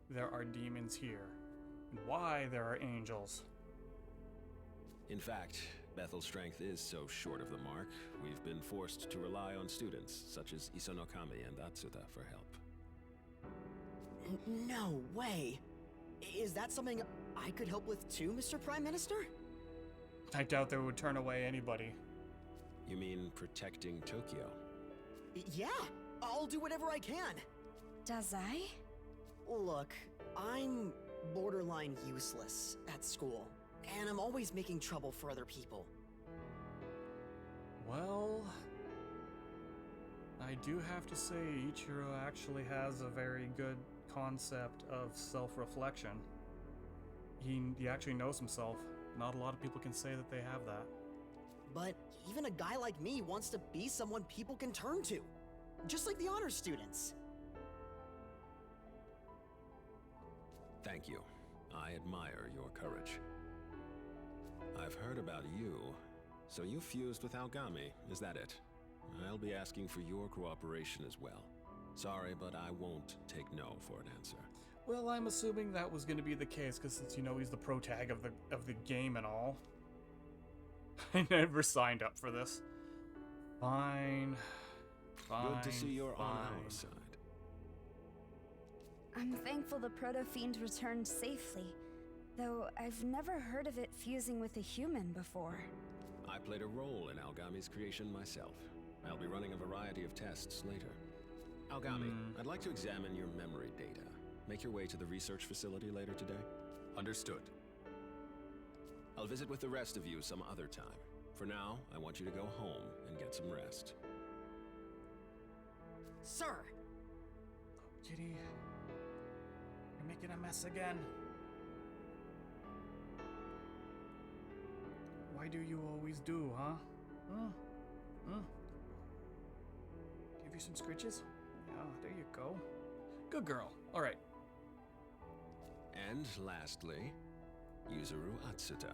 there are demons here, and why there are angels. In fact, Bethel's strength is so short of the mark, we've been forced to rely on students such as Isonokami and Atsuta for help. No way. Is that something I could help with too, Mr. Prime Minister? I doubt they would turn away anybody. You mean protecting Tokyo? Yeah, I'll do whatever I can. Does I? Look, I'm borderline useless at school, and I'm always making trouble for other people. Well, I do have to say Ichiro actually has a very good concept of self-reflection. He actually knows himself. Not a lot of people can say that they have that. But even a guy like me wants to be someone people can turn to. Just like the honors students. Thank you. I admire your courage. I've heard about you. So you fused with Algami, is that it? I'll be asking for your cooperation as well. Sorry, but I won't take no for an answer. Well, I'm assuming that was going to be the case, because since you know he's the protag of the game and all. I never signed up for this. Fine. Good to see you're fine. on our side. I'm thankful the Proto-Fiend returned safely, though I've never heard of it fusing with a human before. I played a role in Algami's creation myself. I'll be running a variety of tests later. Algami, I'd like to examine your memory data. Make your way to the research facility later today. Understood. I'll visit with the rest of you some other time. For now, I want you to go home and get some rest. Sir! Kitty, you're making a mess again. Why do you always do, huh? Give you some scritches? Yeah, there you go. Good girl. All right. And lastly, Yuzuru Atsuta.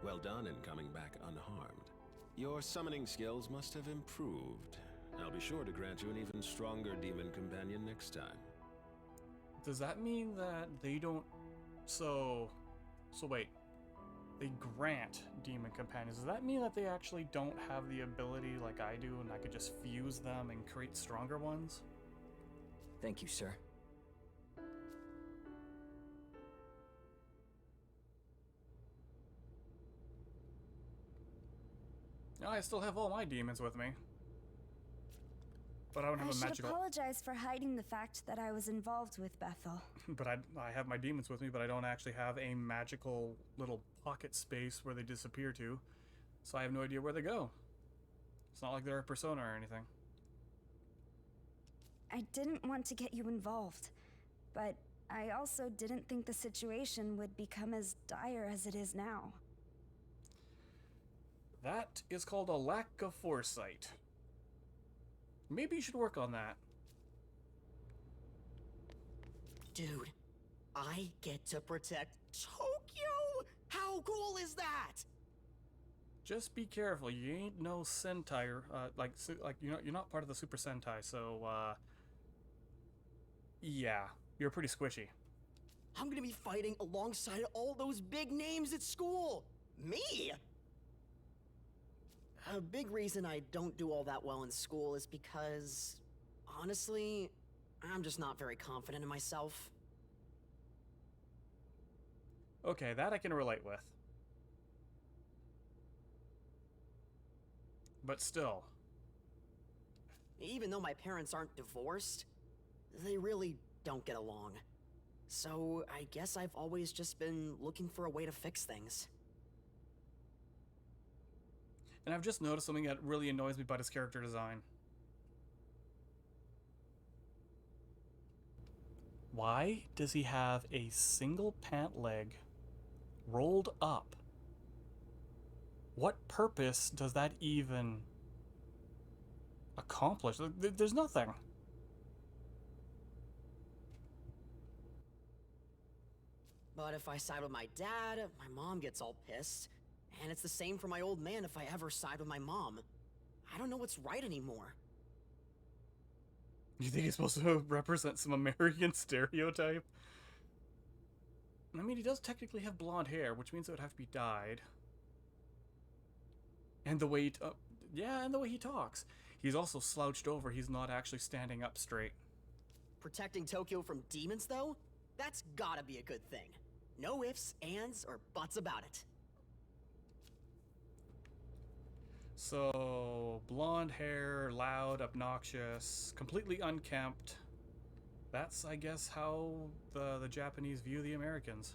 Well done in coming back unharmed. Your summoning skills must have improved. I'll be sure to grant you an even stronger demon companion next time. Does that mean that they don't... So wait. They grant demon companions. Does that mean that they actually don't have the ability like I do and I could just fuse them and create stronger ones? Thank you, sir. I still have all my demons with me. But I don't have I a should magical... apologize for hiding the fact that I was involved with Bethel. But I have my demons with me, but I don't actually have a magical little pocket space where they disappear to. So I have no idea where they go. It's not like they're a persona or anything. I didn't want to get you involved, but I also didn't think the situation would become as dire as it is now. That is called a lack of foresight. Maybe you should work on that. Dude, I get to protect Tokyo? How cool is that? Just be careful. You ain't no Sentai, like you're not part of the Super Sentai, so yeah, you're pretty squishy. I'm gonna be fighting alongside all those big names at school. Me? A big reason I don't do all that well in school is because, honestly, I'm just not very confident in myself. Okay, that I can relate with. But still. Even though my parents aren't divorced, they really don't get along. So I guess I've always just been looking for a way to fix things. And I've just noticed something that really annoys me about his character design. Why does he have a single pant leg rolled up? What purpose does that even accomplish? There's nothing. But if I side with my dad, my mom gets all pissed. And it's the same for my old man if I ever side with my mom. I don't know what's right anymore. You think he's supposed to represent some American stereotype? I mean, he does technically have blonde hair, which means it would have to be dyed. And the way and the way he talks. He's also slouched over. He's not actually standing up straight. Protecting Tokyo from demons, though? That's gotta be a good thing. No ifs, ands, or buts about it. So, blonde hair, loud, obnoxious, completely unkempt. That's, I guess, how the Japanese view the Americans.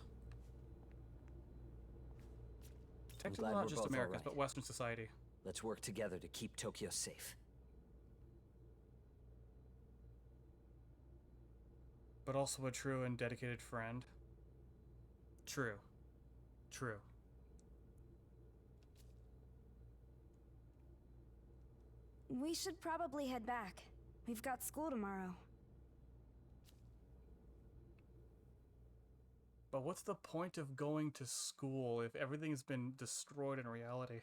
Technically not just Americans, but Western society. Let's work together to keep Tokyo safe. But also a true and dedicated friend. True. True. We should probably head back. We've got school tomorrow. But what's the point of going to school if everything's been destroyed in reality?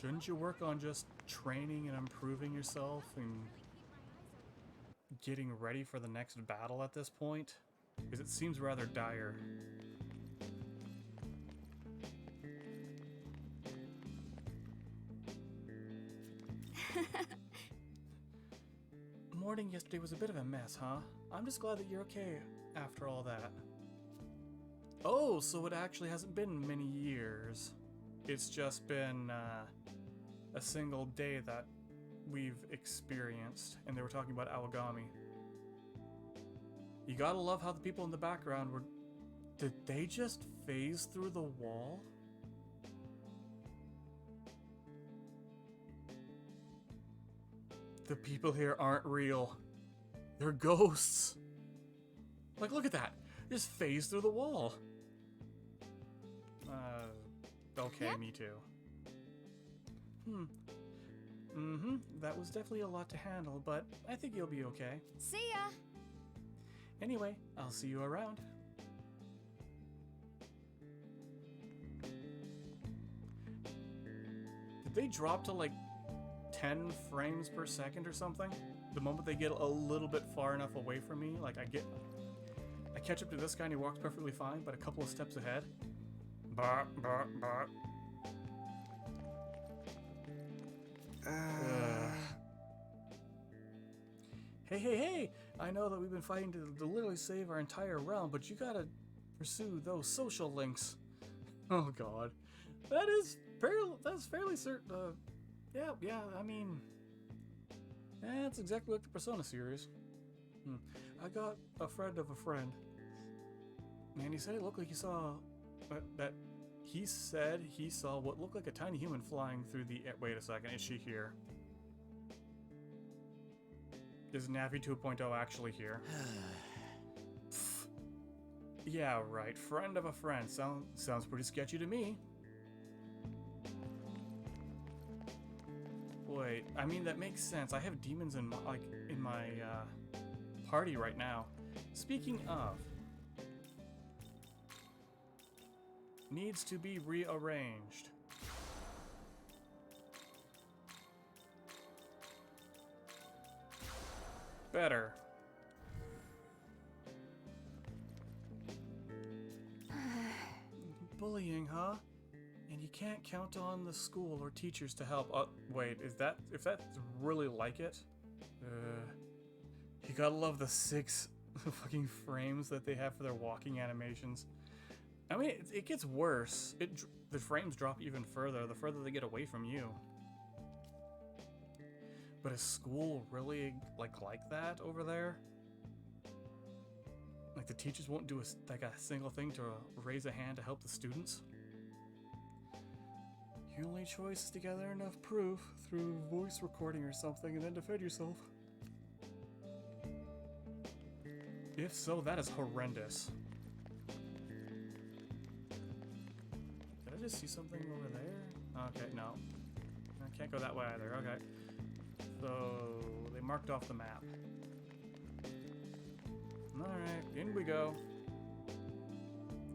Shouldn't you work on just training and improving yourself and getting ready for the next battle at this point? Because it seems rather dire. Morning yesterday was a bit of a mess, huh? I'm just glad that you're okay after all that. Oh, so it actually hasn't been many years. It's just been a single day that we've experienced, and they were talking about Awagami. You gotta love how the people in the background were... Did they just phase through the wall? The people here aren't real. They're ghosts. Like, look at that. Just phase through the wall. Okay, yep. Me too. That was definitely a lot to handle, but I think you'll be okay. See ya! Anyway, I'll see you around. Did they drop to like 10 frames per second or something? The moment they get a little bit far enough away from me, like I catch up to this guy and he walks perfectly fine, but a couple of steps ahead. Bah, bah, bah. Hey, I know that we've been fighting to literally save our entire realm, but you gotta pursue those social links. Oh god. That's fairly certain. Yeah, I mean, that's exactly like the Persona series. I got a friend of a friend. And he said it looked like he saw... that he said he saw what looked like a tiny human flying through the... Wait a second, is she here? Is Navi 2.0 actually here? Yeah, right. Friend of a friend. Sounds pretty sketchy to me. Wait, I mean, that makes sense. I have demons in my party right now. Speaking of... needs to be rearranged. Better. Bullying, huh? And you can't count on the school or teachers to help. Wait, if that's really like it? You gotta love the 6 fucking frames that they have for their walking animations. I mean, it gets worse. The frames drop even further, the further they get away from you. But is school really like that over there? Like the teachers won't do a single thing to raise a hand to help the students? Your only choice is to gather enough proof through voice recording or something and then defend yourself. If so, that is horrendous. Did I just see something over there? Okay, no. I can't go that way either. Okay. So, they marked off the map. Alright, in we go.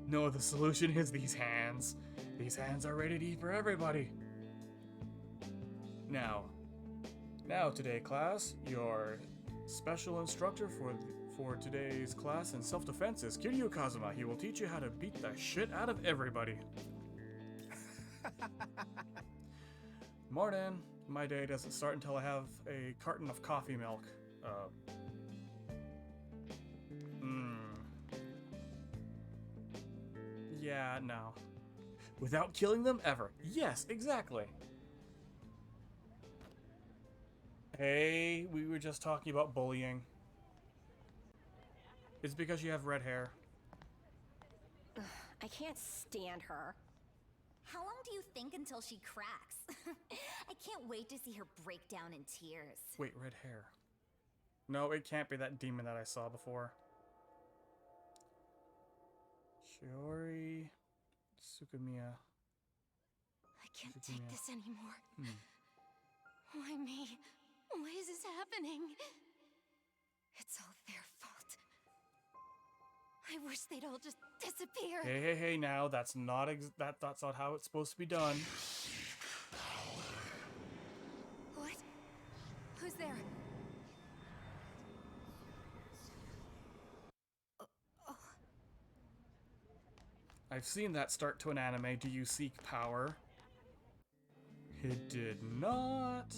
No, the solution is these hands. These hands are ready to eat for everybody. Now today, class, your special instructor for today's class in self-defense is Kiryu Kazuma. He will teach you how to beat the shit out of everybody. Morning. My day doesn't start until I have a carton of coffee milk. Yeah, no. Without killing them ever. Yes, exactly. Hey, we were just talking about bullying. It's because you have red hair. Ugh, I can't stand her. How long do you think until she cracks? I can't wait to see her break down in tears. Wait, red hair. No, it can't be that demon that I saw before. Shiori Tsukumiya. I can't take this anymore. Why me? Why is this happening? It's all their fault. I wish they'd all just disappear. Hey, now that's not that's not how it's supposed to be done. What? Who's there? I've seen that start to an anime. Do you seek power? It did not.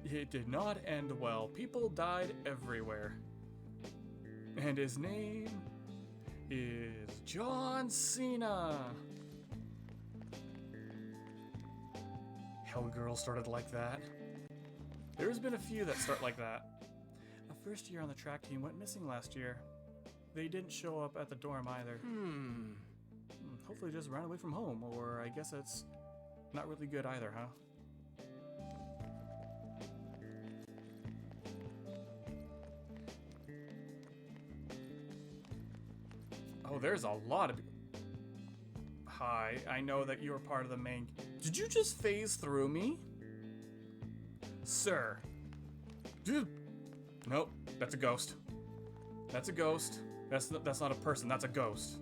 It did not end well. People died everywhere. And his name is John Cena. Hellgirl started like that. There's been a few that start like that. A first year on the track team went missing last year. They didn't show up at the dorm either. Hopefully just ran away from home, or I guess it's not really good either, huh? Oh, there's a lot of... Hi, I know that you're part of the main... Did you just phase through me? Sir. Dude. Nope, that's a ghost. That's a ghost. That's not a person, that's a ghost.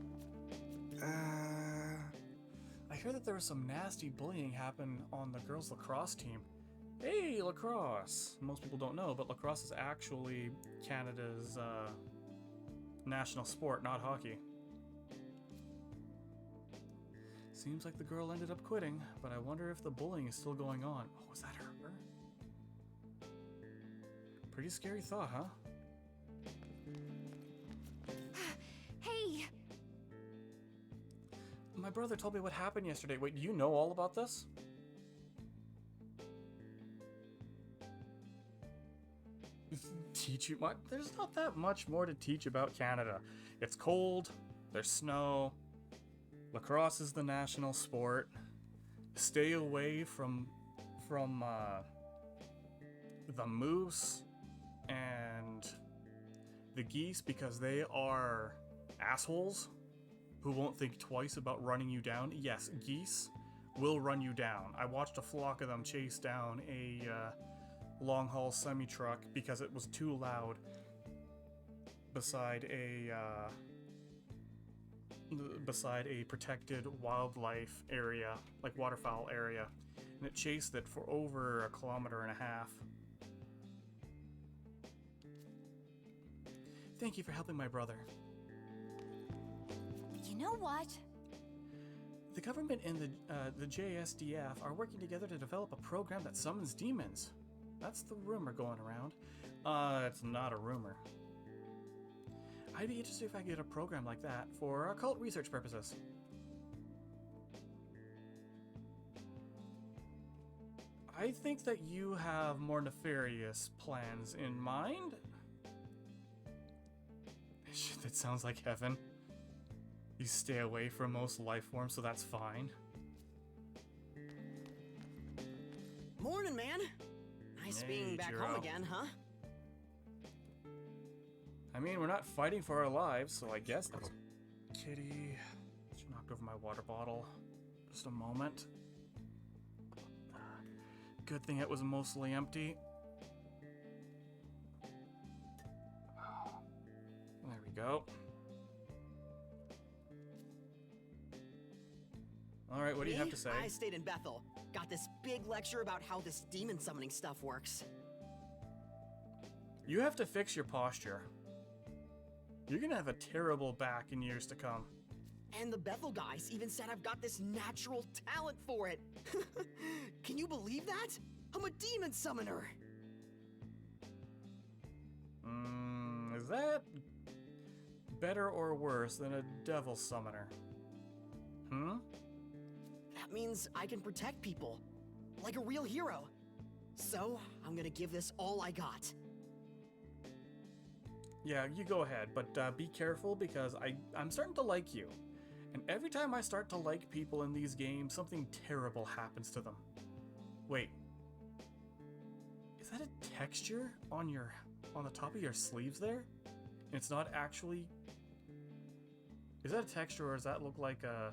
I hear that there was some nasty bullying happen on the girls' lacrosse team. Hey, lacrosse! Most people don't know, but lacrosse is actually Canada's national sport, not hockey. Seems like the girl ended up quitting, but I wonder if the bullying is still going on. Oh, is that her? Pretty scary thought, huh? Hey! My brother told me what happened yesterday. Wait, do you know all about this? Teach you much? There's not that much more to teach about Canada. It's cold, there's snow, lacrosse is the national sport. Stay away from the moose and the geese because they are assholes who won't think twice about running you down. Yes, geese will run you down. I watched a flock of them chase down a long-haul semi-truck because it was too loud beside a protected wildlife area, like waterfowl area, and it chased it for over 1.5 kilometers. Thank you for helping my brother. You know what? The government and the JSDF are working together to develop a program that summons demons. That's the rumor going around. It's not a rumor. I'd be interested if I could get a program like that for occult research purposes. I think that you have more nefarious plans in mind. Shit, that sounds like heaven. You stay away from most life forms, so that's fine. Morning, man. Nice being back home again, huh? I mean, we're not fighting for our lives, so I guess that's... Kitty... She knocked over my water bottle. Just a moment. Good thing it was mostly empty. There we go. Alright, what do you have to say? I stayed in Bethel. Got this big lecture about how this demon summoning stuff works. You have to fix your posture. You're gonna have a terrible back in years to come. And the Bethel guys even said I've got this natural talent for it. Can you believe that? I'm a demon summoner. Is that better or worse than a devil summoner? That means I can protect people, like a real hero. So, I'm gonna give this all I got. Yeah, you go ahead, but be careful because I'm starting to like you. And every time I start to like people in these games, something terrible happens to them. Wait. Is that a texture on the top of your sleeves there? And it's not actually... Is that a texture or does that look like a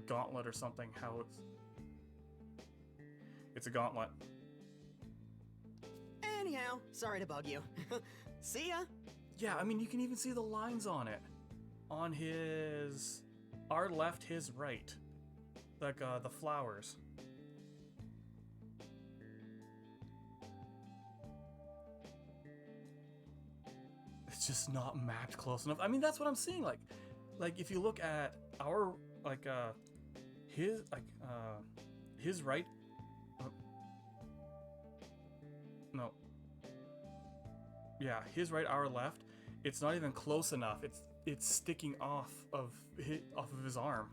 gauntlet or something? How it's a gauntlet. Anyhow, sorry to bug you. See ya! Yeah, I mean, you can even see the lines on it. On his... Our left, his right. Like, the flowers. It's just not mapped close enough. I mean, that's what I'm seeing. Like if you look at our, his right... no. Yeah, his right, our left. It's not even close enough. It's sticking off of his arm.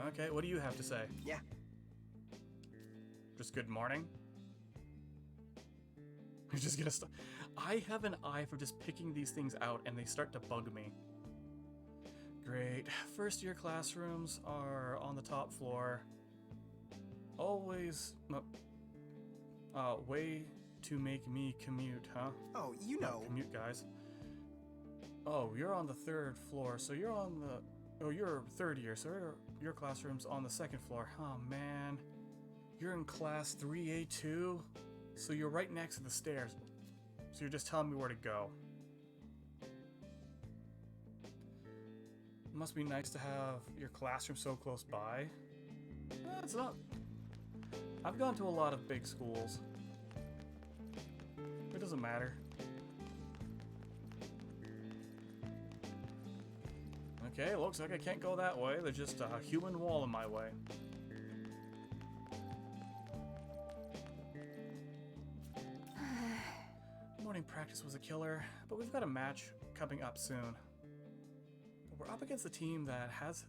Okay, what do you have to say? Yeah. Just good morning? You're just gonna I have an eye for just picking these things out and they start to bug me. Great. First year classrooms are on the top floor. Always... way to make me commute, huh? Oh, you know. Commute, guys. Oh, you're on the 3rd floor, so you're on the... Oh, you're 3rd year, so your classroom's on the 2nd floor. Oh, man. You're in class 3A2? So you're right next to the stairs. So you're just telling me where to go. It must be nice to have your classroom so close by. It's not... I've gone to a lot of big schools. It doesn't matter. Okay, looks like I can't go that way. There's just a human wall in my way. Morning practice was a killer, but we've got a match coming up soon. We're up against a team that has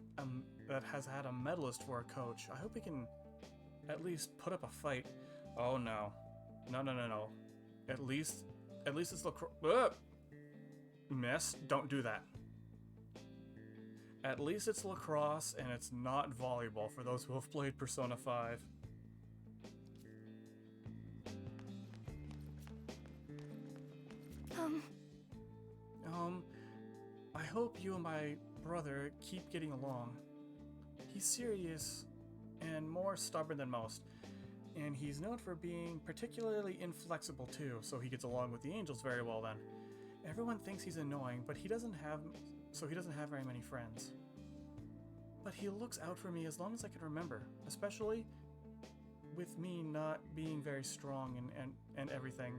had a medalist for a coach. I hope we can at least put up a fight. Oh no. No. At least it's lacrosse. Miss, don't do that. At least it's lacrosse and it's not volleyball for those who have played Persona 5. I hope you and my brother keep getting along. He's serious and more stubborn than most, and he's known for being particularly inflexible too, so he gets along with the angels very well then. Everyone thinks he's annoying, but he doesn't have very many friends. But he looks out for me as long as I can remember, especially with me not being very strong and everything.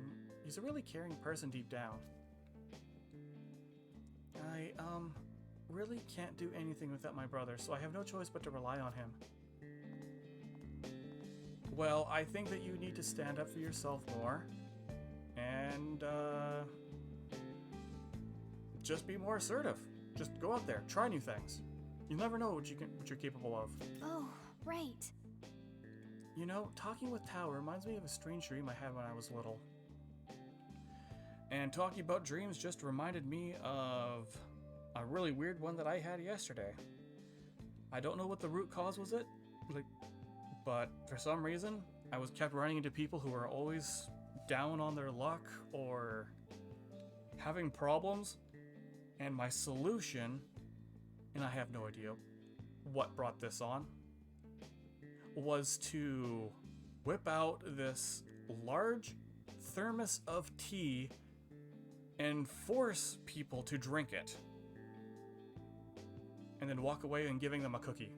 He's a really caring person deep down. I, really can't do anything without my brother, so I have no choice but to rely on him. Well, I think that you need to stand up for yourself more, and, just be more assertive. Just go out there, try new things. You never know what you're capable of. Oh, right. You know, talking with Tao reminds me of a strange dream I had when I was little. And talking about dreams just reminded me of a really weird one that I had yesterday. I don't know what the root cause was but for some reason, I was kept running into people who were always down on their luck or having problems, and my solution, and I have no idea what brought this on, was to whip out this large thermos of tea and force people to drink it, and then walk away and giving them a cookie.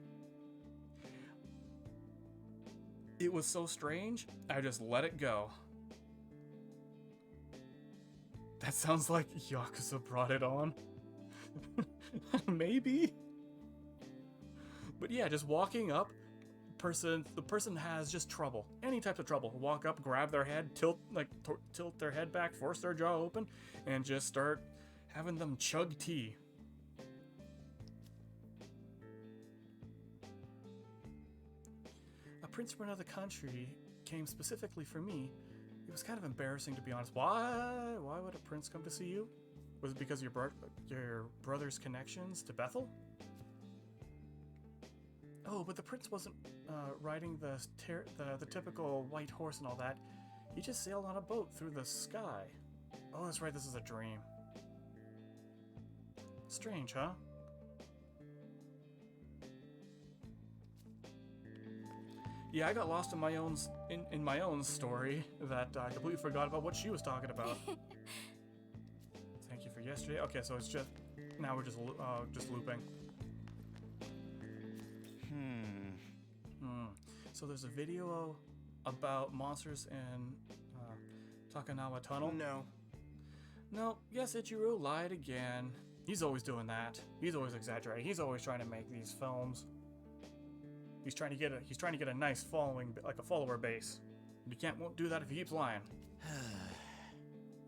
It was so strange, I just let it go. That sounds like Yakuza brought it on. Maybe? But yeah, just walking up, the person has just trouble. Any type of trouble. Walk up, grab their head, tilt their head back, force their jaw open, and just start having them chug tea. A prince from another country came specifically for me. It was kind of embarrassing, to be honest. Why would a prince come to see you? Was it because of your brother's connections to Bethel? Oh, but the prince wasn't riding the typical white horse and all that. He just sailed on a boat through the sky. Oh, that's right, this is a dream. Strange, huh? Yeah, I got lost in my own story that I completely forgot about what she was talking about. Thank you for yesterday. Okay, so it's just now we're just looping. So there's a video about monsters in Takanawa Tunnel. No. Yes, Ichiro lied again. He's always doing that. He's always exaggerating. He's always trying to make these films. He's trying to get a nice following, like a follower base. And he won't do that if he keeps lying.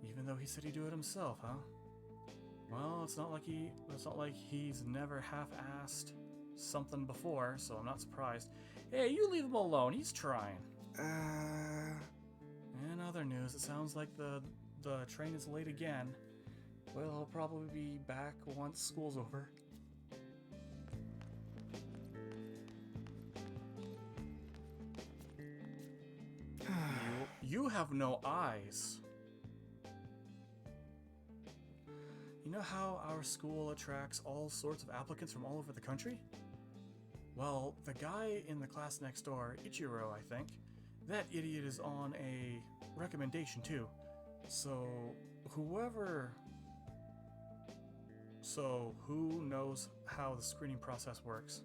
Even though he said he'd do it himself, huh? Well, it's not like he's never half-assed something before, so I'm not surprised. Hey, you leave him alone. He's trying. In other news, it sounds like the train is late again. Well, he'll probably be back once school's over. You have no eyes. You know how our school attracts all sorts of applicants from all over the country? Well, the guy in the class next door, Ichiro, I think, that idiot is on a recommendation too. So who knows how the screening process works?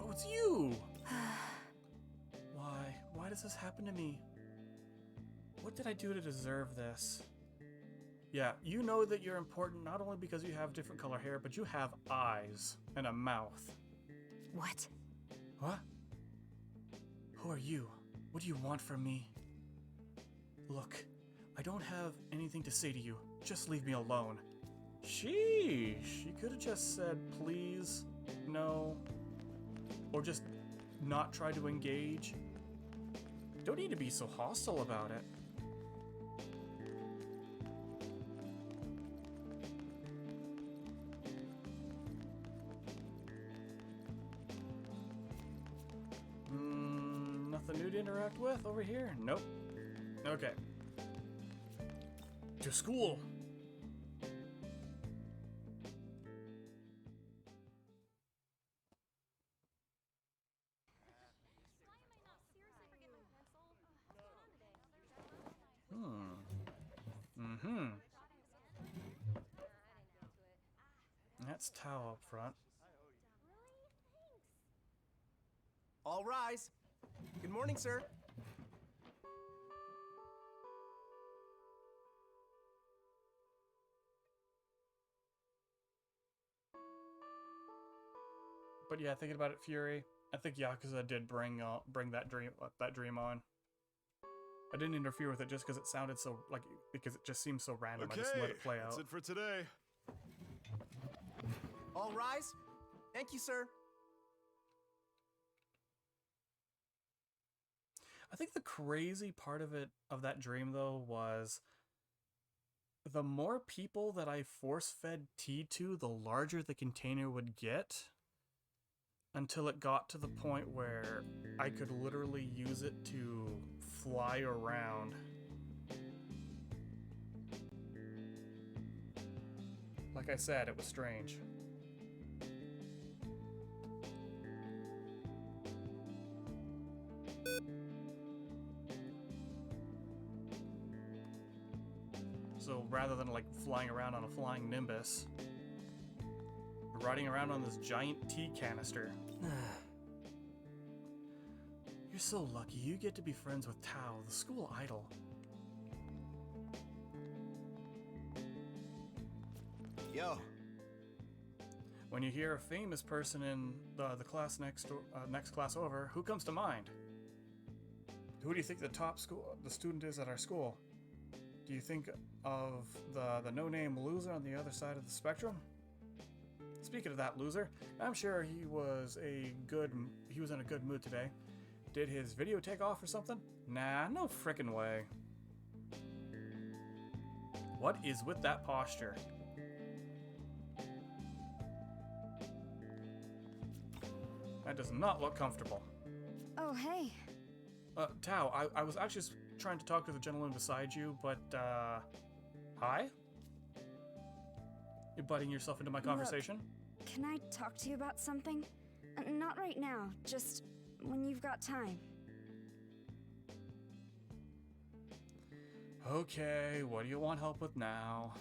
Oh, it's you! Why does this happen to me? What did I do to deserve this? Yeah, you know that you're important not only because you have different color hair, but you have eyes and a mouth. What? What? Who are you? What do you want from me? Look, I don't have anything to say to you. Just leave me alone. Sheesh, you could have just said please, no, or just not try to engage. Don't need to be so hostile about it. Nothing new to interact with over here? Nope. Okay. To school! That's Tao up front. All rise. Good morning, sir. But yeah, thinking about it, Fury, I think Yakuza did bring that dream on. I didn't interfere with it just because it sounded so, like, because it just seemed so random. I just let it play out. That's it for today. All rise. Thank you, sir. I think the crazy part of it, of that dream though, was the more people that I force-fed tea to, the larger the container would get, until it got to the point where I could literally use it to fly around. Like I said, it was strange. So rather than like flying around on a flying Nimbus, we're riding around on this giant tea canister. You're so lucky you get to be friends with Tao, the school idol. Yo. When you hear a famous person in the class next class over, who comes to mind? Who do you think the top student is at our school? Do you think of the no-name loser on the other side of the spectrum? Speaking of that loser, I'm sure he was in a good mood today. Did his video take off or something? Nah, no frickin' way. What is with that posture? That does not look comfortable. Oh, hey. Tao, I was actually trying to talk to the gentleman beside you, but, hi? You're butting yourself into my conversation? Look, can I talk to you about something? Not right now, just when you've got time. Okay, what do you want help with now?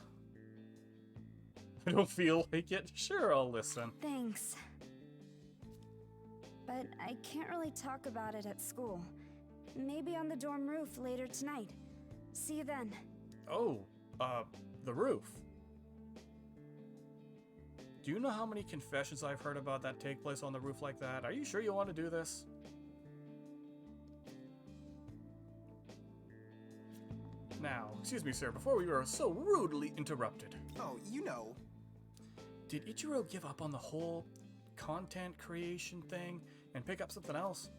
I don't feel like it. Sure, I'll listen. Thanks. But I can't really talk about it at school. Maybe on the dorm roof later tonight. See you then. Oh, the roof. Do you know how many confessions I've heard about that take place on the roof like that? Are you sure you want to do this? Now, excuse me, sir, before we were so rudely interrupted. Oh, you know. Did Ichiro give up on the whole content creation thing and pick up something else?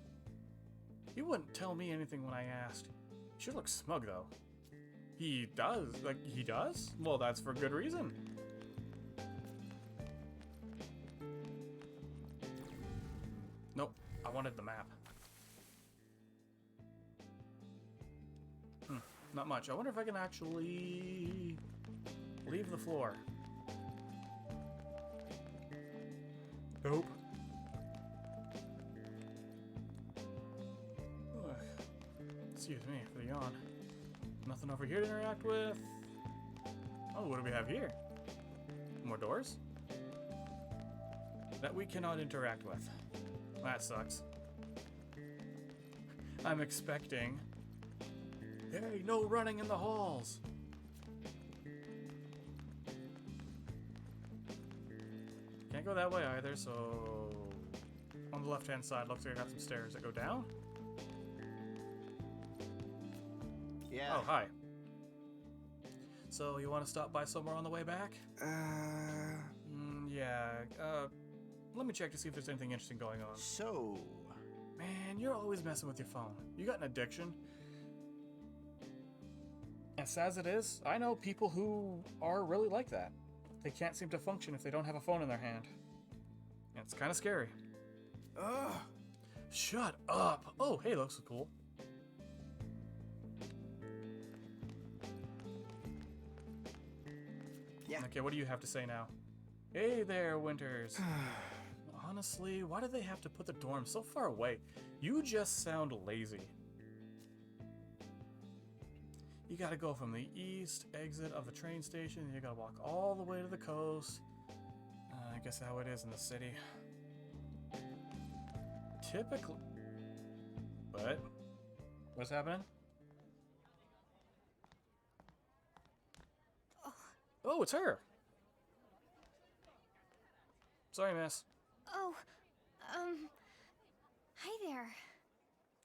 He wouldn't tell me anything when I asked. He sure looks smug, though. He does? Like, he does? Well, that's for good reason. Nope, I wanted the map. Not much. I wonder if I can actually leave the floor. Nope. Ugh. Excuse me for the yawn. Nothing over here to interact with. Oh, what do we have here? More doors? That we cannot interact with. That sucks. I'm expecting... Hey, no running in the halls! Can't go that way either, so... On the left-hand side, looks like I got some stairs that go down. Yeah. Oh, hi. So, you want to stop by somewhere on the way back? Yeah, let me check to see if there's anything interesting going on. So... Man, you're always messing with your phone. You got an addiction? As sad as it is, I know people who are really like that. They can't seem to function if they don't have a phone in their hand. And it's kind of scary. Ugh. Shut up! Oh, hey, looks cool. Yeah. Okay, what do you have to say now? Hey there, Winters. Honestly, why do they have to put the dorm so far away? You just sound lazy. You gotta go from the east exit of the train station, and you gotta walk all the way to the coast. I guess how it is in the city. Typically... What? What's happening? Oh, it's her! Sorry, miss. Oh, hi there.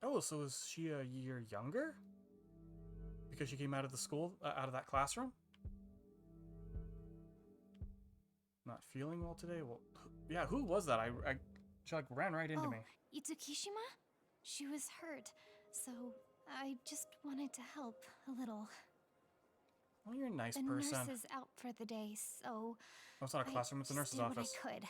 Oh, so is she a year younger? Because she came out of the school, out of that classroom? Not feeling well today? Well, yeah, who was that? She like ran right into me. Itsukishima? She was hurt, so I just wanted to help a little. Well, you're a nice the person. nurse is out for the day, so Oh, it's not a classroom, it's a nurse's office. What I could.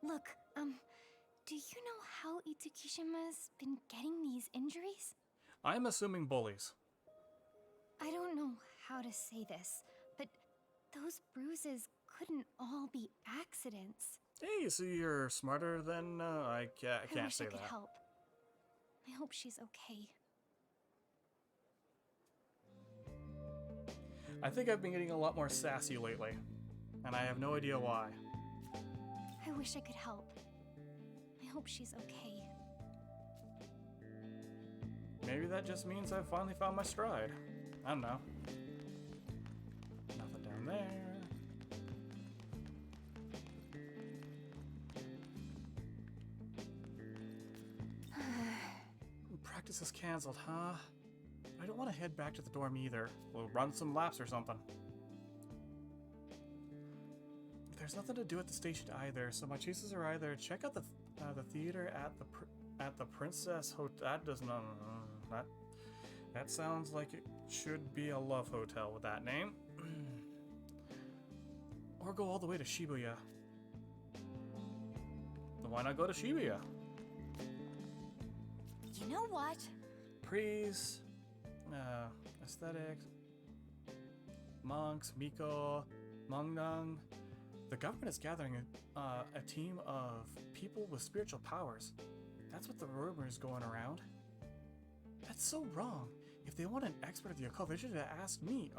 Look, do you know how Itsukishima's been getting these injuries? I'm assuming bullies. I don't know how to say this, but those bruises couldn't all be accidents. Hey, so you're smarter than I can't wish say I could that. help. I hope she's okay. I think I've been getting a lot more sassy lately, and I have no idea why. I wish I could help. I hope she's okay. Maybe that just means I've finally found my stride. I don't know. Nothing down there. Practice is canceled, huh? I don't want to head back to the dorm either. We'll run some laps or something. There's nothing to do at the station either, so my choices are either check out the theater at the Princess Hotel. That does not. That sounds like it should be a love hotel with that name. Or go all the way to Shibuya. Why not go to Shibuya? You know what? Prees, aesthetics, monks, Miko, Mongnang. The government is gathering a team of people with spiritual powers. That's what the rumor is going around. That's so wrong. If they want an expert at the occult, they should have asked me.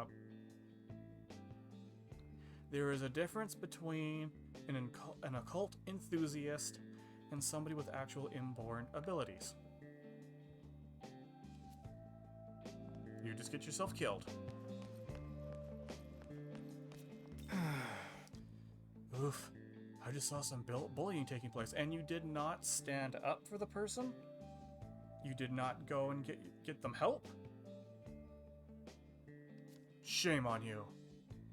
There is a difference between an occult enthusiast and somebody with actual inborn abilities. You just get yourself killed. Oof. I just saw some bullying taking place, and you did not stand up for the person? You did not go and get them help? Shame on you.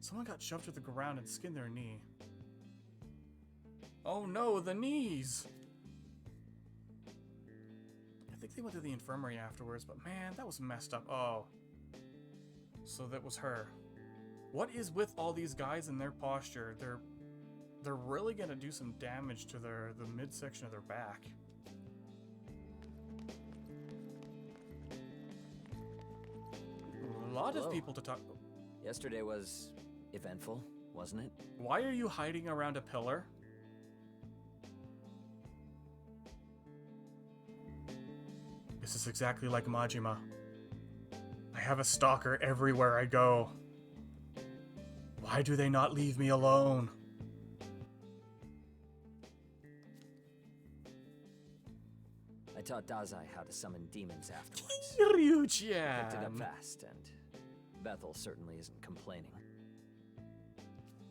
Someone got shoved to the ground and skinned their knee. Oh no, the knees! I think they went to the infirmary afterwards, but man, that was messed up. Oh. So that was her. What is with all these guys and their posture? They're really gonna do some damage to the midsection of their back. A lot of people to talk. Yesterday was eventful, wasn't it? Why are you hiding around a pillar? This is exactly like Majima. I have a stalker everywhere I go. Why do they not leave me alone? I taught Dazai how to summon demons afterwards. Ryuchan! Picked it up fast, and Bethel certainly isn't complaining.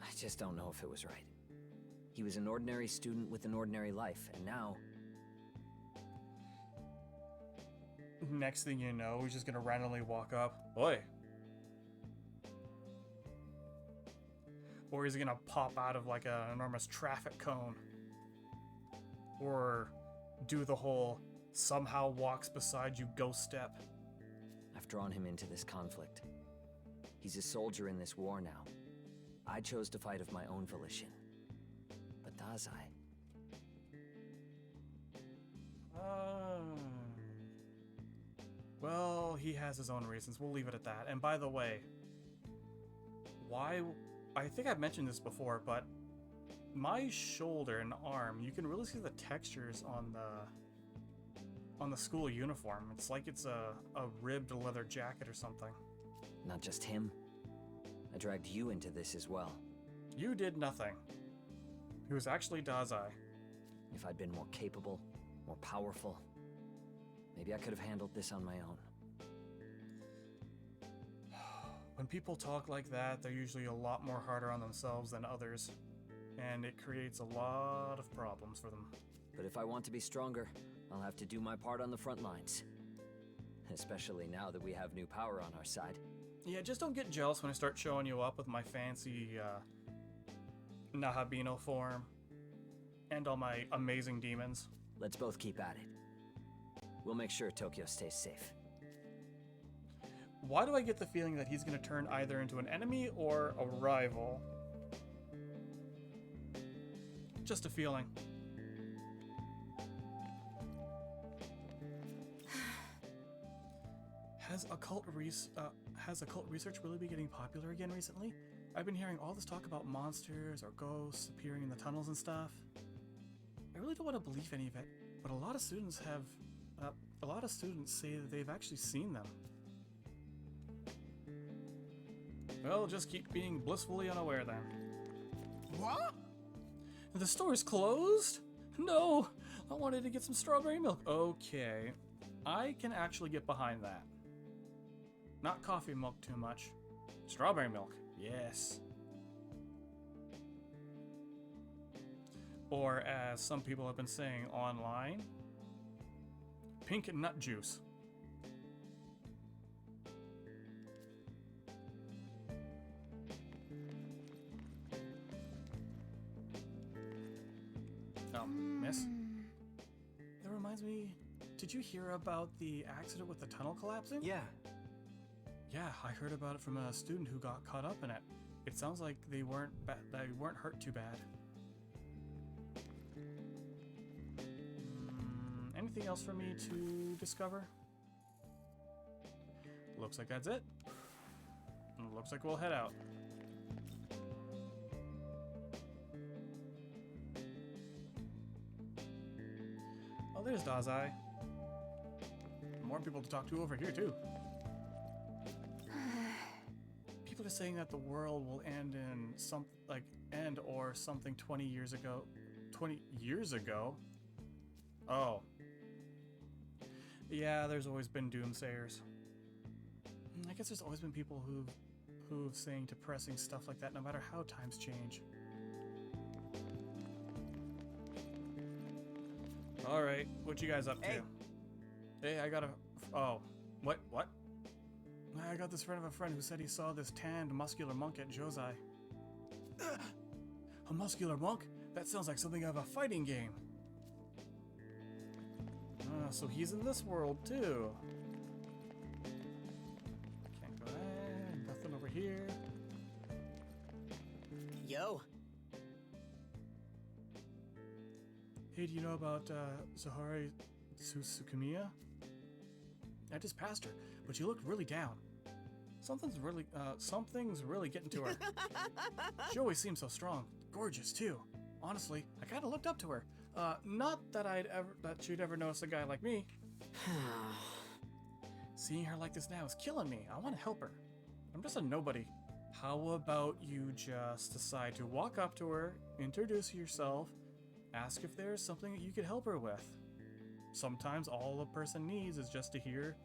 I just don't know if it was right. He was an ordinary student with an ordinary life, and now... Next thing you know, he's just gonna randomly walk up. Oi! Or he's gonna pop out of like an enormous traffic cone. Or do the whole somehow walks beside you ghost step. I've drawn him into this conflict. He's a soldier in this war now. I chose to fight of my own volition. But Dazai... Well, he has his own reasons. We'll leave it at that. And by the way, why... I think I've mentioned this before, but my shoulder and arm, you can really see the textures on the school uniform. It's like it's a ribbed leather jacket or something. Not just him. I dragged you into this as well. You did nothing. It was actually Dazai. If I'd been more capable, more powerful, maybe I could have handled this on my own. When people talk like that, they're usually a lot more harder on themselves than others. And it creates a lot of problems for them. But if I want to be stronger, I'll have to do my part on the front lines. especially now that we have new power on our side. Yeah, just don't get jealous when I start showing you up with my fancy Nahabino form and all my amazing demons. Let's both keep at it. We'll make sure Tokyo stays safe. Why do I get the feeling that he's going to turn either into an enemy or a rival? Just a feeling. Has occult research really been getting popular again recently? I've been hearing all this talk about monsters or ghosts appearing in the tunnels and stuff. I really don't want to believe any of it, but a lot of students say that they've actually seen them. Well, just keep being blissfully unaware then. What? The store's closed? No, I wanted to get some strawberry milk. Okay, I can actually get behind that. Not coffee milk too much. Strawberry milk, yes. Or as some people have been saying online, pink nut juice. Oh, miss? That reminds me, did you hear about the accident with the tunnel collapsing? Yeah. Yeah, I heard about it from a student who got caught up in it. It sounds like they weren't hurt too bad. Anything else for me to discover? Looks like that's it. Looks like we'll head out. Oh, there's Dazai. More people to talk to over here too. People are saying that the world will end in end or something 20 years ago. 20 years ago? Oh. Yeah, there's always been doomsayers. I guess there's always been people who've saying depressing stuff like that no matter how times change. Alright, what you guys up to? Hey, I got a... Oh. What? I got this friend of a friend who said he saw this tanned, muscular monk at Josei. A muscular monk? That sounds like something out of a fighting game. So he's in this world too. Can't go there. Nothing over here. Yo. Hey, do you know about Zahari Tsukumiya? I just passed her, but she looked really down. Something's really getting to her. She always seemed so strong, gorgeous too. Honestly, I kind of looked up to her. Not that she'd ever notice a guy like me. Seeing her like this now is killing me. I want to help her. I'm just a nobody. How about you just decide to walk up to her, introduce yourself, ask if there's something that you could help her with. Sometimes all a person needs is just to hear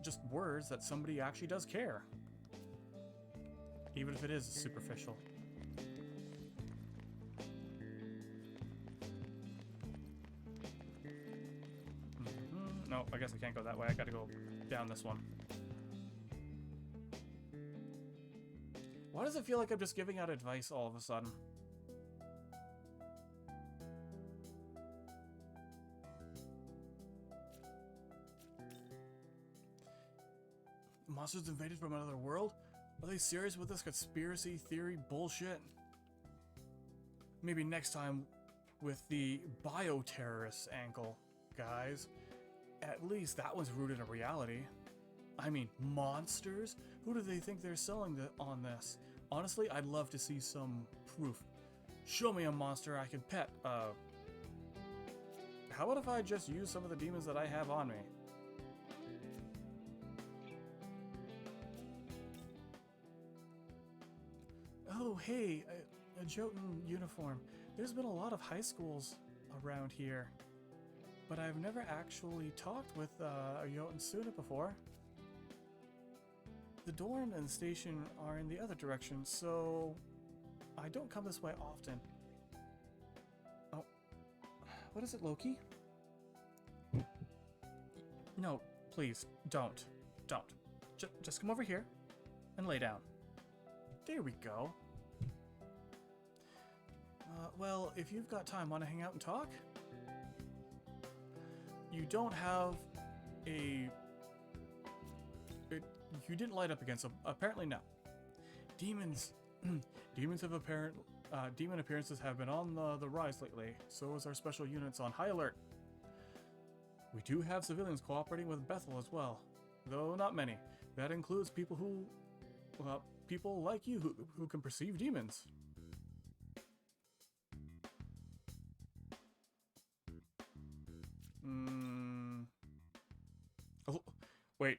just words that somebody actually does care. Even if it is superficial. No, I guess I can't go that way. I gotta go down this one. Why does it feel like I'm just giving out advice all of a sudden? Monsters invaded from another world? Are they serious with this conspiracy theory bullshit? Maybe next time with the bioterrorist angle, guys. At least that was rooted in reality. I mean, monsters? Who do they think they're selling on this? Honestly, I'd love to see some proof. Show me a monster I can pet. How about if I just use some of the demons that I have on me? Oh, hey, a Jotun uniform. There's been a lot of high schools around here, but I've never actually talked with a Jotun student before. The dorm and the station are in the other direction, so I don't come this way often. Oh, what is it, Loki? No, please, don't. Don't. Just come over here and lay down. There we go. Well, if you've got time, want to hang out and talk? You don't have a... you didn't light up against them. Apparently, no. Demons... demons have demon appearances have been on the rise lately. So is our special units on high alert. We do have civilians cooperating with Bethel as well. Though not many. That includes people who... people like you who can perceive demons. Oh, wait.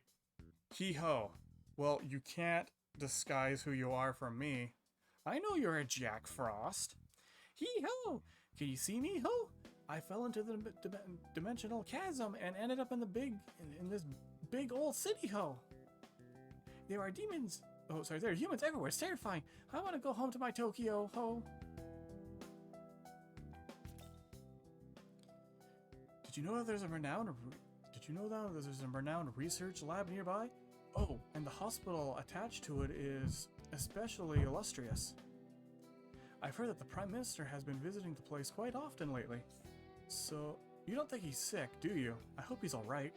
Hee-ho. Well, you can't disguise who you are from me. I know you're a Jack Frost. Hee-ho! Can you see me, ho? I fell into the dimensional chasm and ended up in this big old city, ho. There are demons. Oh, sorry, there are humans everywhere. It's terrifying. I want to go home to my Tokyo, ho. Did you know that there's a renowned research lab nearby? Oh, and the hospital attached to it is especially illustrious. I've heard that the Prime Minister has been visiting the place quite often lately. So, you don't think he's sick, do you? I hope he's alright.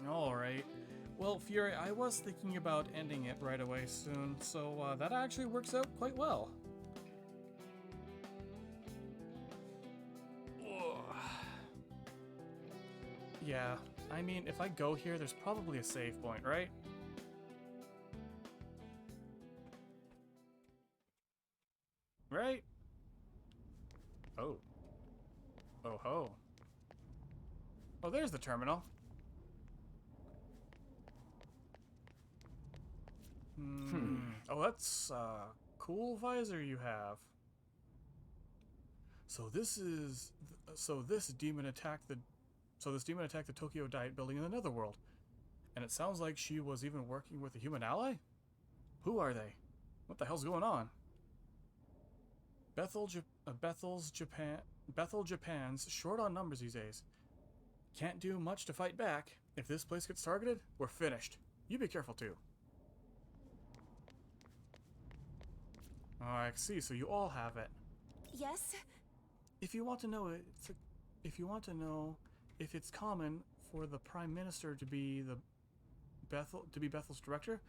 Alright. Well, Fury, I was thinking about ending it right away soon, so that actually works out quite well. Yeah, I mean, if I go here, there's probably a save point, right? Right? Oh. Oh ho. Oh, there's the terminal. Oh, that's cool visor you have. So this demon attacked the Tokyo Diet building in the Netherworld. And it sounds like she was even working with a human ally? Who are they? What the hell's going on? Bethel Japan's short on numbers these days. Can't do much to fight back. If this place gets targeted, we're finished. You be careful too. Oh, I see. So you all have it. Yes? If you want to know if it's common for the Prime Minister to be Bethel's director?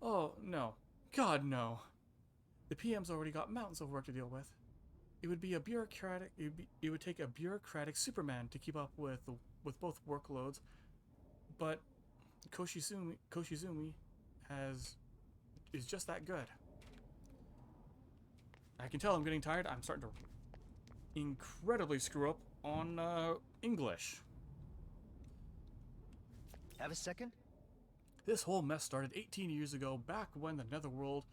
Oh, no. God, no. The PM's already got mountains of work to deal with. It would take a bureaucratic Superman to keep up with both workloads, but Koshizumi is just that good. I can tell I'm getting tired. I'm starting to incredibly screw up on English. Have a second? This whole mess started 18 years ago, back when the Netherworld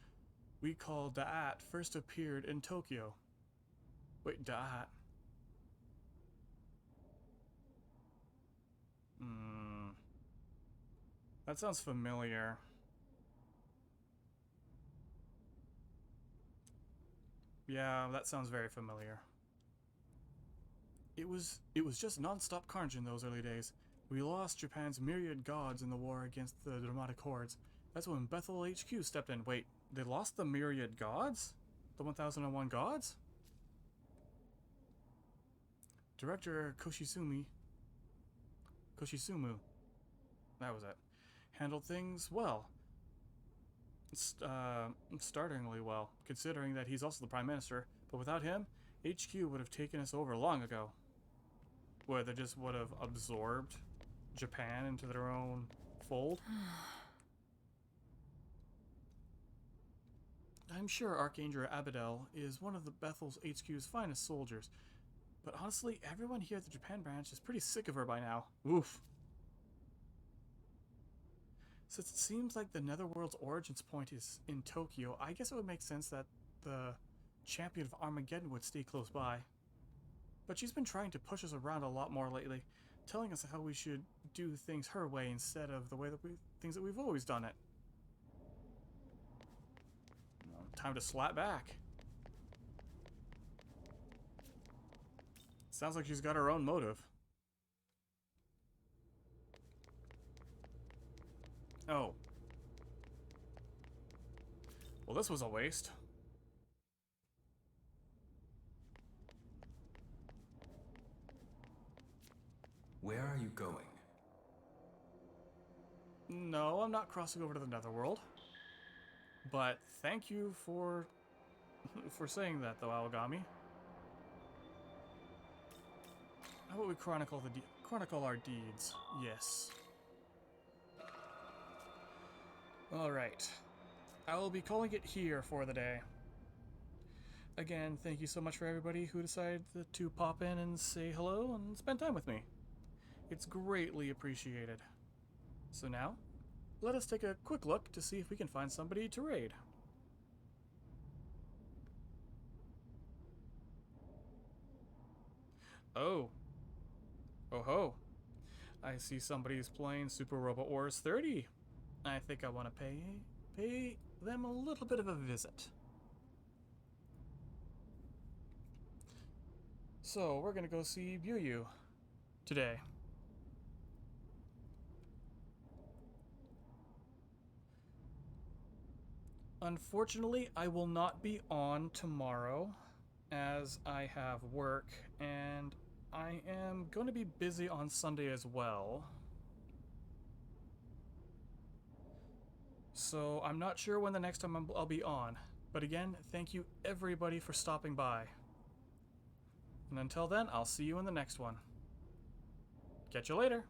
we called Da'at first appeared in Tokyo. Wait, Da'at. That sounds familiar. Yeah, that sounds very familiar. It was just non-stop carnage in those early days. We lost Japan's myriad gods in the war against the Dramatic Hordes. That's when Bethel HQ stepped in. Wait, they lost the myriad gods? The 1001 gods? Director Koshisumu, that was it, handled things well. Startlingly well, considering that he's also the Prime Minister. But without him, HQ would have taken us over long ago. Where they just would have absorbed Japan into their own fold. I'm sure Archangel Abadel is one of the Bethel's HQ's finest soldiers, but honestly, everyone here at the Japan branch is pretty sick of her by now. Oof. Since it seems like the Netherworld's origins point is in Tokyo, I guess it would make sense that the champion of Armageddon would stay close by. But she's been trying to push us around a lot more lately, telling us how we should do things her way instead of the way that things that we've always done it. Time to slap back. Sounds like she's got her own motive. Oh. Well, this was a waste. Where are you going? No, I'm not crossing over to the Netherworld. But thank you for saying that, though, Awagami. How about we chronicle chronicle our deeds? Yes. All right. I will be calling it here for the day. Again, thank you so much for everybody who decided to pop in and say hello and spend time with me. It's greatly appreciated. So now, let us take a quick look to see if we can find somebody to raid. Oh. Oh ho. I see somebody's playing Super Robot Wars 30. I think I want to pay them a little bit of a visit. So, we're gonna go see Buyu today. Unfortunately, I will not be on tomorrow as I have work, and I am going to be busy on Sunday as well. So I'm not sure when the next time I'll be on. But again, thank you everybody for stopping by. And until then, I'll see you in the next one. Catch you later.